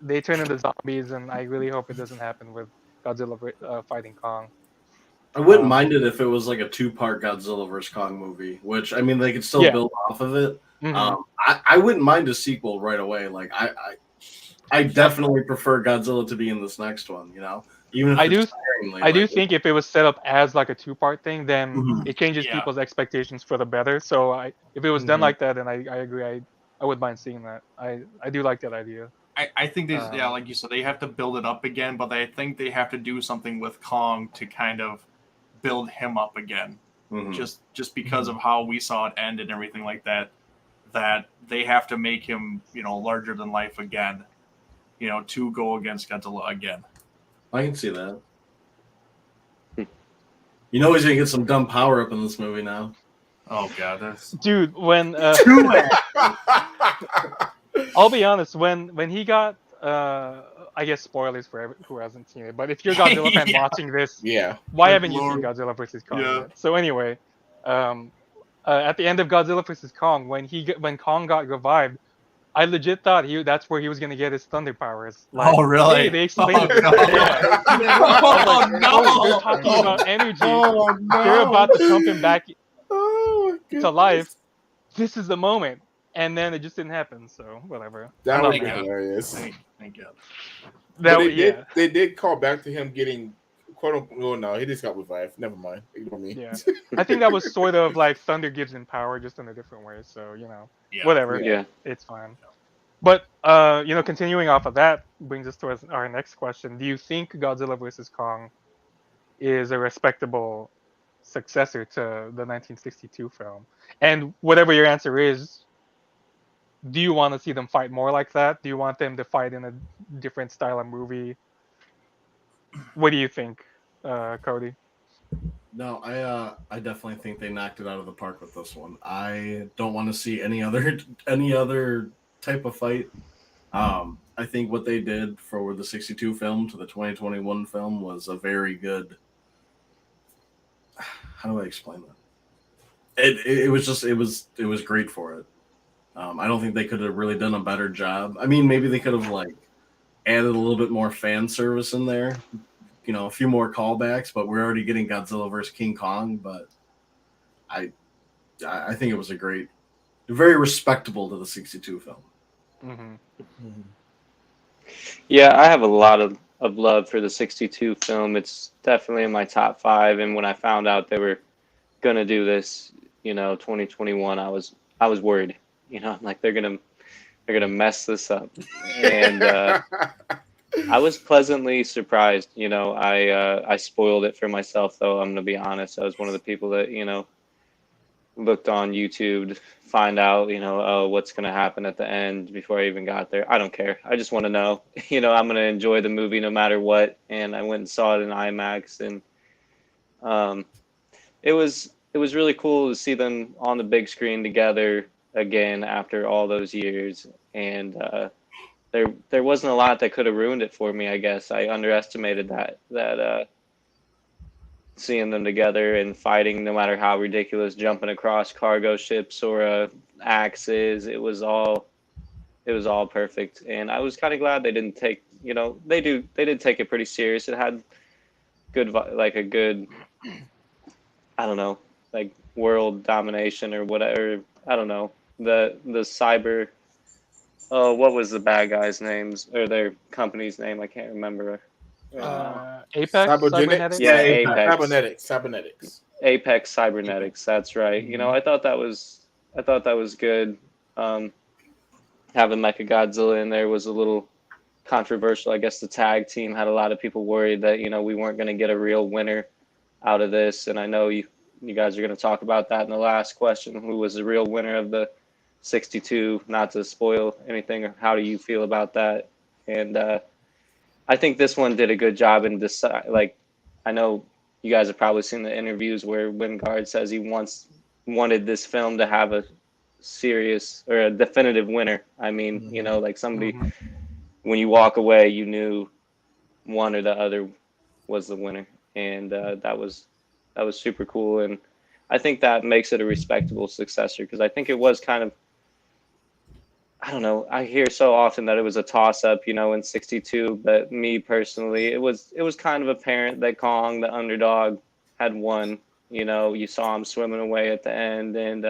E: they turn into zombies, and I really hope it doesn't happen with Godzilla fighting Kong.
C: I wouldn't
E: Um,
C: mind it if it was like a two-part Godzilla vs Kong movie, which I mean they could still
E: yeah.
C: build off of it.
E: Hmm.
C: I wouldn't mind a sequel right away. Like I definitely prefer Godzilla to be in this next one. You know, even if
E: I
C: it's
E: do
C: sparingly.
E: I do
C: Like,
E: think if it was set up as like a two-part thing, then
C: Mhm.
E: it changes
B: Yeah.
E: people's expectations for the better. So if it was done
A: Mhm.
E: like that, then I agree. I would mind seeing that. I do like that idea.
B: I think they, yeah,
E: Um,
B: like you said, they have to build it up again, but I think they have to do something with Kong to kind of build him up again.
C: Mhm.
B: Just because of how we saw it end and everything like that, that they have to make him, larger than life again, to go against Godzilla again.
C: I can see that. You know he's gonna get some dumb power up in this movie now.
B: Oh god, that's
E: dude, when
B: too bad.
E: I'll be honest, when he got I guess spoilers for who hasn't seen it, but if you're a Godzilla fan
B: Yeah.
E: watching this,
A: Yeah.
E: why
B: Good
E: haven't you seen
B: lord.
E: Godzilla versus Kong
B: Yeah.
E: yet? So anyway, um, at the end of Godzilla versus Kong, when Kong got revived, I legit thought that's where he was gonna get his thunder powers. Like,
B: Oh really?
E: hey, they explained
B: Oh
E: it.
B: no!
E: Yeah, I was like, oh, they're talking about energy.
A: Oh
E: They're
A: no.
E: about to pump him back
A: Oh my
E: to life.
A: goodness.
E: This is the moment, and then it just didn't happen. So whatever. I'm
A: That
E: not
A: would be
E: mad.
A: hilarious.
B: Thank God.
A: But they
E: Yeah.
A: did call back to him getting quote unquote. Well, no, he just got revived. Never mind. Ignore me.
E: Yeah. I think that was sort of like Thunder gives him power, just in a different way. So
B: Yeah.
E: whatever,
A: Yeah.
D: Yeah.
E: it's fine. But continuing off of that brings us to our next question. Do you think Godzilla vs Kong is a respectable successor to the 1962 film? And whatever your answer is, do you want to see them fight more like that? Do you want them to fight in a different style of movie? What do you think, Cody?
C: No, I definitely think they knocked it out of the park with this one. I don't want to see any other type of fight. I think what they did for the 62 film to the 2021 film was a very good. How do I explain that? It was just it was great for it. I don't think they could have really done a better job. I mean, maybe they could have like added a little bit more fan service in there, a few more callbacks. But we're already getting Godzilla versus King Kong. But I I think it was very respectable to the 62 film.
E: Mm-hmm.
D: Yeah, I have a lot of love for the 62 film. It's definitely in my top 5. And when I found out they were gonna do this, 2021, I was worried. I'm like they're gonna mess this up. And I was pleasantly surprised. I spoiled it for myself though. I'm gonna be honest. I was one of the people that looked on YouTube to find out, oh, what's going to happen at the end before I even got there. I don't care. I just want to know, I'm going to enjoy the movie no matter what. And I went and saw it in IMAX, and it was really cool to see them on the big screen together again after all those years. And there wasn't a lot that could have ruined it for me. I guess I underestimated that seeing them together and fighting, no matter how ridiculous, jumping across cargo ships or axes. It was all it was all perfect, and I was kind of glad they didn't take, they did take it pretty serious. It had like a good, I don't know, like world domination or whatever. I don't know, the cyber. Oh, what was the bad guy's names or their company's name? I can't remember.
E: Apex
A: Cybernetics?
E: Cybernetics.
D: Yeah,
C: Apex.
D: Apex.
A: Cybernetics.
D: Apex Cybernetics. That's right.
A: Mhm.
D: I thought that was good. Having like a Godzilla in there was a little controversial. I guess the tag team had a lot of people worried that we weren't going to get a real winner out of this, and I know you guys are going to talk about that in the last question. Who was the real winner of the 62? Not to spoil anything, or how do you feel about that? And I think this one did a good job in decide. Like, I know you guys have probably seen the interviews where Wingard says he wanted this film to have a serious or a definitive winner. I mean, like somebody,
E: Mhm.
D: when you walk away, you knew one or the other was the winner, and that was super cool. And I think that makes it a respectable successor, because I think it was kind of, I don't know. I hear so often that it was a toss-up, in '62, but me personally, it was kind of apparent that Kong, the underdog, had won. You saw him swimming away at the end, and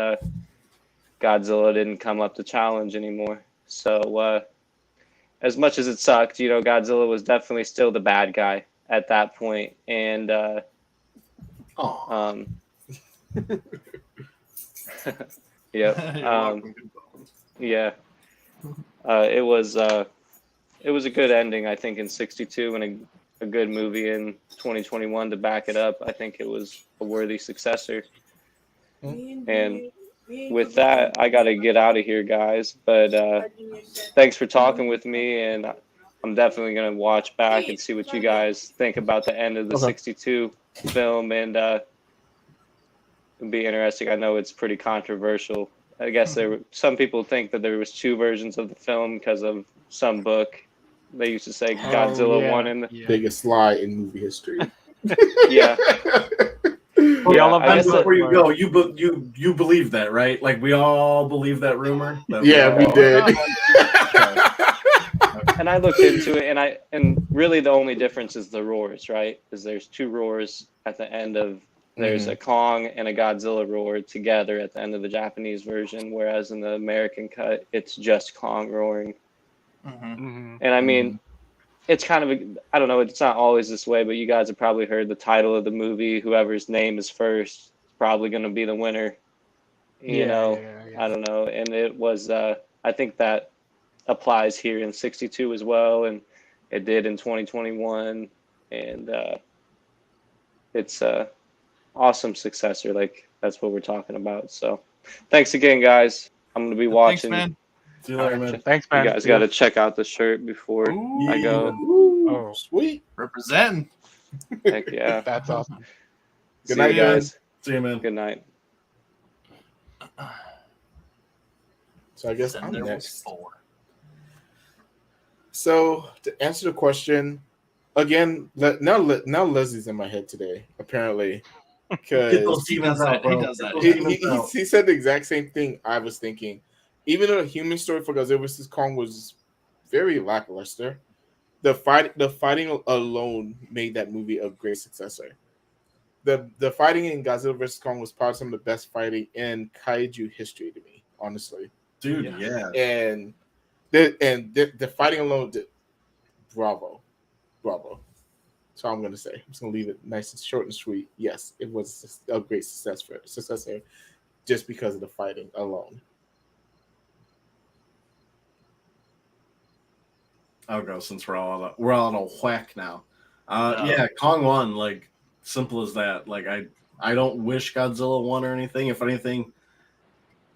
D: Godzilla didn't come up to challenge anymore. So as much as it sucked, Godzilla was definitely still the bad guy at that point, and
C: Aw.
D: yep,
B: You're welcome.
D: yeah. It was a good ending, I think, in '62, and a good movie in 2021 to back it up. I think it was a worthy successor. And with that, I got to get out of here, guys. But thanks for talking with me, and I'm definitely going to watch back and see what you guys think about the end of the
C: Okay.
D: '62 film, and it'll be interesting. I know it's pretty controversial. I guess some people think that there was two versions of the film because of some book. They used to say Godzilla
E: yeah.
D: won in the,
E: Yeah.
A: Biggest lie in movie history.
D: yeah.
E: We all
D: I
E: have
D: guess
E: that
C: Before you
E: word.
C: go, you believe that, right? Like we all believe that rumor. That
A: Yeah, we did.
D: And I looked into it, and really the only difference is the roars, right? Because there's two roars at the end of, there's a Kong and a Godzilla roar together at the end of the Japanese version, whereas in the American cut, it's just Kong roaring.
E: Mhm.
D: And I mean, it's kind of I don't know, it's not always this way, but you guys have probably heard the title of the movie, whoever's name is first is probably going to be the winner.
E: Yeah.
D: I don't know. And it was, I think that applies here in '62 as well, and it did in 2021, and it's a awesome successor. Like, that's what we're talking about. So thanks again, guys. I'm going to be
B: Thanks,
D: watching.
B: man.
C: See you later, man.
E: Thanks,
D: You
E: man.
D: guys got to check out the shirt before
B: Ooh,
D: I go.
A: Ooh,
E: Oh.
A: sweet.
B: representing.
D: Heck yeah.
E: That's awesome.
A: Good
D: See
A: night,
D: you guys.
C: See you, man.
D: Good night.
A: So I guess
B: Then
A: I'm
B: there was
A: next.
B: 4.
A: So to answer the question, again, now Leslie's in my head today, apparently,
C: Get those
A: because
B: He
C: demons
B: does
C: out,
B: that. He
C: bro.
B: does that.
C: Get those
A: he,
C: demons
A: he,
C: out.
A: he said the exact same thing I was thinking. Even though the human story for Godzilla vs. Kong was very lackluster, the fighting alone made that movie a great successor. The fighting in Godzilla vs. Kong was probably some of the best fighting in kaiju history to me, honestly.
C: Dude, yeah.
A: And the fighting alone did bravo. That's all I'm gonna say. I'm just gonna leave it nice and short and sweet. Yes, it was a great successor just because of the fighting alone.
C: I'll go since we're all on a whack now.
B: Yeah.
C: Yeah, Kong won. Like simple as that. Like I don't wish Godzilla won or anything. If anything,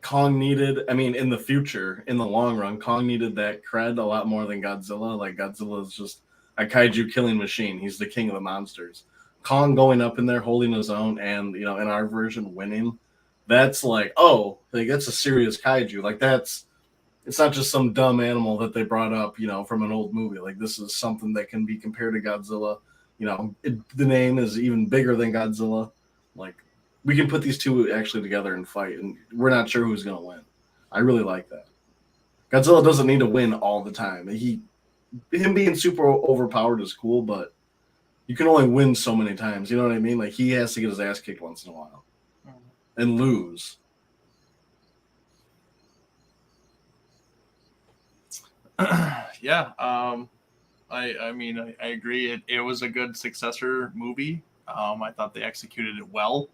C: Kong needed. I mean, in the future, in the long run, Kong needed that cred a lot more than Godzilla. Like Godzilla is just a kaiju killing machine. He's the king of the monsters. Kong going up in there, holding his own, and in our version winning. That's like, oh, like that's a serious kaiju. Like it's not just some dumb animal that they brought up, from an old movie. Like this is something that can be compared to Godzilla. The name is even bigger than Godzilla. Like we can put these two actually together and fight, and we're not sure who's going to win. I really like that. Godzilla doesn't need to win all the time. Him being super overpowered is cool, but you can only win so many times. You know what I mean? Like he has to get his ass kicked once in a while and lose.
B: Yeah. I mean, I agree. It was a good successor movie. I thought they executed it well.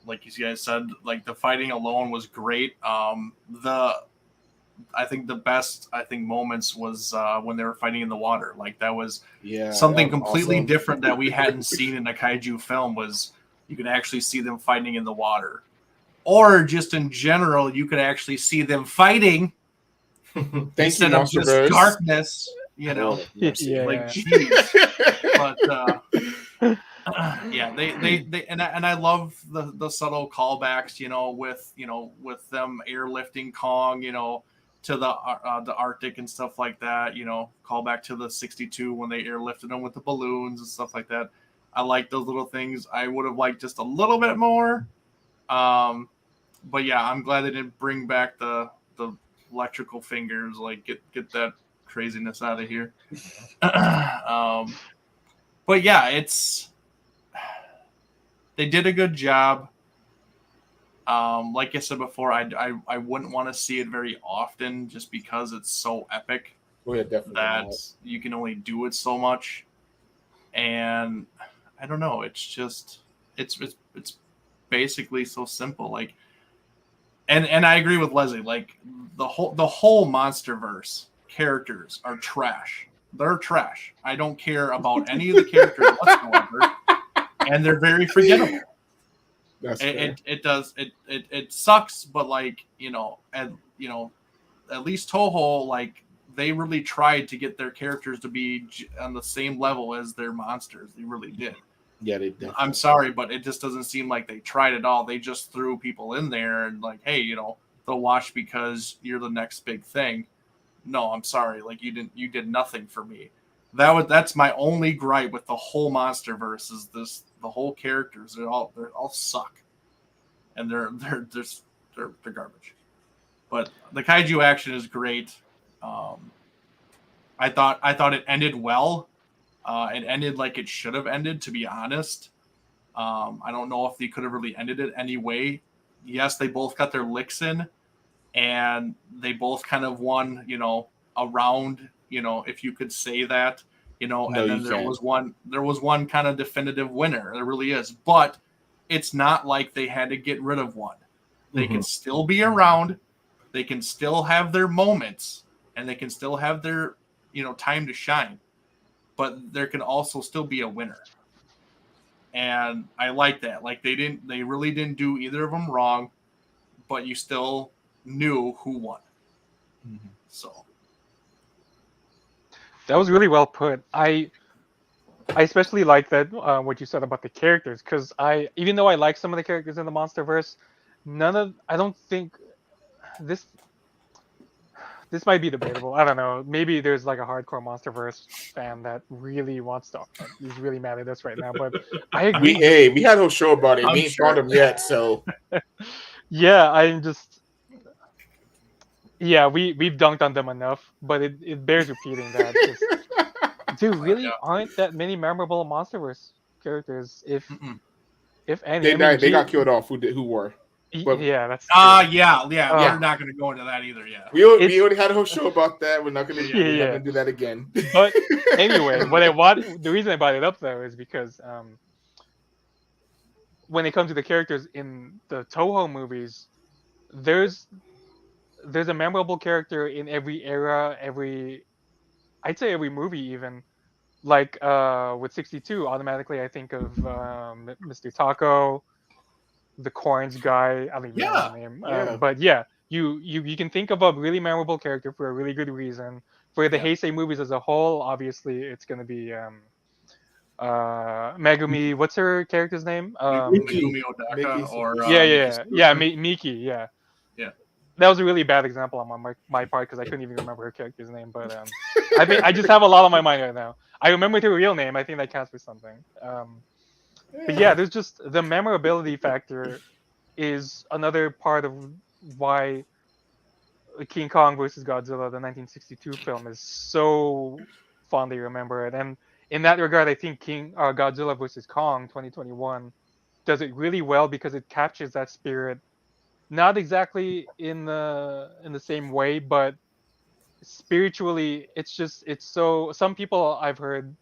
B: Like you guys said, like the fighting alone was great. I think the best moments was when they were fighting in the water. Like that was something
A: that was
B: completely
A: awesome.
B: different that we hadn't seen in a kaiju film. Was you could actually see them fighting in the water, or just in general, you could actually see them fighting
A: Thank
B: instead
A: you,
B: of just
A: Monsterverse.
B: darkness. You know,
C: Oh, mercy.
E: Yeah.
B: like jeez. But yeah, they and I love the subtle callbacks, with them airlifting Kong, to the Arctic and stuff like that. Call back to the '62 when they airlifted him with the balloons and stuff like that. I like those little things. I would have liked just a little bit more. But yeah, I'm glad they didn't bring back the electrical fingers. Like get that craziness out of here. But yeah, they did a good job. Like I said before, I wouldn't want to see it very often just because it's so epic
A: Oh, yeah, definitely.
B: that you can only do it so much. And I don't know, it's basically so simple. Like, and I agree with Leslie. Like the whole MonsterVerse characters are trash. They're trash. I don't care about any of the characters whatsoever, and they're very forgettable.
A: That's fair.
B: It sucks, but like at least Toho, like they really tried to get their characters to be on the same level as their monsters. They really did.
A: Yeah, they definitely.
B: I'm sorry, but it just doesn't seem like they tried at all. They just threw people in there and like, hey, they'll watch because you're the next big thing. No, I'm sorry. Like you did nothing for me. That's my only gripe with the whole MonsterVerse is the whole characters. They all suck, and they're garbage. But the kaiju action is great. I thought it ended well. It ended like it should have ended, to be honest. I don't know if they could have really ended it anyway. Yes, they both got their licks in, and they both kind of won, a round, if you could say that,
A: No,
B: and then there was one kind of definitive winner. There really is, but it's not like they had to get rid of one. They can still be around. They can still have their moments, and they can still have their, time to shine. But there can also still be a winner. And I like that. Like they really didn't do either of them wrong, but you still knew who won. So
E: That was really well put. I especially like that what you said about the characters, because even though I like some of the characters in the MonsterVerse, I don't think this might be debatable. I don't know. Maybe there's like a hardcore MonsterVerse fan that really wants to. He's really mad at us right now, but I agree.
A: We had a whole show about it.
B: I'm
A: We ain't
B: sure.
A: found them yet, so
E: Yeah, I'm just. Yeah, we've dunked on them enough, but it bears repeating that there really aren't that many memorable MonsterVerse characters, if any.
A: they
E: I mean,
A: died. They got killed off. Who were? But
E: yeah, that's true.
B: yeah.
E: Oh.
B: We're not going to go into that either. Yeah,
A: we already had a whole show about that. We're not going to do that again.
E: But anyway, the reason I brought it up though is because when it comes to the characters in the Toho movies, there's a memorable character in every era, I'd say every movie even. Like with 62, automatically I think of Mr. Taco, the Corns guy. I don't even know his name. But yeah, you can think of a really memorable character for a really good reason. For the Heisei movies as a whole, obviously it's gonna be Megumi. What's her character's name?
B: Megumi Odaka or
E: Miki. Yeah.
B: Yeah.
E: That was a really bad example on my part because I couldn't even remember her character's name. But I think I just have a lot on my mind right now. I remembered her real name. I think that counts for something. But yeah, there's just the memorability factor is another part of why King Kong versus Godzilla, the 1962 film, is so fondly remembered. And in that regard, I think Godzilla versus Kong 2021 does it really well because it captures that spirit, not exactly in the same way, but spiritually, it's so. Some people I've heard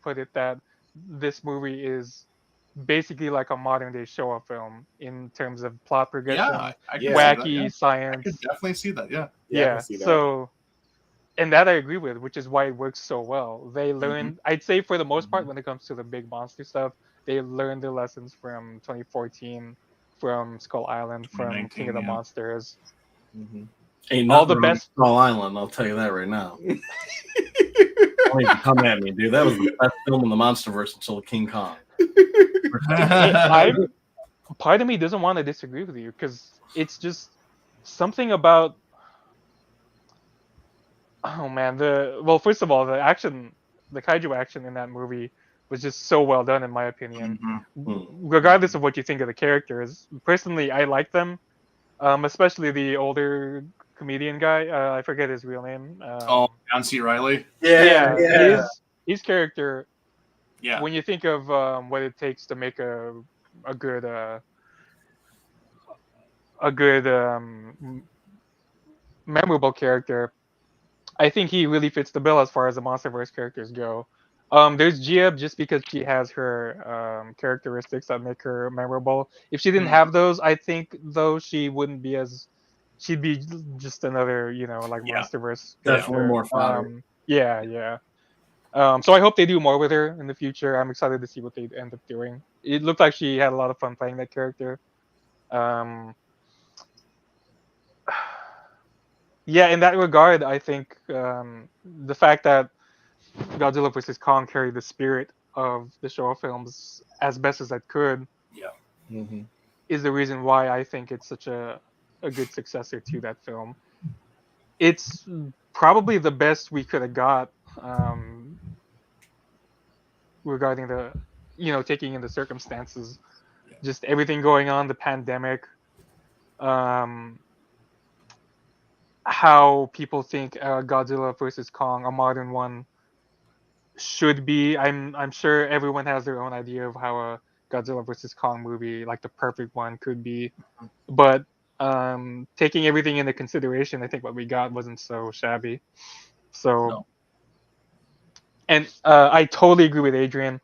E: put it that this movie is basically like a modern day Showa film in terms of plot
B: Yeah,
E: progression,
B: I can
A: Yeah.
B: see that. Yeah.
E: wacky
B: I could
E: science.
B: definitely see that. Yeah.
A: Yeah, I can
E: Yeah.
A: see that.
E: So, and that I agree with, which is why it works so well. They
B: Mm-hmm.
E: learned, I'd say, for the most part,
C: Mhm.
E: when it comes to the big monster stuff, they learned the lessons from 2014, from Skull Island, from King of
B: 2019.
E: the
B: Yeah.
E: Monsters.
A: Mhm.
C: Ain't
E: All
C: nothing
E: the
C: wrong with
E: best.
C: Skull Island, I'll tell you that right now. Don't even come at me, dude. That was the best film in the MonsterVerse until King Kong.
E: I part of me doesn't want to disagree with you because it's just something about. Oh man, first of all, the kaiju action in that movie was just so well done in my opinion.
B: Mhm.
E: Regardless of what you think of the characters, personally, I like them. Especially the older comedian guy. I forget his real name.
B: Oh, John C. Riley.
E: Yeah,
C: yeah.
E: his character.
B: Yeah.
E: When you think of what it takes to make a good a good memorable character, I think he really fits the bill as far as the MonsterVerse characters go. There's Gia just because she has her characteristics that make her memorable. If she didn't
B: Mhm.
E: have those, I think though she wouldn't be as she'd be just another like
B: Yeah.
E: MonsterVerse
C: Definitely
E: character.
C: more fodder.
E: Yeah, yeah. So I hope they do more with her in the future. I'm excited to see what they end up doing. It looked like she had a lot of fun playing that character. Um, yeah, in that regard, I think the fact that Godzilla vs Kong carried the spirit of the Showa films as best as it could
B: Yeah.
A: Mhm.
E: is the reason why I think it's such a good successor to that film. It's probably the best we could have got um, regarding the taking in the circumstances,
B: Yeah.
E: just everything going on, the pandemic, um, how people think Godzilla versus Kong, a modern one, should be. I'm sure everyone has their own idea of how a Godzilla versus Kong movie, like the perfect one, could be. But taking everything into consideration, I think what we got wasn't so shabby. So,
B: No.
E: and I totally agree with Adrian.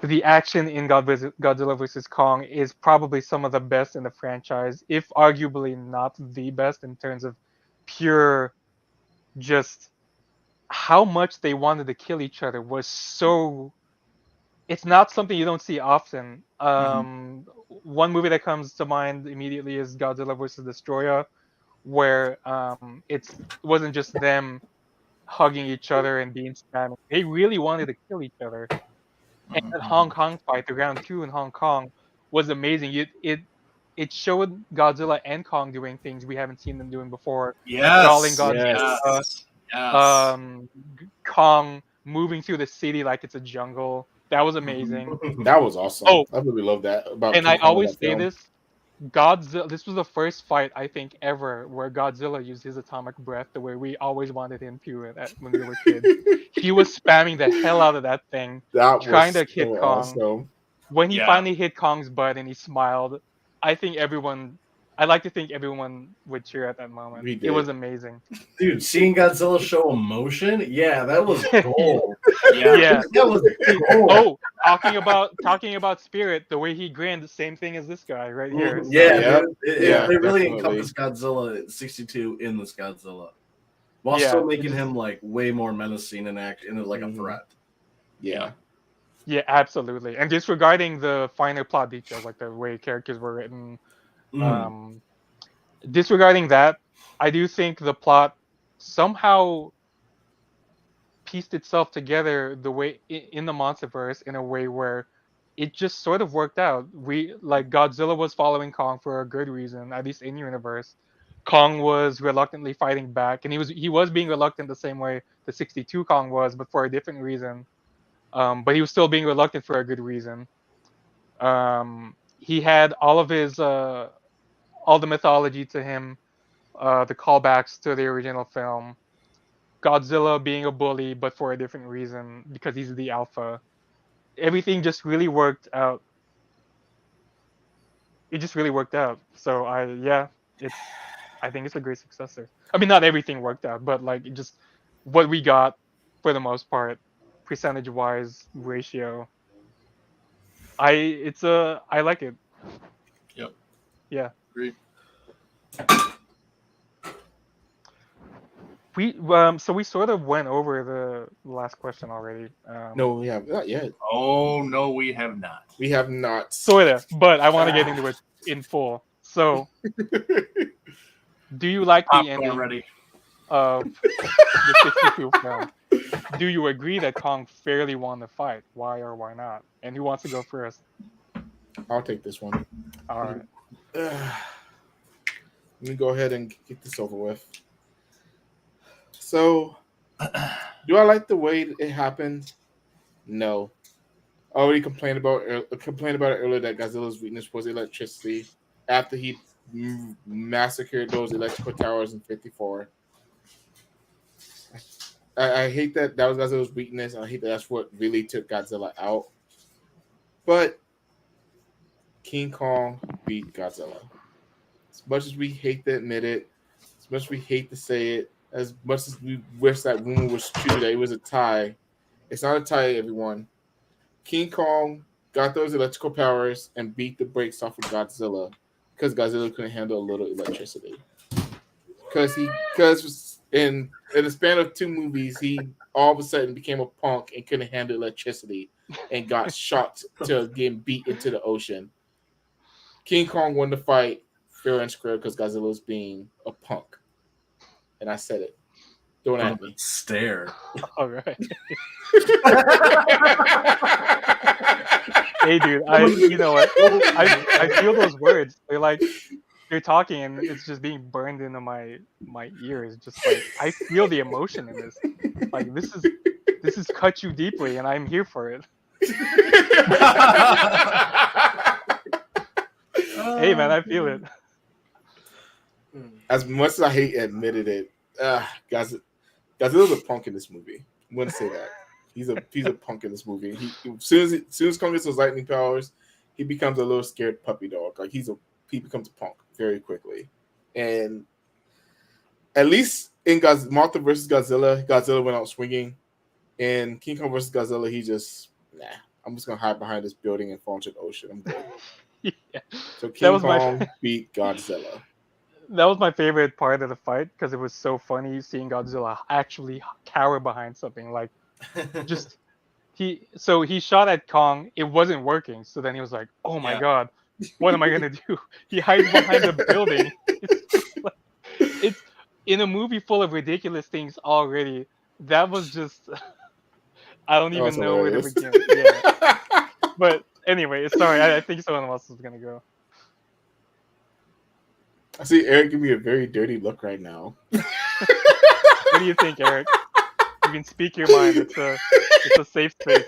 E: The action in Godzilla vs Kong is probably some of the best in the franchise, if arguably not the best in terms of pure just how much they wanted to kill each other was so it's not something you don't see often.
B: Mhm.
E: One movie that comes to mind immediately is Godzilla vs. Destroyer, where it wasn't just them hugging each other and being spamming. They really wanted to kill each other. And that Hong
B: Mhm.
E: Kong fight, the round two in Hong Kong, was amazing. It showed Godzilla and Kong doing things we haven't seen them doing before. Stalling
B: Yes.
E: Godzilla,
A: Yes.
B: Yes. Yes.
E: Kong moving through the city like it's a jungle. That was
B: Mhm.
E: amazing.
A: That was awesome.
E: Oh,
A: I really love that about
E: and I
A: King Kong in
E: always
A: that
E: say
A: film.
E: this. Godzilla. This was the first fight I think ever where Godzilla used his atomic breath the way we always wanted him to when we were kids. He was spamming the hell out of that thing,
A: That
E: trying
A: was
E: to hit
A: so
E: Kong.
A: awesome.
E: When he
B: Yeah.
E: finally hit Kong's butt and he smiled, I think everyone. I like to think everyone would cheer at that moment.
A: We
E: It was
A: did.
E: amazing.
C: Dude, seeing Godzilla show emotion, yeah, that was gold.
B: Yeah.
E: Yeah.
C: That was gold.
E: Oh, talking about spirit, the way he grinned, the same thing as this guy right here.
C: Mhm.
E: So
C: Yeah,
A: Yep.
C: dude.
A: Yeah,
C: They really
A: definitely.
C: encompassed Godzilla 62 in this Godzilla. While
E: yeah,
C: still making him like way more menacing and like a
A: Mhm.
C: threat.
A: Yeah.
E: yeah, absolutely. And disregarding the finer plot details, like the way characters were written,
C: Mm.
E: um, disregarding that, I do think the plot somehow pieced itself together the way in the MonsterVerse in a way where it just sort of worked out. We like Godzilla was following Kong for a good reason, at least in universe. Kong was reluctantly fighting back, and he was being reluctant the same way the 62 Kong was, but for a different reason. But he was still being reluctant for a good reason. He had all the mythology to him. the callbacks to the original film, Godzilla being a bully but for a different reason because he's the alpha. Everything just really worked out. It just really worked out. So I think it's a great successor. I mean, not everything worked out, but like just what we got for the most part, percentage wise ratio. I like it.
B: Yep.
E: Yeah.
B: Agreed.
E: So we sort of went over the last question already.
A: No, we have not yet.
B: Oh no, we have not.
A: We have not.
E: Sort of, but I want to get into it in full. So, do you like the
B: Popcorn
E: ending
B: ready.
E: of the 62 film? Do you agree that Kong fairly won the fight? Why or why not? And who wants to go first?
A: I'll take this one.
E: All right.
A: Let me go ahead and get this over with. So, do I like the way it happened? No. I already complained about it earlier that Godzilla's weakness was electricity after he massacred those electrical towers in 54. I hate that was Godzilla's weakness. I hate that's what really took Godzilla out. But King Kong beat Godzilla. As much as we hate to admit it, as much as we hate to say it, as much as we wish that rumor was true that it was a tie, it's not a tie, everyone. King Kong got those electrical powers and beat the brakes off of Godzilla because Godzilla couldn't handle a little electricity. Because in the span of 2 movies, he all of a sudden became a punk and couldn't handle electricity and got shocked to getting beat into the ocean. King Kong won the fight fair and square because Godzilla was being a punk. And I said it. Don't at me.
C: Stare.
E: All right. Hey, dude. You know what? I feel those words. They're talking, and it's just being burned into my ears. Just like I feel the emotion in this. Like this is cut you deeply, and I'm here for it. Hey, man, I feel it.
A: As much as I hate admitted it, Godzilla's a punk in this movie. I'm gonna say that he's a punk in this movie. As soon as Kong gets those lightning powers, he becomes a little scared puppy dog. Like he becomes a punk very quickly. And at least in Mothra versus Godzilla went out swinging. In King Kong versus Godzilla, he just I'm just gonna hide behind this building and fall into the ocean. I'm good.
E: Yeah.
A: So King Kong beat Godzilla.
E: That was my favorite part of the fight because it was so funny seeing Godzilla actually cower behind something. Like, just he shot at Kong, it wasn't working. So then he was like, "Oh my god, what am I gonna do?" He hides behind the building. It's in a movie full of ridiculous things already. That was just I don't even know where to begin. Yeah. But anyway, sorry, I think someone else is gonna go.
A: I see Eric give me a very dirty look right now.
E: What do you think, Eric? You can speak your mind. It's a safe space.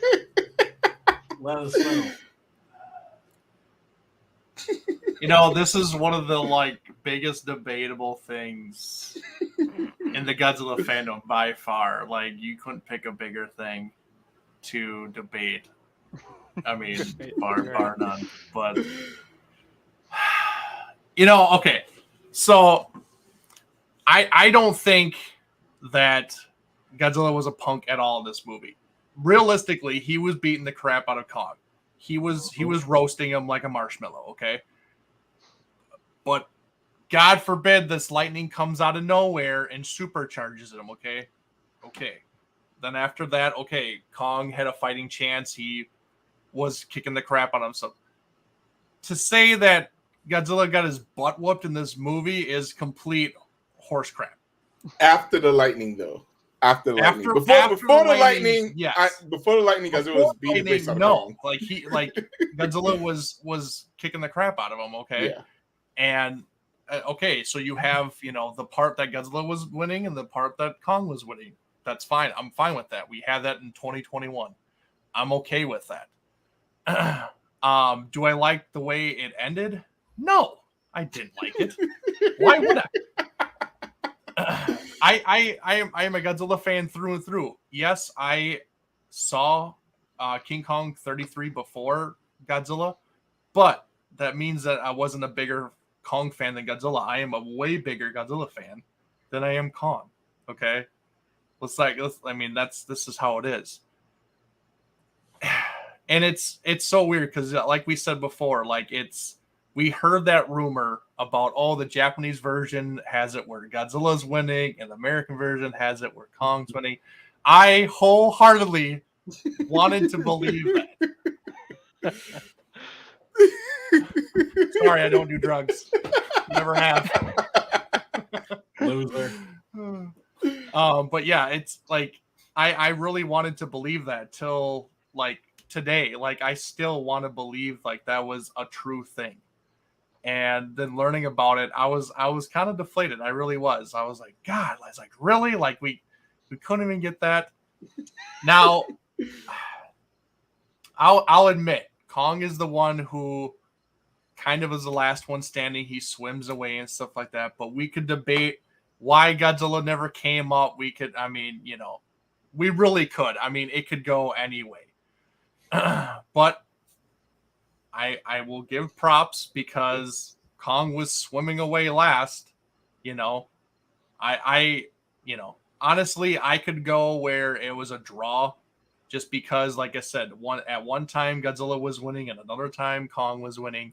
C: Let us know.
B: You know, this is one of the biggest debatable things in the Godzilla fandom by far. Like, you couldn't pick a bigger thing to debate. I mean, bar none. But okay. So I don't think that Godzilla was a punk at all in this movie. Realistically, he was beating the crap out of Kong. He was roasting him like a marshmallow, okay? But God forbid this lightning comes out of nowhere and supercharges him, okay? Okay. Then after that, okay, Kong had a fighting chance. He was kicking the crap out of him. So to say that Godzilla got his butt whooped in this movie is complete horse crap.
A: After the lightning, though. After the lightning. Before the lightning, yes. Before the lightning, Godzilla was beating the face out of Kong.
B: Godzilla was kicking the crap out of him, okay?
A: Yeah.
B: And okay, so you have, the part that Godzilla was winning and the part that Kong was winning. That's fine. I'm fine with that. We had that in 2021. I'm okay with that. Do I like the way it ended? No, I didn't like it. Why would I? I am a Godzilla fan through and through. Yes, I saw King Kong 33 before Godzilla, but that means that I wasn't a bigger Kong fan than Godzilla. I am a way bigger Godzilla fan than I am Kong. Okay, this is how it is. And it's so weird because, like we said before, like we heard that rumor about, oh, the Japanese version has it where Godzilla's winning and the American version has it where Kong's winning. I wholeheartedly wanted to believe that. Sorry, I don't do drugs. Never have.
C: Loser.
B: But yeah, it's like I really wanted to believe that till like today. Like I still want to believe like that was a true thing. And then learning about it, I was kind of deflated. I really was. I was like, God, I was like, really? Like we couldn't even get that. Now, I'll admit, Kong is the one who kind of is the last one standing. He swims away and stuff like that. But we could debate why Godzilla never came up. We could, I mean, you know, we really could. I mean, it could go anyway. But I will give props because Kong was swimming away last. You know, I you know, honestly, I could go where it was a draw, just because, like I said, at one time Godzilla was winning and another time Kong was winning,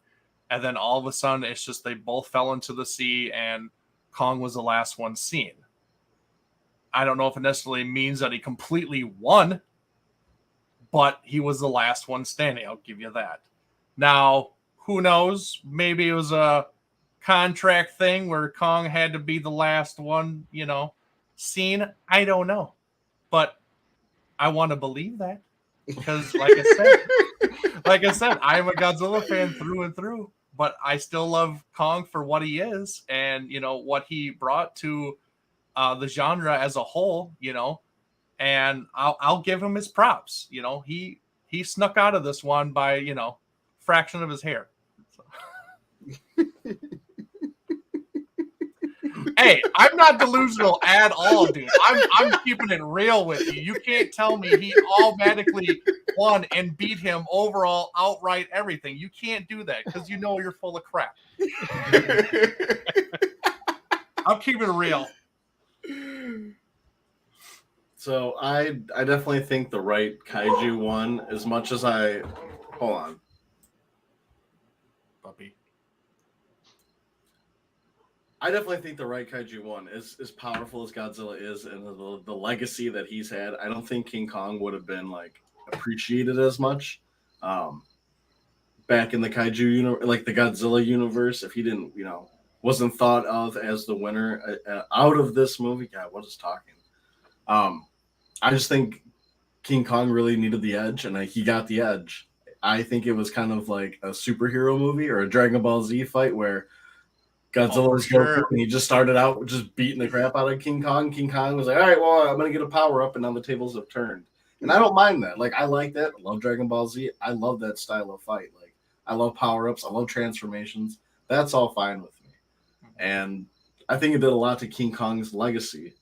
B: and then all of a sudden it's just they both fell into the sea and Kong was the last one seen. I don't know if it necessarily means that he completely won, but he was the last one standing. I'll give you that. Now, who knows? Maybe it was a contract thing where Kong had to be the last one, you know, seen. I don't know. But I want to believe that because, like I said, I'm a Godzilla fan through and through, but I still love Kong for what he is and, you know, what he brought to the genre as a whole, you know, and I'll give him his props. You know, he snuck out of this one by, you know, fraction of his hair. So. Hey, I'm not delusional at all, dude. I'm keeping it real with you. You can't tell me he automatically won and beat him overall, outright, everything. You can't do that because you know you're full of crap. I'm keeping it real.
C: So I definitely think the right kaiju won as much as I hold on.
B: Puppy.
C: I definitely think the right kaiju won. As powerful as Godzilla is and the legacy that he's had, I don't think King Kong would have been like appreciated as much back in the kaiju like the Godzilla universe, if he didn't, you know, wasn't thought of as the winner out of this movie. God, what is talking? I just think King Kong really needed the edge, and he got the edge. I think it was kind of like a superhero movie or a Dragon Ball Z fight where Godzilla was Goku, and he just started out just beating the crap out of King Kong. King Kong was like, all right, well, I'm going to get a power up, and now the tables have turned. And I don't mind that. Like, I like that. I love Dragon Ball Z. I love that style of fight. Like, I love power-ups. I love transformations. That's all fine with me. And I think it did a lot to King Kong's legacy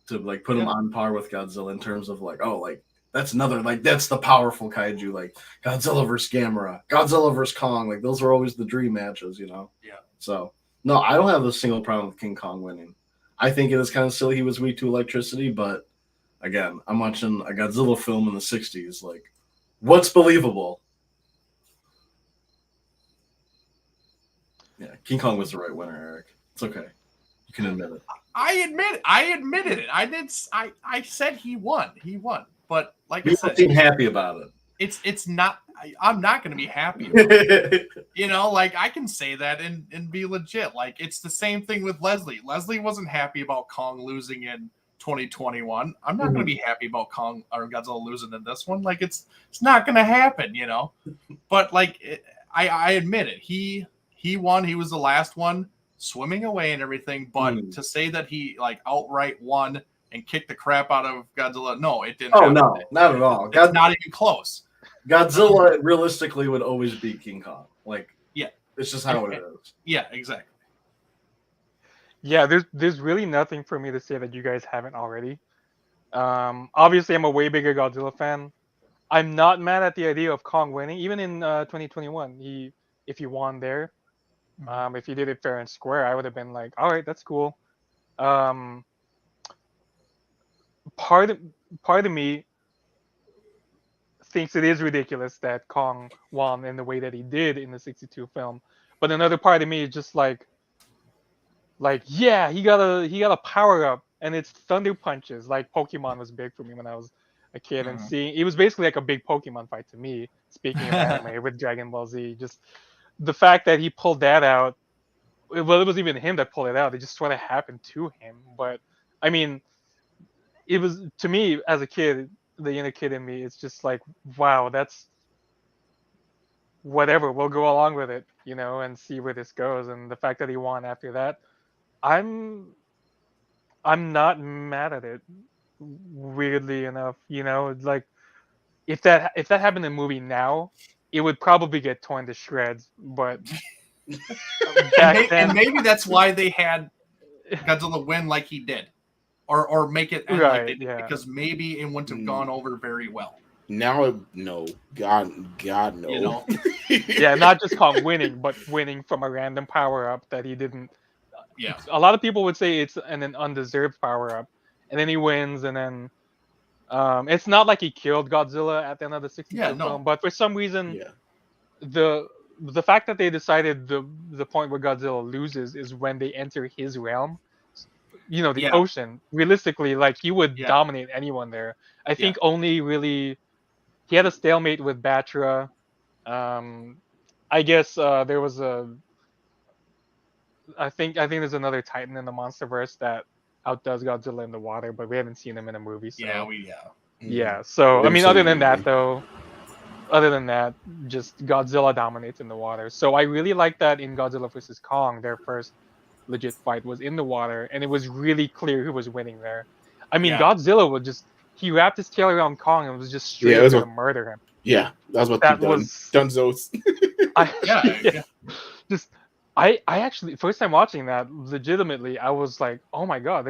C: to, like, put him on par with Godzilla in terms of, like, oh, like, that's another, like, that's the powerful kaiju, like, Godzilla versus Gamera, Godzilla versus Kong. Like, those were always the dream matches, you know?
B: Yeah.
C: So, no, I don't have a single problem with King Kong winning. I think it is kind of silly he was weak to electricity, but, again, I'm watching a Godzilla film in the 60s. Like, what's believable? Yeah, King Kong was the right winner, Eric. It's okay. You can admit it.
B: I admitted it. I said he won. He won. But like
C: you
B: I said,
C: seem happy about it.
B: It's not. I'm not going to be happy. You know, like I can say that and be legit. Like it's the same thing with Leslie. Leslie wasn't happy about Kong losing in 2021. I'm not going to be happy about Kong or Godzilla losing in this one. Like it's not going to happen. You know. But like I admit it. He won. He was the last one swimming away and everything. But to say that he like outright won and kicked the crap out of Godzilla, no, it didn't.
C: Oh no, not at all.
B: It's not even close.
C: Godzilla realistically would always beat King Kong. Like,
B: yeah,
C: it's just how it is.
B: Yeah, exactly.
E: Yeah, there's really nothing for me to say that you guys haven't already. Obviously, I'm a way bigger Godzilla fan. I'm not mad at the idea of Kong winning, even in 2021. If he won there, if he did it fair and square, I would have been like, all right, that's cool. Um, part of, part of me thinks it is ridiculous that Kong won in the way that he did in the 62 film, but another part of me is just like yeah, he got a power up and it's thunder punches. Like Pokemon was big for me when I was a kid, and
B: Mhm.
E: seeing it was basically like a big Pokemon fight to me. Speaking of anime with Dragon Ball Z, just the fact that he pulled that out. Well, it was even him that pulled it out. It just sort of happened to him. But I mean, it was to me as a kid, the inner kid in me. It's just like, wow, that's whatever. We'll go along with it, and see where this goes. And the fact that he won after that, I'm I'm not mad at it. Weirdly enough, like if that happened in a movie now, it would probably get torn to shreds. But back
B: And
E: then,
B: maybe that's why they had Godzilla win like he did, or make it end like they
E: right?
B: did,
E: Yeah,
B: because maybe it wouldn't have gone over very well.
A: Now, no, God, no.
B: You know,
E: yeah. Not just Kong winning, but winning from a random power up that he didn't.
B: yeah,
E: A lot of people would say it's an undeserved power up, and then he wins, and then it's not like he killed Godzilla at the end of the
B: yeah,
E: 62
B: no,
E: film, but for some reason
A: Yeah,
E: the the fact that they decided the point where Godzilla loses is when they enter his realm, the
B: yeah,
E: ocean. Realistically, like he would
B: yeah,
E: dominate anyone there. I
B: yeah,
E: think only really he had a stalemate with Batra. Um, I guess there was a. I think there's another Titan in the MonsterVerse that outdoes Godzilla in the water, but we haven't seen him in a movie.
B: yeah,
E: So
B: yeah.
E: yeah.
A: Mhm.
E: So I
A: Never
E: mean,
A: seen
E: other
A: him in
E: than
A: a
E: that
A: movie.
E: though, other than that, just Godzilla dominates in the water. So I really like that in Godzilla versus Kong, their first legit fight was in the water, and it was really clear who was winning there. I mean,
B: Yeah.
E: Godzilla would just he wrapped his tail around Kong and was just straight
A: Yeah,
E: up
A: that's
E: gonna
A: what.
E: murder him.
A: Yeah, that's what you
E: That
A: done.
E: was
A: Dunzos.
E: I
B: Yeah,
E: yeah,
B: yeah.
E: just I actually first time watching that, legitimately, I was like, oh my god,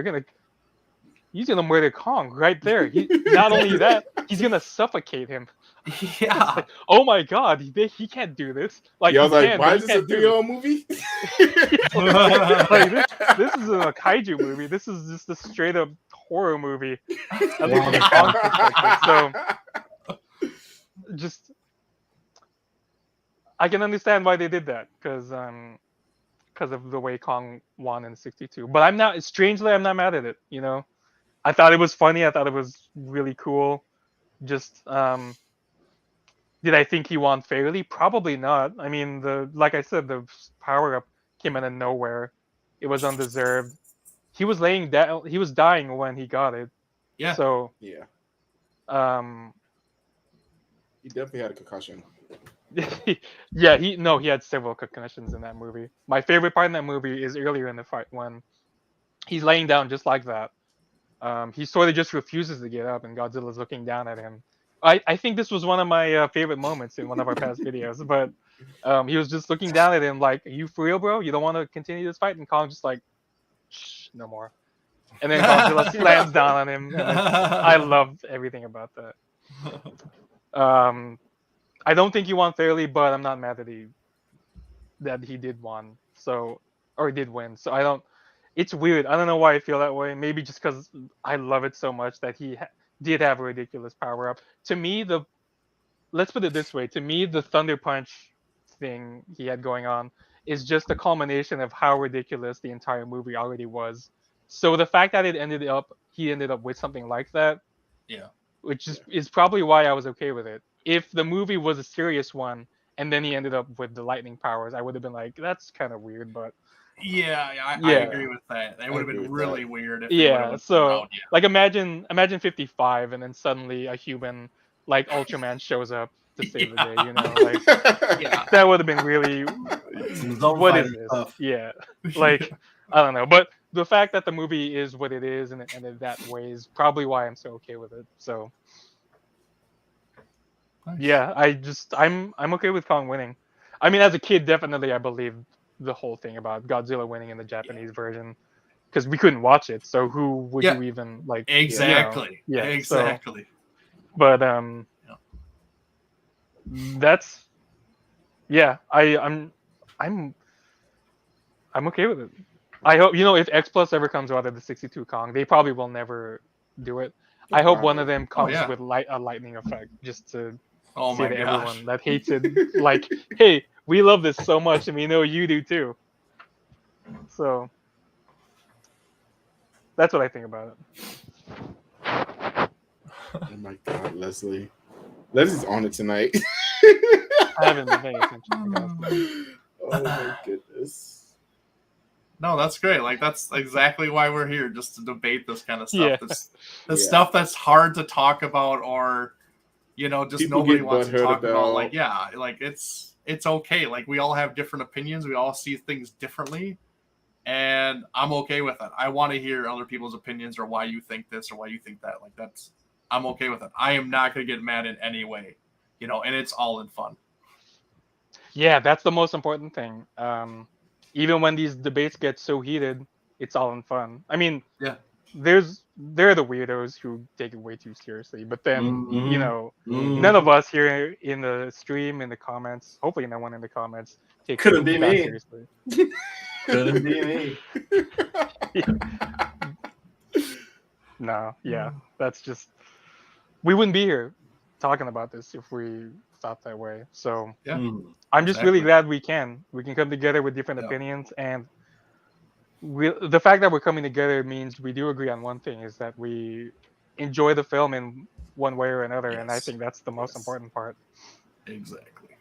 E: he's gonna murder Kong right there. He not only that, he's gonna suffocate him. It's
B: Yeah.
E: like, oh my god, he can't do this. Like
A: Yeah, I
E: he
A: was like,
E: can, but
A: why
E: he
A: is this a
E: can't do this.
A: 3-year-old movie?
E: Like this isn't a kaiju movie. This is just a straight up horror movie, at least from Kong's perspective. So just I can understand why they did that because of the way Kong won in '62. But I'm not mad at it. I thought it was funny. I thought it was really cool. Just did I think he won fairly? Probably not. I mean, like I said, the power up came out of nowhere. It was undeserved. He was laying down. He was dying when he got it.
B: Yeah.
E: So
A: Yeah,
E: um,
A: he definitely had a concussion.
E: yeah, he had several concussions in that movie. My favorite part in that movie is earlier in the fight when he's laying down just like that. He sort of just refuses to get up, and Godzilla's looking down at him. I think this was one of my favorite moments in one of our past videos, but he was just looking down at him like, "Are you for real, bro? You don't want to continue this fight?" And Kong's just like, "Shh, no more." And then Godzilla slams down on him, and I loved everything about that. I don't think he won fairly, but I'm not mad that he did won. So or he did win. So I don't. It's weird. I don't know why I feel that way. Maybe just because I love it so much that he did have a ridiculous power up. To me, let's put it this way. To me, the Thunder Punch thing he had going on is just a culmination of how ridiculous the entire movie already was. So the fact that he ended up with something like that,
B: Yeah.
E: which is probably why I was okay with it. If the movie was a serious one and then he ended up with the lightning powers, I would have been like, that's kind of weird, but
B: Yeah, I
E: yeah.
B: agree with that. That
A: I
B: would have
A: agree
B: been
A: with
B: really
A: that.
B: weird if they would have
E: Yeah,
B: went the
E: so
B: route.
E: like imagine 55 and then suddenly a human like Ultraman shows up to save the day, like
B: Yeah.
E: that would have been really
C: Some zone
E: what is
C: fighter
E: this?
C: stuff.
E: Yeah. Like I don't know, but the fact that the movie is what it is and it ended that way is probably why I'm so okay with it. So
B: Nice.
E: yeah, I'm okay with Kong winning. I mean, as a kid, definitely I believed the whole thing about Godzilla winning in the Japanese version. because we couldn't watch it. So who would
B: Yeah.
E: you even like?
B: Exactly.
E: Yeah, so-
B: Exactly.
E: But
B: Yeah.
E: that's I'm okay with it. I hope if X Plus ever comes out of the 62 Kong, they probably will never do it. I hope one of them comes
B: yeah.
E: with a lightning effect just to
B: Oh
E: say
B: my
E: to
B: gosh.
E: everyone that hates it, like, hey, we love this so much, and we know you do too. So that's what I think about it.
A: Oh my God, Leslie. Leslie's on it tonight.
E: I haven't been paying attention to that.
A: Oh my goodness.
B: No, that's great. Like that's exactly why we're here, just to debate this kind of stuff.
E: Yeah.
B: This
A: Yeah.
B: stuff that's hard to talk about, or just
A: People
B: nobody
A: get
B: wants to
A: butthurt
B: talk about.
A: about.
B: Like, yeah, like it's okay. Like we all have different opinions. We all see things differently, and I'm okay with it. I want to hear other people's opinions or why you think this or why you think that. Like I'm okay with it. I am not going to get mad in any way, and it's all in fun.
E: Yeah, that's the most important thing. Even when these debates get so heated, it's all in fun. I mean,
B: Yeah.
E: there are the weirdos who take it way too seriously, but then
C: Mhm.
E: none of us here in the stream, in the comments, hopefully no one in the comments takes
C: Couldn't
E: it
C: be
E: that
C: me.
E: seriously.
C: Couldn't be me.
E: No, yeah, that's just we wouldn't be here talking about this if we thought that way. So
B: Yeah.
C: Mm.
E: I'm just really
B: Exactly.
E: glad we can come together with different
B: Yeah.
E: opinions, and the fact that we're coming together means we do agree on one thing, is that we enjoy the film in one way or another, and I
B: Yes.
E: think that's the most
B: Yes.
E: important part.
B: Exactly.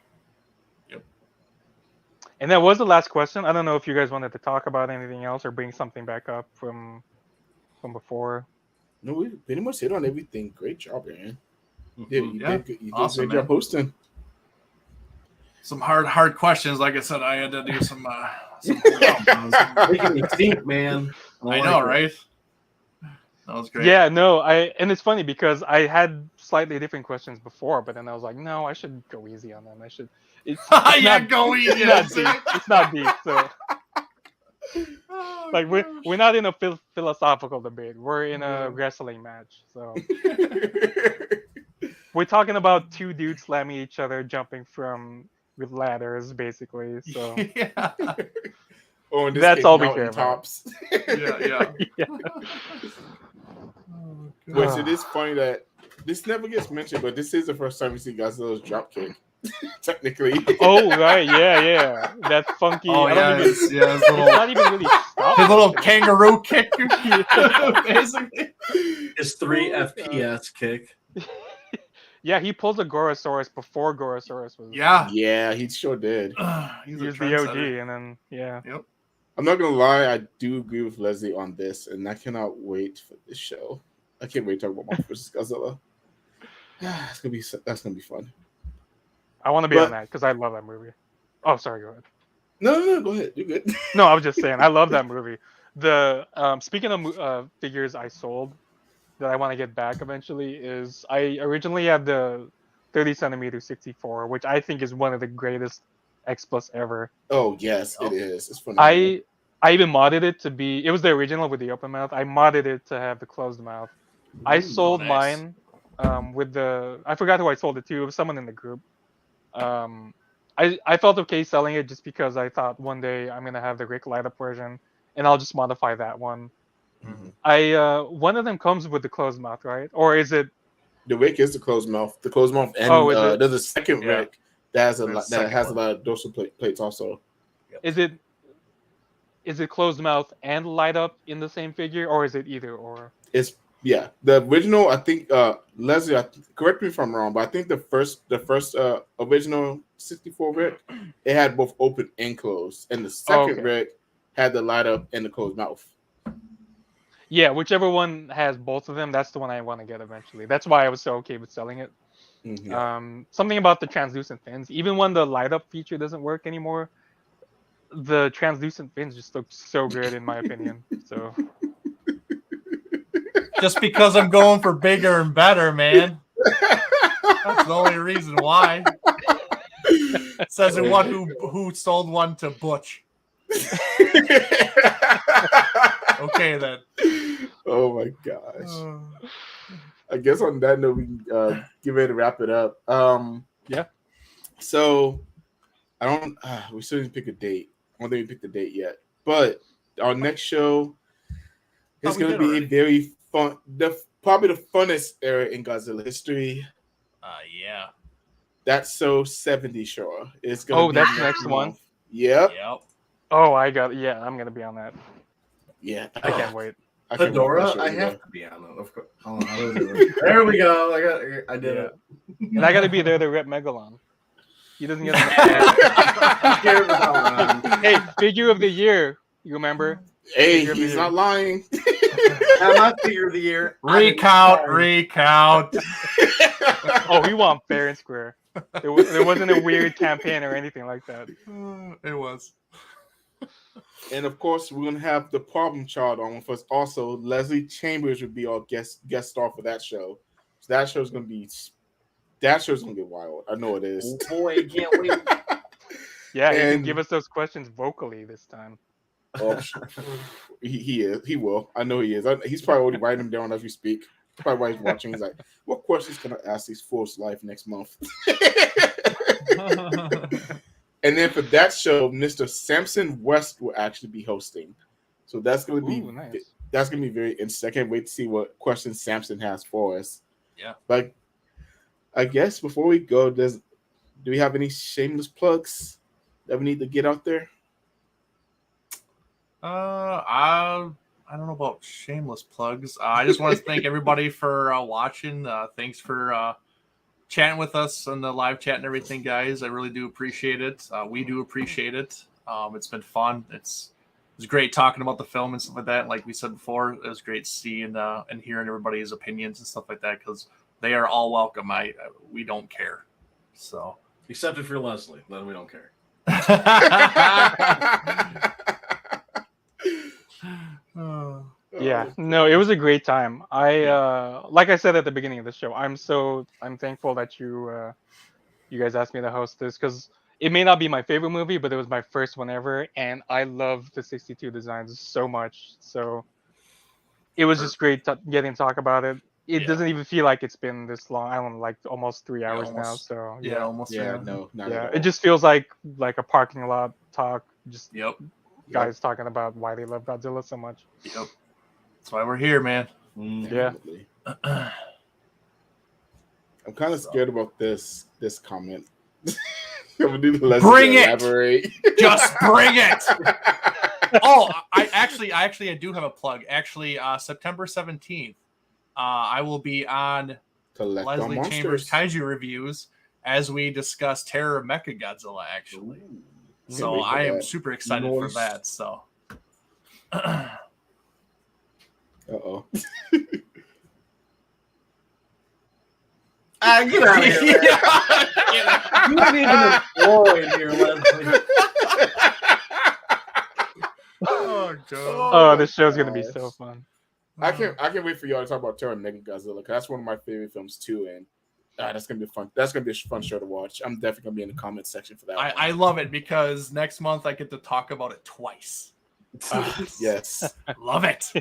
E: And that was the last question. I don't know if you guys wanted to talk about anything else or bring something back up from before.
A: No, we pretty much hit on everything. Great job, man. Yeah, you
B: Yeah.
A: did. You did
B: Awesome,
A: a great job
B: man.
A: hosting.
B: Some hard questions. Like I said, I had to do some homework.
C: Making me think, man.
B: I know, right? That was great.
E: Yeah, no, and it's funny because I had slightly different questions before, but then I was like, no, I should go easy on them. It's
B: Yeah,
E: not,
B: go easy.
E: it's not deep. It's not deep. So
B: Oh,
E: like we're not in a philosophical debate. We're in a
B: Yeah.
E: wrestling match. So we're talking about two dudes slamming each other, jumping with ladders, basically. So
B: yeah.
A: Oh, in this
E: That's
A: case,
E: all we care
A: mountain
E: about.
A: tops.
B: Yeah.
E: yeah.
B: Oh,
A: Which it is funny that this never gets mentioned, but this is the first time we see Godzilla's drop kick. Technically.
E: Oh right, yeah. That funky.
B: Oh,
E: I don't even.
B: his
E: It's
B: little,
E: not even really stop.
B: his little
E: motion.
B: kangaroo kick, basically.
C: His 3 FPS kick.
E: Yeah, he pulls a Gorosaurus before Gorosaurus was.
B: Yeah.
A: Yeah, he sure did.
B: He's
E: He
B: a
E: was the OG,
B: trendsetter.
E: and then yeah.
A: I'm not gonna lie, I do agree with Leslie on this, and I cannot wait for this show. I can't wait to talk about Marvel vs. Godzilla. That's gonna be fun.
E: I want to be on that because I love that movie. Oh, sorry, go ahead.
A: No, go ahead. You're good.
E: No, I was just saying I love that movie. The speaking of figures I sold that I want to get back eventually is I originally had the 30 centimeter 64, which I think is one of the greatest X Plus ever.
A: Oh yes, it is. It's funny.
E: I even modded it to be. It was the original with the open mouth. I modded it to have the closed mouth. I sold
B: nice.
E: mine with the. I forgot who I sold it to. It was someone in the group. I felt okay selling it just because I thought one day I'm gonna have the Rick light up version, and I'll just modify that one.
A: Mhm.
E: One of them comes with the closed mouth, right? Or is it?
A: The Rick is the closed mouth. The closed mouth, and
E: Oh, is it?
A: there's a second
B: Yeah.
A: Rick that has
B: There's a
A: that
B: second
A: has
B: one.
A: a lot of dorsal plates also.
E: Is it closed mouth and light up in the same figure, or is it either or?
A: It's the original. I think Leslie, correct me if I'm wrong, but I think the first original 64 Rick, it had both open and closed, and the second
E: okay.
A: Rick had the light up and the closed mouth.
E: Yeah, whichever one has both of them, that's the one I want to get eventually. That's why I was so okay with selling it.
A: Mm-hmm.
E: Something about the translucent fins, even when the light up feature doesn't work anymore, the translucent fins just look so good in my opinion. So
B: Just because I'm going for bigger and better, man. That's the only reason why. Says the one who sold one to Butch. Okay then.
A: Oh my gosh. I guess on that note, we can get ready to wrap it up.
E: Yeah.
A: So I don't. We still didn't pick a date. I don't think we picked the date yet. But our next show is
B: we
A: going to
B: did
A: be
B: already.
A: a very fun, probably the funnest era in Godzilla history.
B: Yeah.
A: That's so 70 sure. It's going to
E: Oh,
A: be
E: that's the next one.
A: month. Yep.
B: Yep.
E: Oh, I'm gonna be on that.
A: Yeah.
E: I can't wait.
A: I can't wait for that
C: Fedora,
A: show
C: I
A: either.
C: have to be on it. Of course. Hold on, how do I do it? There we go. I did
E: Yeah.
C: it.
E: And I gotta be there to rep Megalon. He doesn't get
C: Who cares about Ron?
E: Hey, figure of the year. You remember?
A: Hey,
E: Figure of the
A: he's
E: year.
A: not lying.
C: I'm not figure of the year.
B: Recount.
E: Oh, we want fair and square. There wasn't a weird campaign or anything like that.
B: It was.
A: And of course, we're gonna have the problem child on with us. Also, Leslie Chambers would be our guest star for that show. So that show's gonna be wild. I know it is.
C: Oh boy, can't wait.
E: Yeah, he can
A: And-
E: give us those questions vocally this time.
A: Oh, he is. He will. I know he is. He's probably already writing them down as we speak. Probably while he's watching. He's like, "What questions can I ask these fools live next month?" And then for that show, Mr. Samson West will actually be hosting. So that's gonna be
E: Ooh, nice.
A: that's gonna be very interesting. I can't wait to see what questions Samson has for us.
B: Yeah.
A: But I guess before we go, do we have any shameless plugs that we need to get out there?
B: I don't know about shameless plugs. I just want to thank everybody for watching. Thanks for chatting with us on the live chat and everything, guys. I really do appreciate it. We do appreciate it. It's been fun. It was great talking about the film and stuff like that. Like we said before, it was great seeing and hearing everybody's opinions and stuff like that because they are all welcome. We don't care. So
C: Except if you're Leslie, then we don't care.
E: Yeah, no, it was a great time. Like I said at the beginning of the show, I'm thankful that you guys asked me to host this because it may not be my favorite movie, but it was my first one ever, and I love the 62 designs so much. So it was just great getting to talk about it. It doesn't even feel like it's been this long. I don't know, like almost 3 hours now.
B: almost.
E: So
B: Yeah, almost.
A: Yeah, no, not
E: yeah,
A: at all.
E: it just feels like a parking lot talk. Just
B: Yep.
E: guys talking about why they love Godzilla so much.
B: Yep. That's why we're here, man.
E: Yeah.
A: Definitely. I'm kind of scared about this comment. I'm gonna do the lesson
B: Bring
A: to
B: it!
A: elaborate.
B: Just bring it. Oh, I do have a plug. Actually, September 17th, I will be on
A: Collect on
B: Leslie Chambers
A: monsters.
B: Kaiju Reviews as we discuss Terror of Mechagodzilla, actually.
A: Ooh, can't
B: So
A: wait for
B: I am
A: that.
B: super excited for that. So
A: Uh-oh.
C: Get out of here. Man. You ain't even employed here, Leslie.
B: Oh god.
E: Oh, this show's gonna be so fun.
A: I can't wait for y'all to talk about Terror Mega Godzilla because that's one of my favorite films too, and that's gonna be fun. That's gonna be a fun show to watch. I'm definitely gonna be in the comment section for that.
B: I love it because next month I get to talk about it twice.
A: Yes.
B: Love it.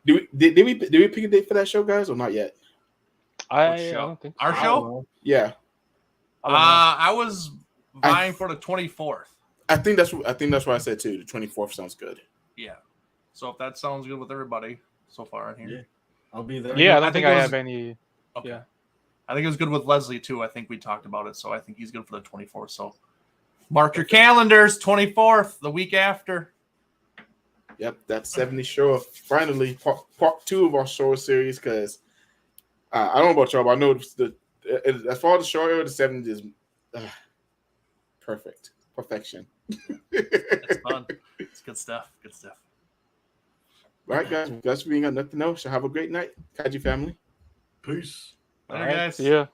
A: Did we pick a date for that show, guys, or not yet?
E: I
B: show?
E: don't think
B: Our
E: so.
B: show?
A: Yeah,
B: I was vying for the 24th.
A: I think that's what I said too. The 24th sounds good.
B: Yeah. So if that sounds good with everybody so far in here.
C: Yeah. I'll be there.
E: Yeah, I
B: I
E: don't
B: think
E: think
B: it
E: I
B: was-
E: have any.
B: Okay.
E: Yeah.
B: I think it was good with Leslie too. I think we talked about it, so I think he's good for the 24th. So mark your calendars, 24th, the week after.
A: Yep, that's 70 show. Finally, part 2 of our show series because I don't know about y'all, but I know as far as the show era, the 70s is perfection.
B: It's fun. It's good stuff. Good stuff.
A: All right, guys. Guess we ain't got nothing else. So have a great night, Kaiju family.
C: Peace.
B: Later,
E: All right,
B: guys.
E: see ya.